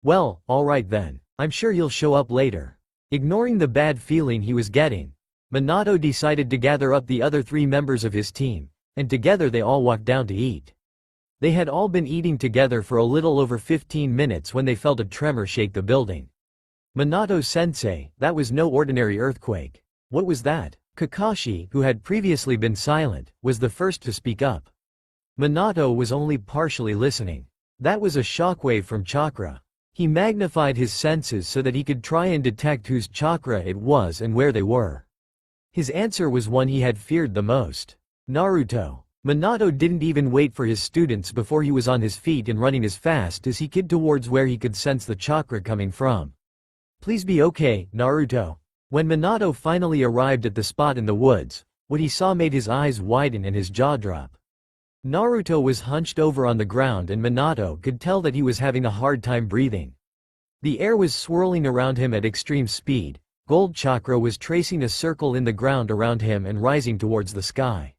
Well, alright then. I'm sure he'll show up later. Ignoring the bad feeling he was getting, Minato decided to gather up the other 3 members of his team, and together they all walked down to eat. They had all been eating together for a little over 15 minutes when they felt a tremor shake the building. Minato-sensei, that was no ordinary earthquake. What was that? Kakashi, who had previously been silent, was the first to speak up. Minato was only partially listening. That was a shockwave from chakra. He magnified his senses so that he could try and detect whose chakra it was and where they were. His answer was one he had feared the most. Naruto. Minato didn't even wait for his students before he was on his feet and running as fast as he could towards where he could sense the chakra coming from. Please be okay, Naruto. When Minato finally arrived at the spot in the woods, what he saw made his eyes widen and his jaw drop. Naruto was hunched over on the ground and Minato could tell that he was having a hard time breathing. The air was swirling around him at extreme speed. Gold chakra was tracing a circle in the ground around him and rising towards the sky.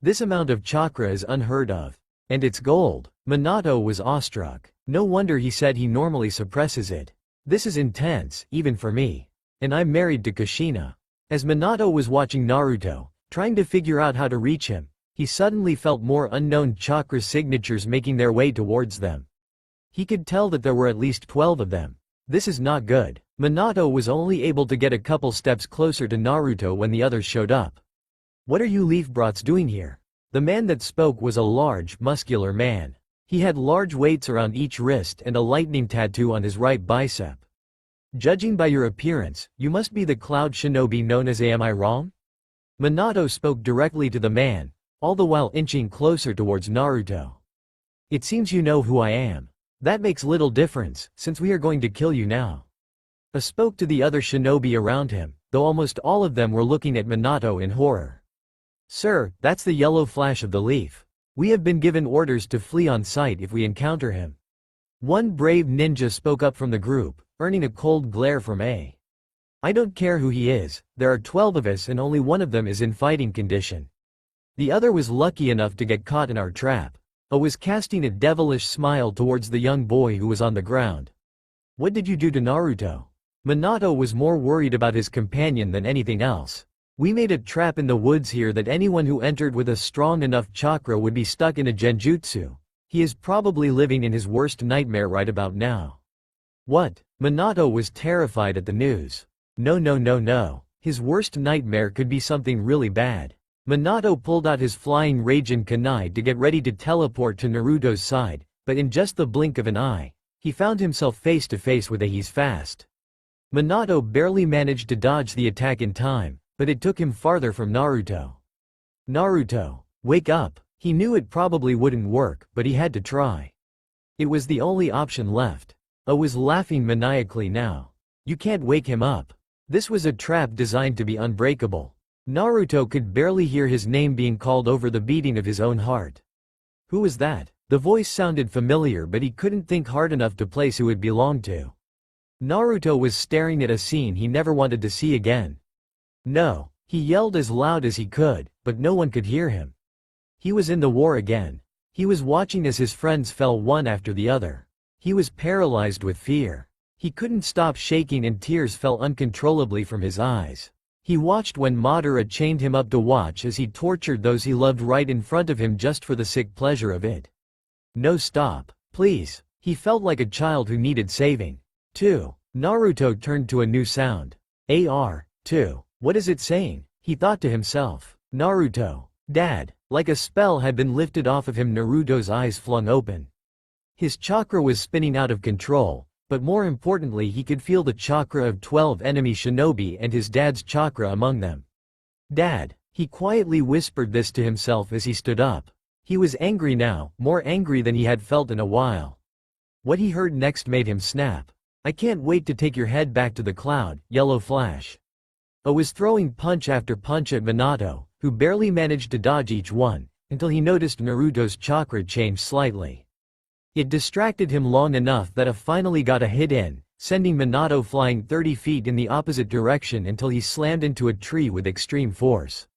This amount of chakra is unheard of. And it's gold. Minato was awestruck. No wonder he said he normally suppresses it. This is intense, even for me. And I'm married to Kushina. As Minato was watching Naruto, trying to figure out how to reach him, he suddenly felt more unknown chakra signatures making their way towards them. He could tell that there were at least 12 of them. This is not good. Minato was only able to get a couple steps closer to Naruto when the others showed up. What are you leaf brats doing here? The man that spoke was a large, muscular man. He had large weights around each wrist and a lightning tattoo on his right bicep. Judging by your appearance, you must be the cloud shinobi known as Am I wrong? Minato spoke directly to the man, all the while inching closer towards Naruto. It seems you know who I am. That makes little difference, since we are going to kill you now. I spoke to the other shinobi around him, though almost all of them were looking at Minato in horror. Sir, that's the yellow flash of the leaf. We have been given orders to flee on sight if we encounter him. One brave ninja spoke up from the group, earning a cold glare from A. I don't care who he is, there are 12 of us and only one of them is in fighting condition. The other was lucky enough to get caught in our trap. A was casting a devilish smile towards the young boy who was on the ground. What did you do to Naruto? Minato was more worried about his companion than anything else. We made a trap in the woods here that anyone who entered with a strong enough chakra would be stuck in a genjutsu. He is probably living in his worst nightmare right about now. What? Minato was terrified at the news. No. His worst nightmare could be something really bad. Minato pulled out his flying Raijin kunai to get ready to teleport to Naruto's side, but in just the blink of an eye, he found himself face to face with He's fast. Minato barely managed to dodge the attack in time, but it took him farther from Naruto. Naruto, wake up. He knew it probably wouldn't work, but he had to try. It was the only option left. A was laughing maniacally now. You can't wake him up. This was a trap designed to be unbreakable. Naruto could barely hear his name being called over the beating of his own heart. Who was that? The voice sounded familiar, but he couldn't think hard enough to place who it belonged to. Naruto was staring at a scene he never wanted to see again. No, he yelled as loud as he could, but no one could hear him. He was in the war again. He was watching as his friends fell one after the other. He was paralyzed with fear. He couldn't stop shaking and tears fell uncontrollably from his eyes. He watched when Madara chained him up to watch as he tortured those he loved right in front of him just for the sick pleasure of it. No, stop, please. He felt like a child who needed saving. 2. Naruto turned to a new sound. AR-2. What is it saying? He thought to himself. Naruto. Dad. Like a spell had been lifted off of him. Naruto's eyes flung open. His chakra was spinning out of control, but more importantly he could feel the chakra of 12 enemy shinobi and his dad's chakra among them. Dad. He quietly whispered this to himself as he stood up. He was angry now, more angry than he had felt in a while. What he heard next made him snap. I can't wait to take your head back to the cloud, yellow flash. A was throwing punch after punch at Minato, who barely managed to dodge each one, until he noticed Naruto's chakra change slightly. It distracted him long enough that A finally got a hit in, sending Minato flying 30 feet in the opposite direction until he slammed into a tree with extreme force.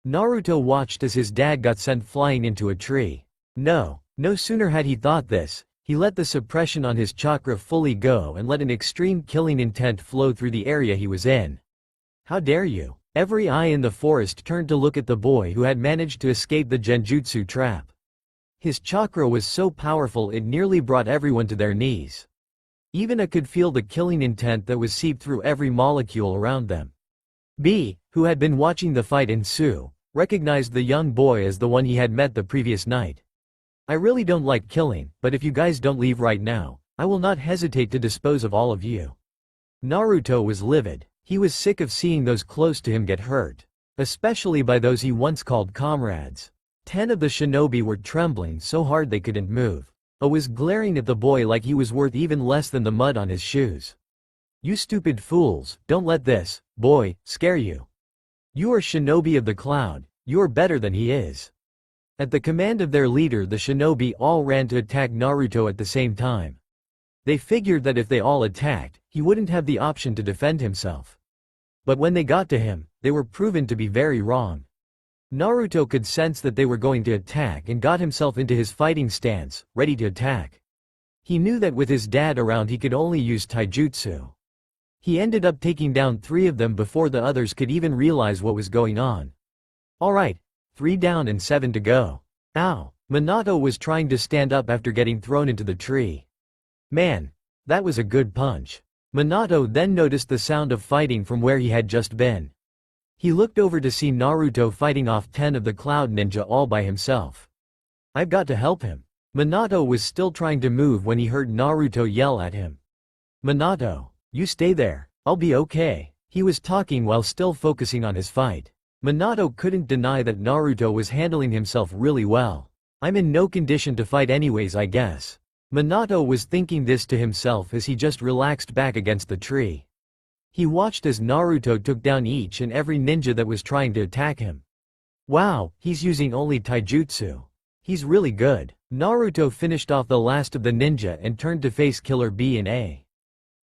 Naruto watched as his dad got sent flying into a tree. No sooner had he thought this, he let the suppression on his chakra fully go and let an extreme killing intent flow through the area he was in. How dare you? Every eye in the forest turned to look at the boy who had managed to escape the genjutsu trap. His chakra was so powerful it nearly brought everyone to their knees. Even A could feel the killing intent that was seeped through every molecule around them. B, who had been watching the fight ensue, recognized the young boy as the one he had met the previous night. I really don't like killing, but if you guys don't leave right now, I will not hesitate to dispose of all of you. Naruto was livid. He was sick of seeing those close to him get hurt. Especially by those he once called comrades. 10 of the shinobi were trembling so hard they couldn't move. A was glaring at the boy like he was worth even less than the mud on his shoes. You stupid fools, don't let this boy scare you. You are shinobi of the cloud, you are better than he is. At the command of their leader the shinobi all ran to attack Naruto at the same time. They figured that if they all attacked, he wouldn't have the option to defend himself. But when they got to him, they were proven to be very wrong. Naruto could sense that they were going to attack and got himself into his fighting stance, ready to attack. He knew that with his dad around he could only use taijutsu. He ended up taking down 3 of them before the others could even realize what was going on. Alright, 3 down and 7 to go. Ow! Minato was trying to stand up after getting thrown into the tree. Man, that was a good punch. Minato then noticed the sound of fighting from where he had just been. He looked over to see Naruto fighting off 10 of the Cloud Ninja all by himself. I've got to help him. Minato was still trying to move when he heard Naruto yell at him. Minato, you stay there, I'll be okay. He was talking while still focusing on his fight. Minato couldn't deny that Naruto was handling himself really well. I'm in no condition to fight anyways, I guess. Minato was thinking this to himself as he just relaxed back against the tree. He watched as Naruto took down each and every ninja that was trying to attack him. Wow, he's using only taijutsu. He's really good. Naruto finished off the last of the ninja and turned to face Killer B and A.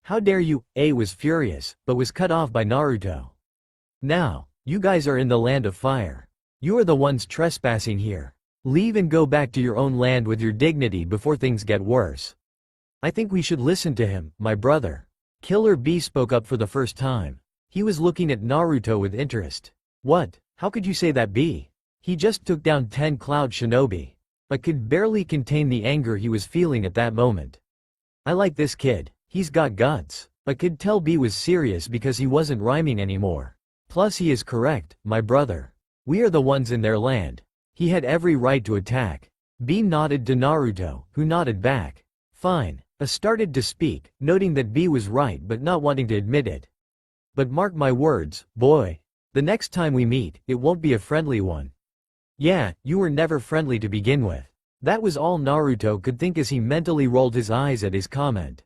How dare you? A was furious, but was cut off by Naruto. Now, you guys are in the land of fire. You are the ones trespassing here. Leave and go back to your own land with your dignity before things get worse. I think we should listen to him, my brother. Killer Bee spoke up for the first time. He was looking at Naruto with interest. What? How could you say that, Bee? He just took down 10 Cloud Shinobi. I could barely contain the anger he was feeling at that moment. I like this kid. He's got guts. I could tell Bee was serious because he wasn't rhyming anymore. Plus he is correct, my brother. We are the ones in their land. He had every right to attack. Bee nodded to Naruto, who nodded back. Fine. I started to speak, noting that Bee was right but not wanting to admit it. But mark my words, boy. The next time we meet, it won't be a friendly one. Yeah, you were never friendly to begin with. That was all Naruto could think as he mentally rolled his eyes at his comment.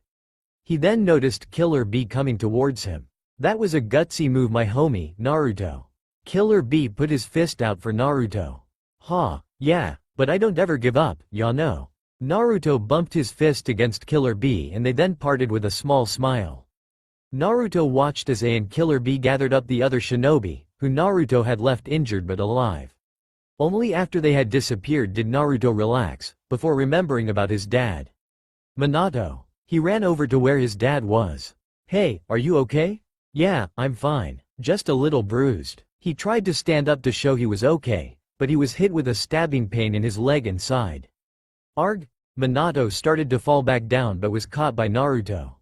He then noticed Killer Bee coming towards him. That was a gutsy move, my homie, Naruto. Killer Bee put his fist out for Naruto. Huh, yeah, but I don't ever give up, ya know. Naruto bumped his fist against Killer Bee and they then parted with a small smile. Naruto watched as A and Killer Bee gathered up the other shinobi, who Naruto had left injured but alive. Only after they had disappeared did Naruto relax, before remembering about his dad. Minato. He ran over to where his dad was. Hey, are you okay? Yeah, I'm fine, just a little bruised. He tried to stand up to show he was okay, but he was hit with a stabbing pain in his leg and side. Arg? Minato started to fall back down but was caught by Naruto.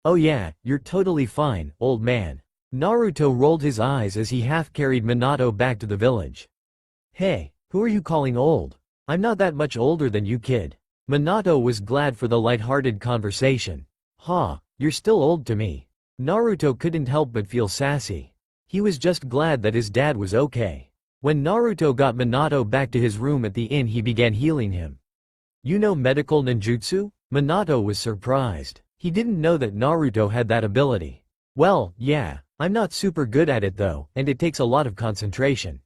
Oh yeah, you're totally fine, old man. Naruto rolled his eyes as he half-carried Minato back to the village. Hey, who are you calling old? I'm not that much older than you, kid. Minato was glad for the light-hearted conversation. Huh, you're still old to me. Naruto couldn't help but feel sassy. He was just glad that his dad was okay. When Naruto got Minato back to his room at the inn, he began healing him. You know medical ninjutsu? Minato was surprised. He didn't know that Naruto had that ability. Well, yeah, I'm not super good at it though, and it takes a lot of concentration.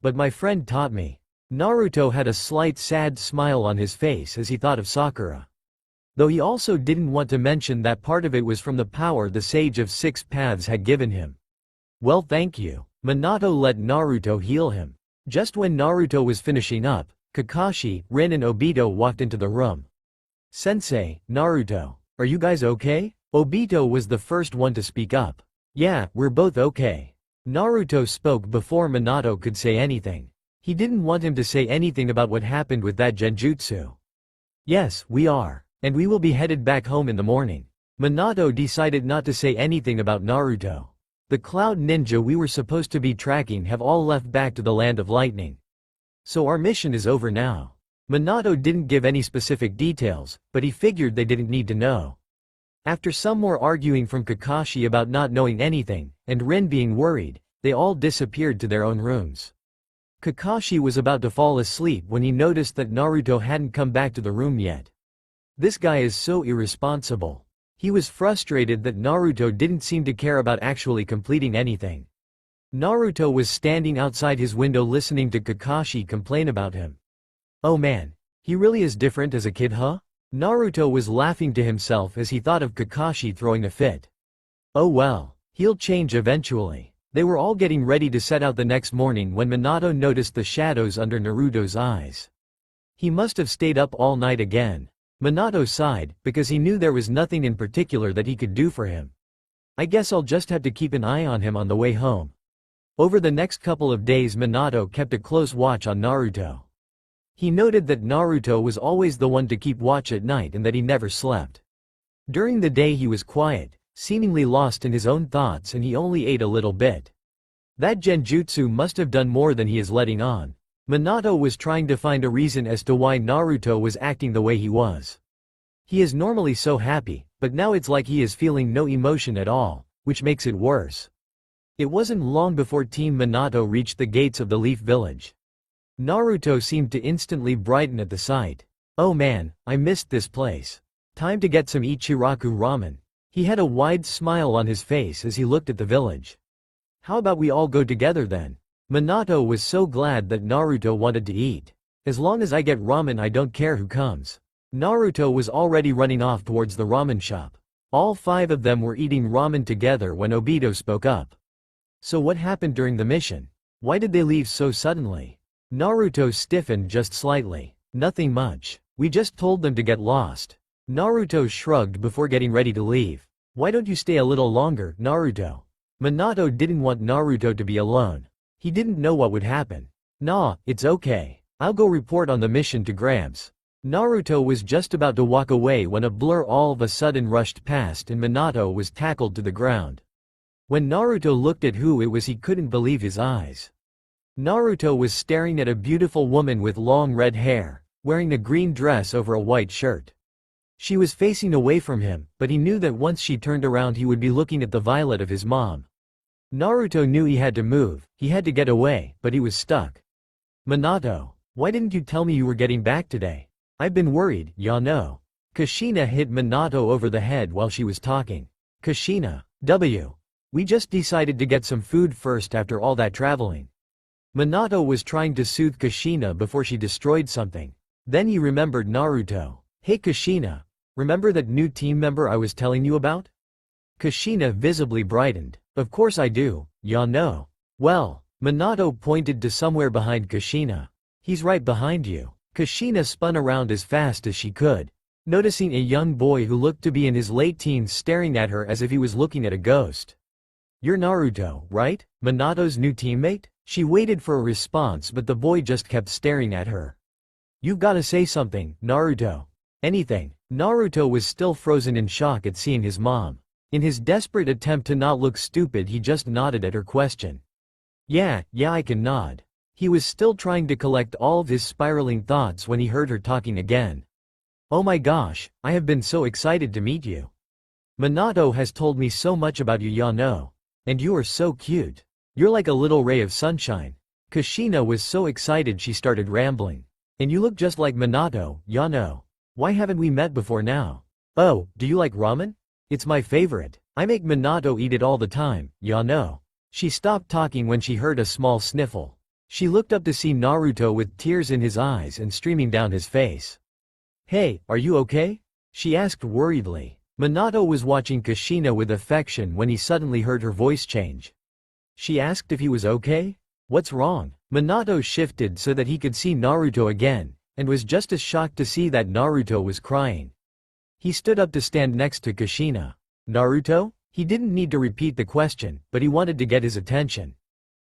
But my friend taught me. Naruto had a slight sad smile on his face as he thought of Sakura. Though he also didn't want to mention that part of it was from the power the Sage of Six Paths had given him. Well, thank you. Minato let Naruto heal him. Just when Naruto was finishing up, Kakashi, Rin and Obito walked into the room. Sensei, Naruto, are you guys okay? Obito was the first one to speak up. Yeah, we're both okay. Naruto spoke before Minato could say anything. He didn't want him to say anything about what happened with that genjutsu. Yes, we are. And we will be headed back home in the morning. Minato decided not to say anything about Naruto. The Cloud Ninja we were supposed to be tracking have all left back to the Land of Lightning. So our mission is over now. Minato didn't give any specific details, but he figured they didn't need to know. After some more arguing from Kakashi about not knowing anything, and Rin being worried, they all disappeared to their own rooms. Kakashi was about to fall asleep when he noticed that Naruto hadn't come back to the room yet. This guy is so irresponsible. He was frustrated that Naruto didn't seem to care about actually completing anything. Naruto was standing outside his window listening to Kakashi complain about him. Oh man, he really is different as a kid, huh? Naruto was laughing to himself as he thought of Kakashi throwing a fit. Oh well, he'll change eventually. They were all getting ready to set out the next morning when Minato noticed the shadows under Naruto's eyes. He must have stayed up all night again. Minato sighed, because he knew there was nothing in particular that he could do for him. I guess I'll just have to keep an eye on him on the way home. Over the next couple of days Minato kept a close watch on Naruto. He noted that Naruto was always the one to keep watch at night and that he never slept. During the day he was quiet, seemingly lost in his own thoughts, and he only ate a little bit. That genjutsu must have done more than he is letting on. Minato was trying to find a reason as to why Naruto was acting the way he was. He is normally so happy, but now it's like he is feeling no emotion at all, which makes it worse. It wasn't long before Team Minato reached the gates of the Leaf Village. Naruto seemed to instantly brighten at the sight. Oh man, I missed this place. Time to get some Ichiraku ramen. He had a wide smile on his face as he looked at the village. How about we all go together then? Minato was so glad that Naruto wanted to eat. As long as I get ramen I don't care who comes. Naruto was already running off towards the ramen shop. All 5 of them were eating ramen together when Obito spoke up. So what happened during the mission? Why did they leave so suddenly? Naruto stiffened just slightly. Nothing much. We just told them to get lost. Naruto shrugged before getting ready to leave. Why don't you stay a little longer, Naruto? Minato didn't want Naruto to be alone. He didn't know what would happen. Nah, it's okay. I'll go report on the mission to Gramps. Naruto was just about to walk away when a blur all of a sudden rushed past and Minato was tackled to the ground. When Naruto looked at who it was, he couldn't believe his eyes. Naruto was staring at a beautiful woman with long red hair, wearing a green dress over a white shirt. She was facing away from him, but he knew that once she turned around he would be looking at the violet of his mom. Naruto knew he had to move, he had to get away, but he was stuck. Minato, why didn't you tell me you were getting back today? I've been worried, Yano. Kushina hit Minato over the head while she was talking. Kushina, we just decided to get some food first after all that traveling. Minato was trying to soothe Kushina before she destroyed something. Then he remembered Naruto. Hey Kushina, remember that new team member I was telling you about? Kushina visibly brightened. Of course I do, Yano. Well, Minato pointed to somewhere behind Kushina. He's right behind you. Kushina spun around as fast as she could, noticing a young boy who looked to be in his late teens staring at her as if he was looking at a ghost. You're Naruto, right? Minato's new teammate? She waited for a response but the boy just kept staring at her. You've gotta say something, Naruto. Anything. Naruto was still frozen in shock at seeing his mom. In his desperate attempt to not look stupid he just nodded at her question. Yeah, I can nod. He was still trying to collect all of his spiraling thoughts when he heard her talking again. Oh my gosh, I have been so excited to meet you. Minato has told me so much about you, Yano. And you are so cute. You're like a little ray of sunshine. Kushina was so excited she started rambling. And you look just like Minato, Yano. Why haven't we met before now? Oh, do you like ramen? It's my favorite. I make Minato eat it all the time, Yano. She stopped talking when she heard a small sniffle. She looked up to see Naruto with tears in his eyes and streaming down his face. Hey, are you okay? She asked worriedly. Minato was watching Kushina with affection when he suddenly heard her voice change. She asked if he was okay? What's wrong? Minato shifted so that he could see Naruto again, and was just as shocked to see that Naruto was crying. He stood up to stand next to Kushina. Naruto? He didn't need to repeat the question, but he wanted to get his attention.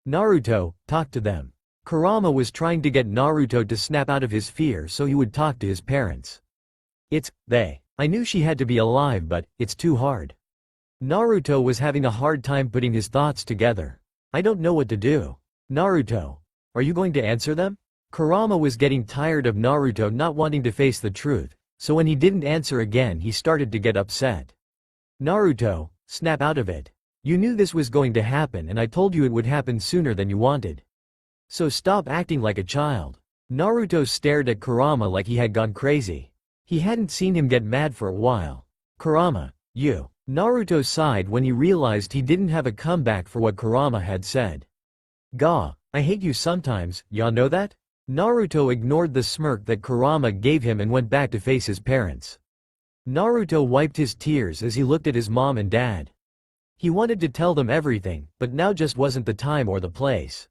Naruto, talk to them. Kurama was trying to get Naruto to snap out of his fear so he would talk to his parents. It's, they. I knew she had to be alive but, it's too hard. Naruto was having a hard time putting his thoughts together. I don't know what to do. Naruto. Are you going to answer them? Kurama was getting tired of Naruto not wanting to face the truth, so when he didn't answer again he started to get upset. Naruto, snap out of it. You knew this was going to happen and I told you it would happen sooner than you wanted. So stop acting like a child. Naruto stared at Kurama like he had gone crazy. He hadn't seen him get mad for a while. Kurama, you. Naruto sighed when he realized he didn't have a comeback for what Kurama had said. Gah, I hate you sometimes, ya know that? Naruto ignored the smirk that Kurama gave him and went back to face his parents. Naruto wiped his tears as he looked at his mom and dad. He wanted to tell them everything, but now just wasn't the time or the place.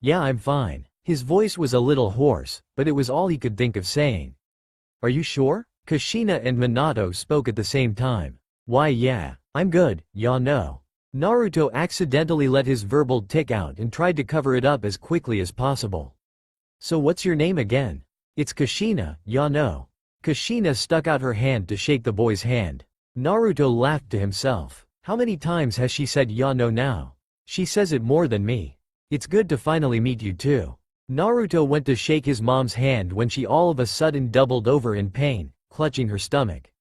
Yeah, I'm fine. His voice was a little hoarse, but it was all he could think of saying. Are you sure? Kushina and Minato spoke at the same time. Why yeah, I'm good, ya know. Naruto accidentally let his verbal tick out and tried to cover it up as quickly as possible. So what's your name again? It's Kushina, ya know. Kushina stuck out her hand to shake the boy's hand. Naruto laughed to himself. How many times has she said ya know now? She says it more than me. It's good to finally meet you too. Naruto went to shake his mom's hand when she all of a sudden doubled over in pain, clutching her stomach.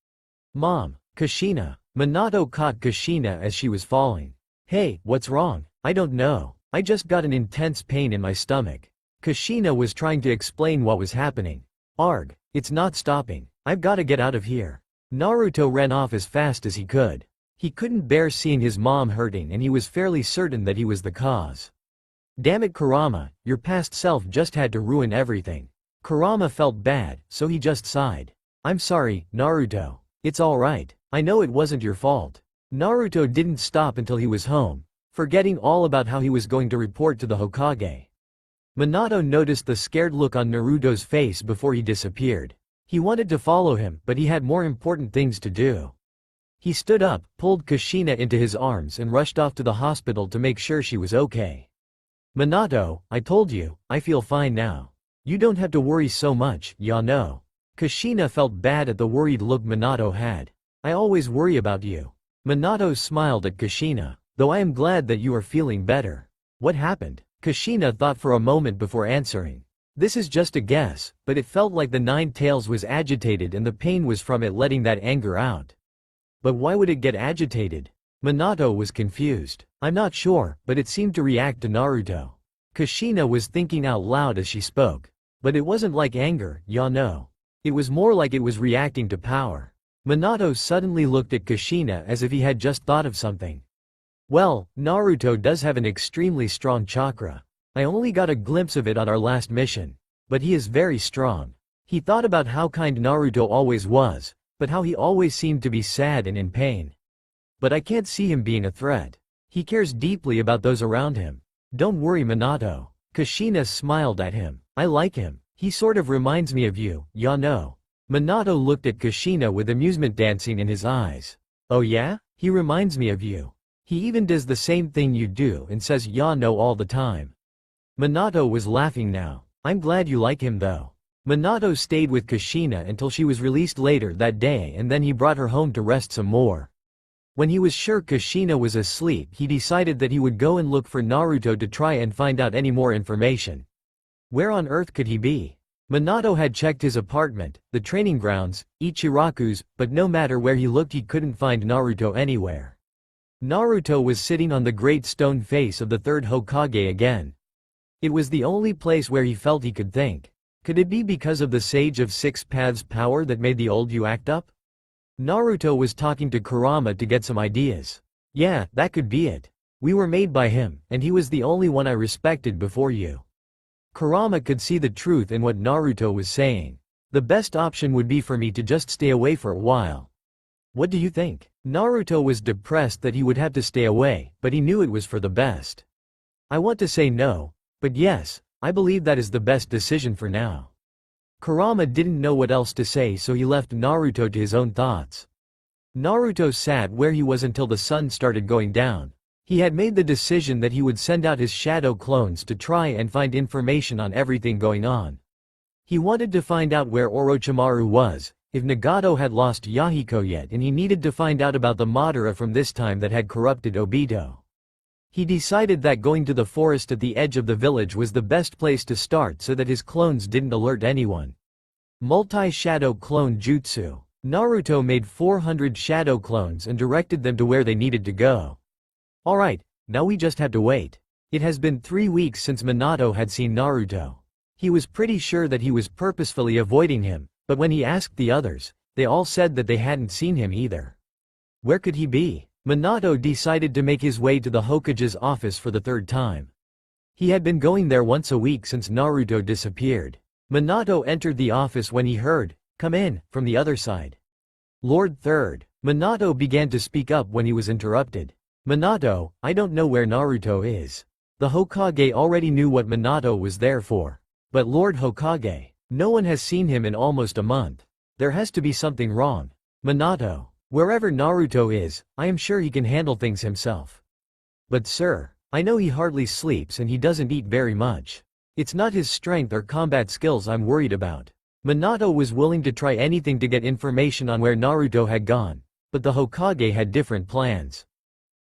Mom, Kushina. Minato caught Kushina as she was falling. Hey, what's wrong? I don't know. I just got an intense pain in my stomach. Kushina was trying to explain what was happening. Arg, it's not stopping. I've gotta get out of here. Naruto ran off as fast as he could. He couldn't bear seeing his mom hurting and he was fairly certain that he was the cause. Damn it Kurama, your past self just had to ruin everything. Kurama felt bad, so he just sighed. I'm sorry, Naruto. It's alright. I know it wasn't your fault. Naruto didn't stop until he was home, forgetting all about how he was going to report to the Hokage. Minato noticed the scared look on Naruto's face before he disappeared. He wanted to follow him, but he had more important things to do. He stood up, pulled Kushina into his arms and rushed off to the hospital to make sure she was okay. "Minato, I told you, I feel fine now. You don't have to worry so much, ya know." Kushina felt bad at the worried look Minato had. "I always worry about you." Minato smiled at Kushina. "Though I am glad that you are feeling better. What happened?" Kushina thought for a moment before answering. "This is just a guess, but it felt like the Nine Tails was agitated and the pain was from it letting that anger out." "But why would it get agitated?" Minato was confused. "I'm not sure, but it seemed to react to Naruto." Kushina was thinking out loud as she spoke. "But it wasn't like anger, ya know. It was more like it was reacting to power." Minato suddenly looked at Kushina as if he had just thought of something. "Well, Naruto does have an extremely strong chakra. I only got a glimpse of it on our last mission. But he is very strong." He thought about how kind Naruto always was, but how he always seemed to be sad and in pain. "But I can't see him being a threat. He cares deeply about those around him. Don't worry, Minato." Kushina smiled at him. "I like him. He sort of reminds me of you, ya know." Minato looked at Kushina with amusement dancing in his eyes. "Oh yeah? He reminds me of you. He even does the same thing you do and says ya know all the time." Minato was laughing now. "I'm glad you like him though." Minato stayed with Kushina until she was released later that day and then he brought her home to rest some more. When he was sure Kushina was asleep, he decided that he would go and look for Naruto to try and find out any more information. Where on earth could he be? Minato had checked his apartment, the training grounds, Ichiraku's, but no matter where he looked he couldn't find Naruto anywhere. Naruto was sitting on the great stone face of the third Hokage again. It was the only place where he felt he could think. Could it be because of the Sage of Six Paths power that made the old you act up? Naruto was talking to Kurama to get some ideas. "Yeah, that could be it. We were made by him, and he was the only one I respected before you." Kurama could see the truth in what Naruto was saying. "The best option would be for me to just stay away for a while. What do you think?" Naruto was depressed that he would have to stay away, but he knew it was for the best. "I want to say no, but yes, I believe that is the best decision for now." Kurama didn't know what else to say, so he left Naruto to his own thoughts. Naruto sat where he was until the sun started going down. He had made the decision that he would send out his shadow clones to try and find information on everything going on. He wanted to find out where Orochimaru was, if Nagato had lost Yahiko yet, and he needed to find out about the Madara from this time that had corrupted Obito. He decided that going to the forest at the edge of the village was the best place to start so that his clones didn't alert anyone. Multi-shadow clone jutsu. Naruto made 400 shadow clones and directed them to where they needed to go. Alright, now we just have to wait. It has been 3 weeks since Minato had seen Naruto. He was pretty sure that he was purposefully avoiding him, but when he asked the others, they all said that they hadn't seen him either. Where could he be? Minato decided to make his way to the Hokage's office for the third time. He had been going there once a week since Naruto disappeared. Minato entered the office when he heard, "Come in," from the other side. "Lord Third." Minato began to speak up when he was interrupted. "Minato, I don't know where Naruto is." The Hokage already knew what Minato was there for. "But Lord Hokage, no one has seen him in almost a month. There has to be something wrong." "Minato, wherever Naruto is, I am sure he can handle things himself." "But sir, I know he hardly sleeps and he doesn't eat very much. It's not his strength or combat skills I'm worried about." Minato was willing to try anything to get information on where Naruto had gone, but the Hokage had different plans.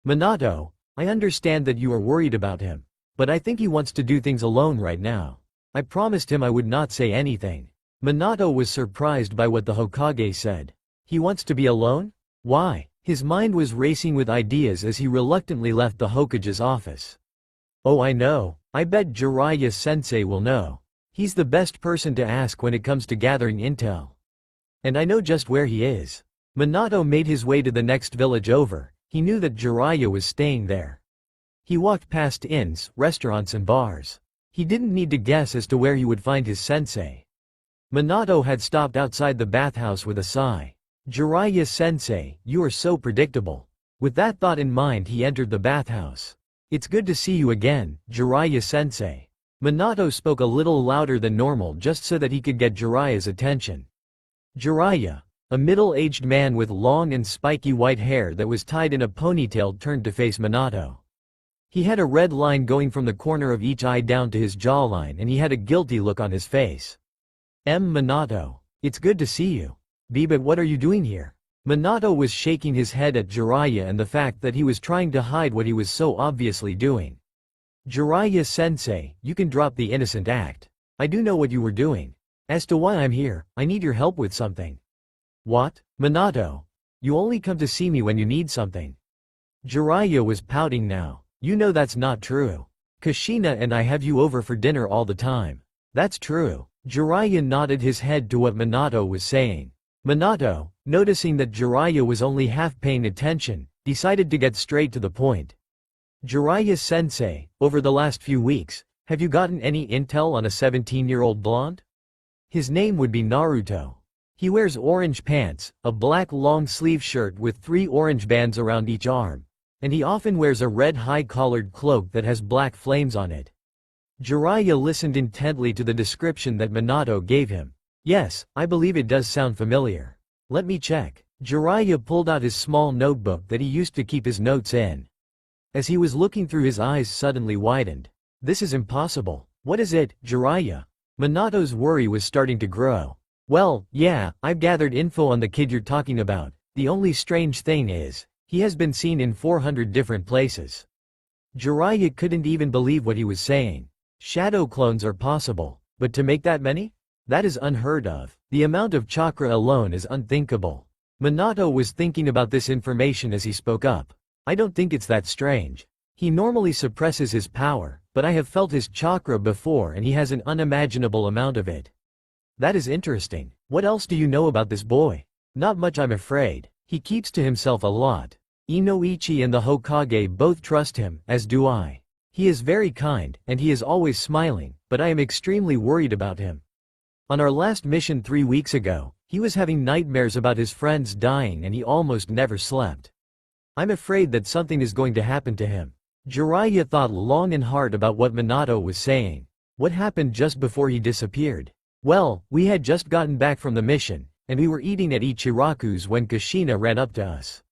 "Minato, I understand that you are worried about him, but I think he wants to do things alone right now. I promised him I would not say anything." Minato was surprised by what the Hokage said. He wants to be alone? Why? His mind was racing with ideas as he reluctantly left the Hokage's office. "Oh, I know. I bet Jiraiya sensei will know. He's the best person to ask when it comes to gathering intel. And I know just where he is." Minato made his way to the next village over. He knew that Jiraiya was staying there. He walked past inns, restaurants and bars. He didn't need to guess as to where he would find his sensei. Minato had stopped outside the bathhouse with a sigh. "Jiraiya sensei, you are so predictable." With that thought in mind he entered the bathhouse. "It's good to see you again, Jiraiya sensei." Minato spoke a little louder than normal just so that he could get Jiraiya's attention. Jiraiya, a middle-aged man with long and spiky white hair that was tied in a ponytail, turned to face Minato. He had a red line going from the corner of each eye down to his jawline, and he had a guilty look on his face. Minato. It's good to see you. But what are you doing here? Minato was shaking his head at Jiraiya and the fact that he was trying to hide what he was so obviously doing. Jiraiya-sensei, you can drop the innocent act. I do know what you were doing. As to why I'm here, I need your help with something. What? Minato. You only come to see me when you need something. Jiraiya was pouting now. You know that's not true. Kushina and I have you over for dinner all the time. That's true. Jiraiya nodded his head to what Minato was saying. Minato, noticing that Jiraiya was only half paying attention, decided to get straight to the point. Jiraiya-sensei, over the last few weeks, have you gotten any intel on a 17-year-old blonde? His name would be Naruto. He wears orange pants, a black long-sleeve shirt with 3 orange bands around each arm, and he often wears a red high-collared cloak that has black flames on it. Jiraiya listened intently to the description that Minato gave him. Yes, I believe it does sound familiar. Let me check. Jiraiya pulled out his small notebook that he used to keep his notes in. As he was looking through, his eyes suddenly widened. This is impossible. What is it, Jiraiya? Minato's worry was starting to grow. Well, yeah, I've gathered info on the kid you're talking about. The only strange thing is, he has been seen in 400 different places. Jiraiya couldn't even believe what he was saying. Shadow clones are possible, but to make that many? That is unheard of. The amount of chakra alone is unthinkable. Minato was thinking about this information as he spoke up. I don't think it's that strange. He normally suppresses his power, but I have felt his chakra before and he has an unimaginable amount of it. That is interesting. What else do you know about this boy? Not much, I'm afraid. He keeps to himself a lot. Inoichi and the Hokage both trust him, as do I. He is very kind, and he is always smiling, but I am extremely worried about him. On our last mission 3 weeks ago, he was having nightmares about his friends dying and he almost never slept. I'm afraid that something is going to happen to him. Jiraiya thought long and hard about what Minato was saying. What happened just before he disappeared? Well, we had just gotten back from the mission, and we were eating at Ichiraku's when Kushina ran up to us.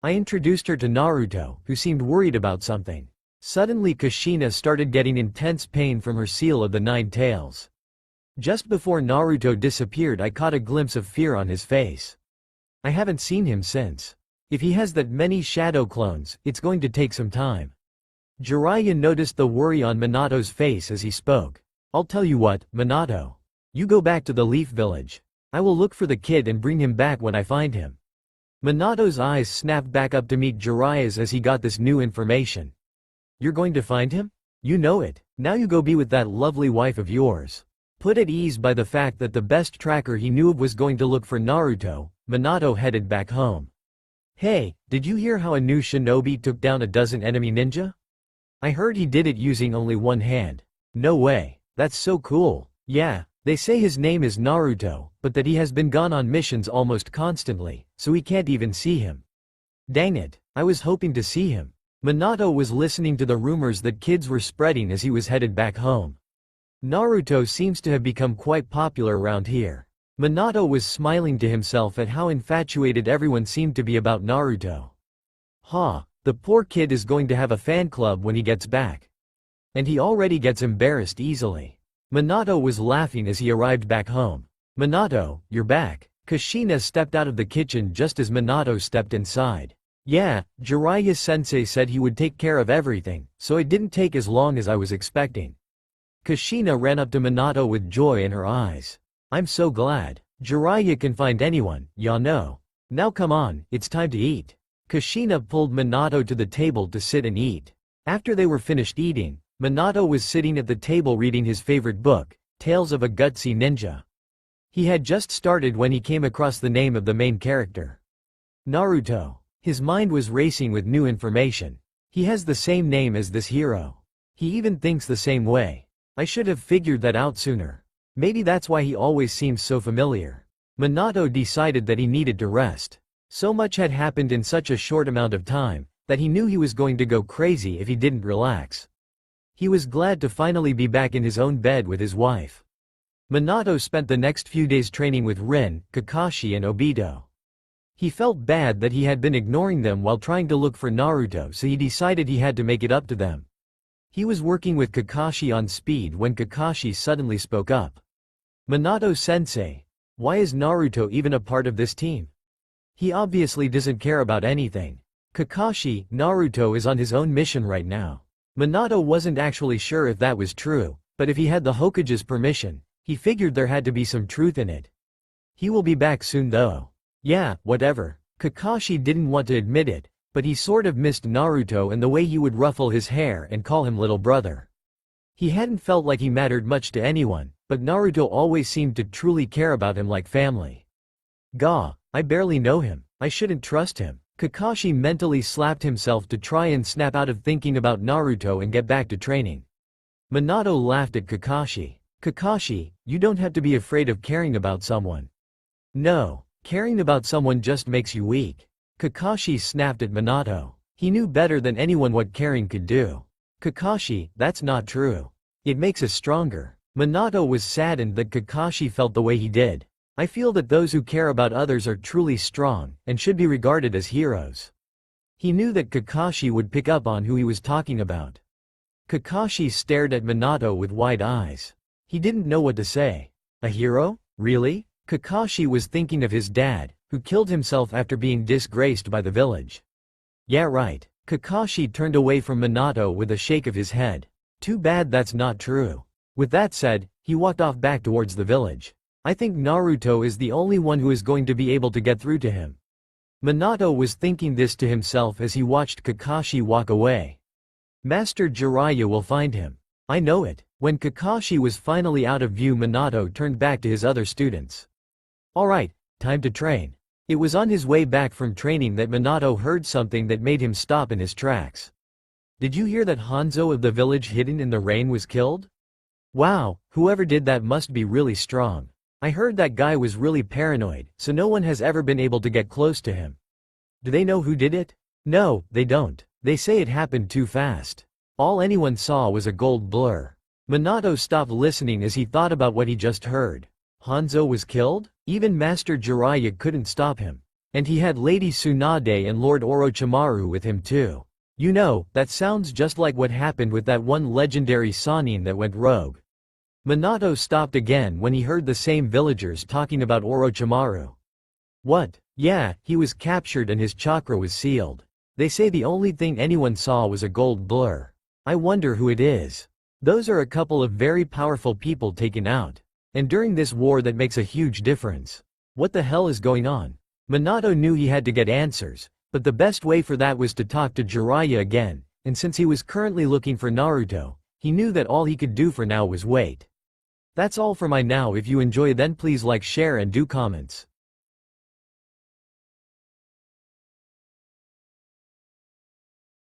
I introduced her to Naruto, who seemed worried about something. Suddenly Kushina started getting intense pain from her seal of the 9 tails. Just before Naruto disappeared, I caught a glimpse of fear on his face. I haven't seen him since. If he has that many shadow clones, it's going to take some time. Jiraiya noticed the worry on Minato's face as he spoke. I'll tell you what, Minato. You go back to the Leaf Village. I will look for the kid and bring him back when I find him. Minato's eyes snapped back up to meet Jiraiya's as he got this new information. You're going to find him? You know it. Now you go be with that lovely wife of yours. Put at ease by the fact that the best tracker he knew of was going to look for Naruto, Minato headed back home. Hey, did you hear how a new shinobi took down a dozen enemy ninja? I heard he did it using only one hand. No way. That's so cool. Yeah, they say his name is Naruto, but that he has been gone on missions almost constantly, so we can't even see him. Dang it, I was hoping to see him. Minato was listening to the rumors that kids were spreading as he was headed back home. Naruto seems to have become quite popular around here. Minato was smiling to himself at how infatuated everyone seemed to be about Naruto. The poor kid is going to have a fan club when he gets back. And he already gets embarrassed easily. Minato was laughing as he arrived back home. Minato, you're back. Kushina stepped out of the kitchen just as Minato stepped inside. Yeah, Jiraiya-sensei said he would take care of everything, so it didn't take as long as I was expecting. Kushina ran up to Minato with joy in her eyes. I'm so glad. Jiraiya can find anyone, ya know. Now come on, it's time to eat. Kushina pulled Minato to the table to sit and eat. After they were finished eating, Minato was sitting at the table reading his favorite book, Tales of a Gutsy Ninja. He had just started when he came across the name of the main character. Naruto. His mind was racing with new information. He has the same name as this hero. He even thinks the same way. I should have figured that out sooner. Maybe that's why he always seems so familiar. Minato decided that he needed to rest. So much had happened in such a short amount of time, that he knew he was going to go crazy if he didn't relax. He was glad to finally be back in his own bed with his wife. Minato spent the next few days training with Rin, Kakashi and Obito. He felt bad that he had been ignoring them while trying to look for Naruto, so he decided he had to make it up to them. He was working with Kakashi on speed when Kakashi suddenly spoke up. "Minato-sensei, why is Naruto even a part of this team? He obviously doesn't care about anything. Kakashi, Naruto is on his own mission right now." Minato wasn't actually sure if that was true, but if he had the Hokage's permission, he figured there had to be some truth in it. He will be back soon though. Yeah, whatever. Kakashi didn't want to admit it, but he sort of missed Naruto and the way he would ruffle his hair and call him little brother. He hadn't felt like he mattered much to anyone, but Naruto always seemed to truly care about him like family. Gah, I barely know him, I shouldn't trust him. Kakashi mentally slapped himself to try and snap out of thinking about Naruto and get back to training. Minato laughed at Kakashi. "Kakashi, you don't have to be afraid of caring about someone. No, caring about someone just makes you weak." Kakashi snapped at Minato. He knew better than anyone what caring could do. "Kakashi, that's not true. It makes us stronger." Minato was saddened that Kakashi felt the way he did. "I feel that those who care about others are truly strong, and should be regarded as heroes." He knew that Kakashi would pick up on who he was talking about. Kakashi stared at Minato with wide eyes. He didn't know what to say. A hero? Really? Kakashi was thinking of his dad, who killed himself after being disgraced by the village. Yeah, right. Kakashi turned away from Minato with a shake of his head. Too bad that's not true. With that said, he walked off back towards the village. I think Naruto is the only one who is going to be able to get through to him. Minato was thinking this to himself as he watched Kakashi walk away. Master Jiraiya will find him. I know it. When Kakashi was finally out of view, Minato turned back to his other students. Alright, time to train. It was on his way back from training that Minato heard something that made him stop in his tracks. Did you hear that Hanzo of the village hidden in the rain was killed? Wow, whoever did that must be really strong. I heard that guy was really paranoid, so no one has ever been able to get close to him. Do they know who did it? No, they don't. They say it happened too fast. All anyone saw was a gold blur. Minato stopped listening as he thought about what he just heard. Hanzo was killed? Even Master Jiraiya couldn't stop him. And he had Lady Tsunade and Lord Orochimaru with him too. You know, that sounds just like what happened with that one legendary Sannin that went rogue. Minato stopped again when he heard the same villagers talking about Orochimaru. What? Yeah, he was captured and his chakra was sealed. They say the only thing anyone saw was a gold blur. I wonder who it is. Those are a couple of very powerful people taken out. And during this war that makes a huge difference. What the hell is going on? Minato knew he had to get answers, but the best way for that was to talk to Jiraiya again, and since he was currently looking for Naruto, he knew that all he could do for now was wait. That's all for my now. If you enjoy, then please like, share and do comments.